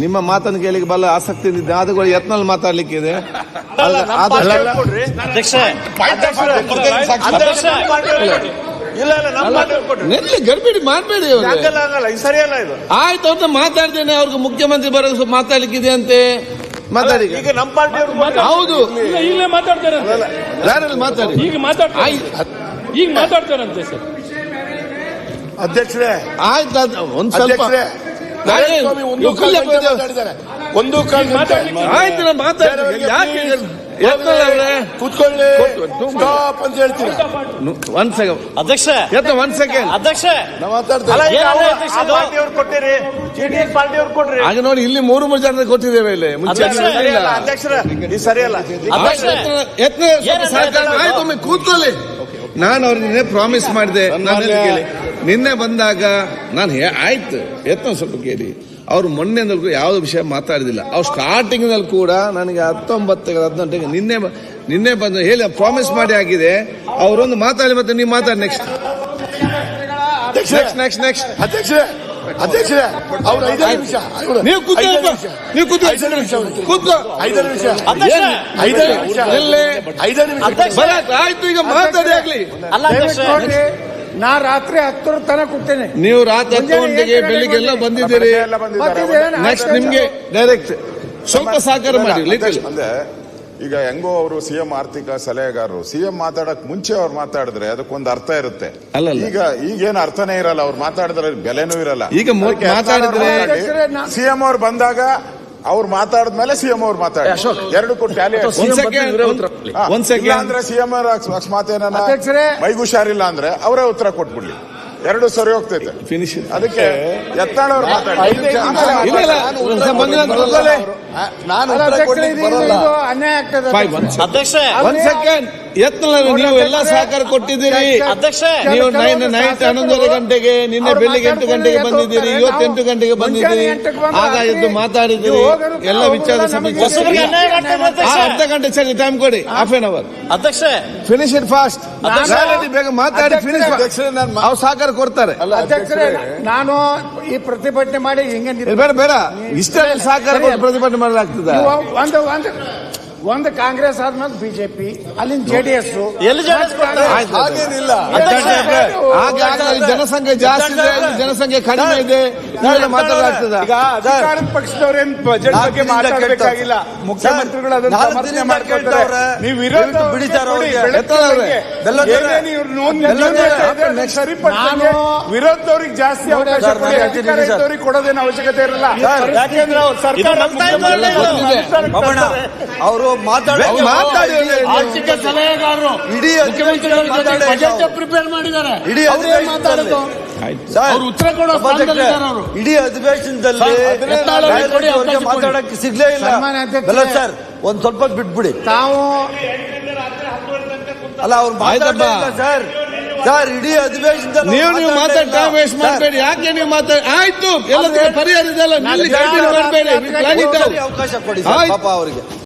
ನಿಮ್ಮ ಮಾತನ್ನು ಕೇಳಿಗೆ ಬಲ್ಲ ಆಸಕ್ತಿ ಇದೆ. ಆದಗಳು ಯತ್ನಲ್ಲಿ ಮಾತಾಡ್ಲಿಕ್ಕಿದೆ. ಗರ್ಭಿಣಿ ಮಾಡಬೇಡಿ. ಆಯ್ತು ಅಂತ ಮಾತಾಡ್ತೇನೆ. ಅವ್ರಿಗೆ ಮುಖ್ಯಮಂತ್ರಿ ಬರೋ ಮಾತಾಡ್ಲಿಕ್ಕಿದೆ ಅಂತೆ. ಮಾತಾಡಿ. ಈಗ ನಮ್ಮ ಪಾರ್ಟಿ ಹೌದು, ಈಗಲೇ ಮಾತಾಡ್ತಾರೆ. ಯಾರಲ್ಲಿ ಮಾತಾಡಿ? ಈಗ ಮಾತಾಡ್ತಾರಂತೆ ಸರ್. ಅಧ್ಯಕ್ಷರೇ ಆಯ್ತು, ಒಂದ್ ಸ್ವಲ್ಪ ಒಂದು ಆಯ್ತು, ನಾನು ಮಾತಾಡ್ತೀನಿ. ಯಾಕೆ ಕೂತ್ಕೊಳ್ಳಿ ಸ್ಟಾಪ್ ಅಂತ ಹೇಳ್ತೀನಿ. 1 ಸೆಕೆಂಡ್ ಅಧ್ಯಕ್ಷ, 1 ಸೆಕೆಂಡ್ ಅಧ್ಯಕ್ಷ ಕೊಟ್ಟಿರಿ, ಜೆಡಿಎಸ್ ಪಾರ್ಟಿಯವ್ರು ಕೊಡ್ರಿ. ಆಗ ನೋಡಿ, ಇಲ್ಲಿ 3 ಜನ ಕೊಟ್ಟಿದ್ದೇವೆ. ಇಲ್ಲಿ ಮುಂಚೆ ಅಧ್ಯಕ್ಷರ ಇದು ಸರಿಯಲ್ಲ. ಆಯ್ತು, ಕೂತ್ಕೊಳ್ಳಿ. ನಾನು ಅವ್ರಿಗೆ ನಿನ್ನೆ ಪ್ರಾಮಿಸ್ ಮಾಡಿದೆ. ನಿನ್ನೆ ಬಂದಾಗ ನಾನು ಆಯ್ತು ಯತ್ನ ಸ್ವಲ್ಪ ಕೇಳಿ. ಅವ್ರು ಮೊನ್ನೆ ಯಾವುದೋ ವಿಷಯ ಮಾತಾಡಿದಿಲ್ಲ. ಅವ್ರು ಸ್ಟಾರ್ಟಿಂಗ್ ನಲ್ಲಿ ಕೂಡ ನನಗೆ 19-18 ನಿನ್ನೆ ಬಂದು ಹೇಳಿ ಪ್ರಾಮಿಸ್ ಮಾಡಿ ಆಗಿದೆ. ಅವರೊಂದು ಮಾತಾಡಿ, ಮತ್ತೆ ನೀವು ಮಾತಾಡಿ. ನೆಕ್ಸ್ಟ್ ಅಧ್ಯಕ್ಷರೇ ಅವ್ರು 5 ನಿಮಿಷ ನೀವು ಕೂತ್ಕೋ. ಆಯ್ತು, ಈಗ ಮಾತಾಡಿ ಆಗ್ಲಿ. ನಾ ರಾತ್ರಿ 10 ತನಕ ಕೊಡ್ತೇನೆ. ನೀವು ರಾತ್ರಿ 10 ಗಂಟೆಗೆ ಬೆಳಿಗ್ಗೆಲ್ಲ ಬಂದಿದ್ದೀರಿ. ನೆಕ್ಸ್ಟ್ ನಿಮ್ಗೆ ಡೈರೆಕ್ಟ್ ಸ್ವಲ್ಪ ಸಹಕಾರ ಮಾಡಿ. ಅಂದ್ರೆ ಈಗ ಹೆಂಗೋ ಅವರು ಸಿಎಂ ಆರ್ಥಿಕ ಸಲಹೆಗಾರರು, ಸಿಎಂ ಮಾತಾಡಕ್ ಮುಂಚೆ ಅವ್ರು ಮಾತಾಡಿದ್ರೆ ಅದಕ್ಕೊಂದು ಅರ್ಥ ಇರುತ್ತೆ. ಈಗೇನು ಅರ್ಥನೇ ಇರಲ್ಲ. ಅವ್ರು ಮಾತಾಡಿದ್ರೆ ಬೆಲೆನೂ ಇರಲ್ಲ. ಈಗ ಮಾತಾಡಿದ್ರೆ ಸಿಎಂ ಅವ್ರು ಬಂದಾಗ ಅವ್ರು ಮಾತಾಡಿದ್ಮೇಲೆ ಸಿಎಂ ಅವ್ರು ಮಾತಾಡಿ ಎರಡಕ್ಕೂ ಟ್ಯಾಲಿ ಅಂದ್ರೆ ಸಿಎಂ ಅಕಸ್ಮಾತ್ ಏನಾನ ಮೈಗೆ ಹುಷಾರಿಲ್ಲ ಅಂದ್ರೆ ಅವರೇ ಉತ್ತರ ಕೊಟ್ಬಿಡ್ಲಿ, ಎರಡು ಸರಿ ಹೋಗ್ತೈತೆ. ಅದಕ್ಕೆ ಯತ್ನಾಳ್ ಅವ್ರು ಅನ್ಯಾಯ ಆಗ್ತದೆ ನೀವು ಎಲ್ಲ ಸಹಕಾರ ಕೊಟ್ಟಿದ್ದೀರಿ. ನೀವು ನೈಟ್ 11 ಗಂಟೆಗೆ, ನಿನ್ನೆ ಬೆಳಿಗ್ಗೆ 8 ಗಂಟೆಗೆ ಬಂದಿದ್ದೀರಿ, ಇವತ್ತು 8 ಗಂಟೆಗೆ ಬಂದಿದ್ದೀರಿ. ಆಗ ಎದ್ದು ಮಾತಾಡಿದ್ದೀರಿ ಎಲ್ಲ ವಿಚಾರ ಅರ್ಧ ಗಂಟೆ ಸರಿ ಟೈಮ್ ಕೊಡಿ, ಹಾಫ್ ಎನ್ ಅವರ್. ಅಧ್ಯಕ್ಷ ಫಿನಿಶ್ ಇಟ್ ಫಾಸ್ಟ್. ಬೇಗ ಮಾತಾಡಿ ಫಿನಿಶ್. ಅವ್ರು ಸಹಕಾರ ಕೊಡ್ತಾರೆ. ಅಧ್ಯಕ್ಷರೇ, ನಾನು ಈ ಪ್ರತಿಭಟನೆ ಮಾಡಿ ಹಿಂಗೆ ಬೇಡ ಇಷ್ಟ ಸಹಕಾರ ಕೊಟ್ಟು ಪ್ರತಿಭಟನೆ ಮಾಡಲಾಗ್ತದ. ಒಂದು ಕಾಂಗ್ರೆಸ್ ಆದ್ಮೇಲೆ ಬಿಜೆಪಿ, ಅಲ್ಲಿಂದ ಜೆಡಿಎಸ್, ಹಾಗೇನಿಲ್ಲ. ಜನಸಂಖ್ಯೆ ಜಾಸ್ತಿ ಇದೆ, ಜನಸಂಖ್ಯೆ ಕಡಿಮೆ ಇದೆ, ಮಾತಾಡಲಾಗ್ತದ. ಪಕ್ಷದವ್ರೇನ್ ಬಜೆಟ್ ಬಗ್ಗೆ ಮಾತಾಡಬೇಕಾಗಿಲ್ಲ, ಮುಖ್ಯಮಂತ್ರಿಗಳು ಅದನ್ನು ಸಮರ್ಥನೆ ಮಾಡ್ಕೊಳ್ತಾರೆ. ನೀವು ವಿರೋಧ ವಿರೋಧದವ್ರಿಗೆ ಜಾಸ್ತಿ ಅವಕಾಶ ಕೊಡಿ, ಅಧಿಕಾರದವ್ರಿಗೆ ಕೊಡೋದೇನು ಅವಶ್ಯಕತೆ ಇರಲ್ಲ. ಯಾಕೆಂದ್ರೆ ಅವರು ಆರ್ಥಿಕ ಸಲಹೆಗಾರರು ಇಡೀ ಬಜೆಟ್ ಪ್ರಿಪೇರ್ ಮಾಡಿದ್ದಾರೆ. ಇಡೀ ಉತ್ತರ ಕೊಡೋ ಇಡೀ ಅಧಿವೇಶನದಲ್ಲಿ ಮಾತಾಡಕ್ಕೆ ಸಿಗ್ಲೇ ಇಲ್ಲ. ಸರ್ ಒಂದ್ ಸ್ವಲ್ಪ ಬಿಟ್ಬಿಡಿ. ತಾವು ಅಲ್ಲ ಅವ್ರು ಮಾತಾಡ್ತಾ ಸರ್ ಇಡೀ ಅಧಿವೇಶನದಲ್ಲಿ ನೀವು ಮಾತಾಡಿ ಟೈಮ್ ವೇಸ್ಟ್ ಮಾಡಬೇಡಿ. ಯಾಕೆ ನೀವು ಮಾತಾಡಿ? ಆಯ್ತು, ಎಲ್ಲದಕ್ಕೆ ಪರಿಹಾರ ಇದೆಲ್ಲ. ಅವಕಾಶ ಕೊಡಿ ಪಾಪ ಅವರಿಗೆ.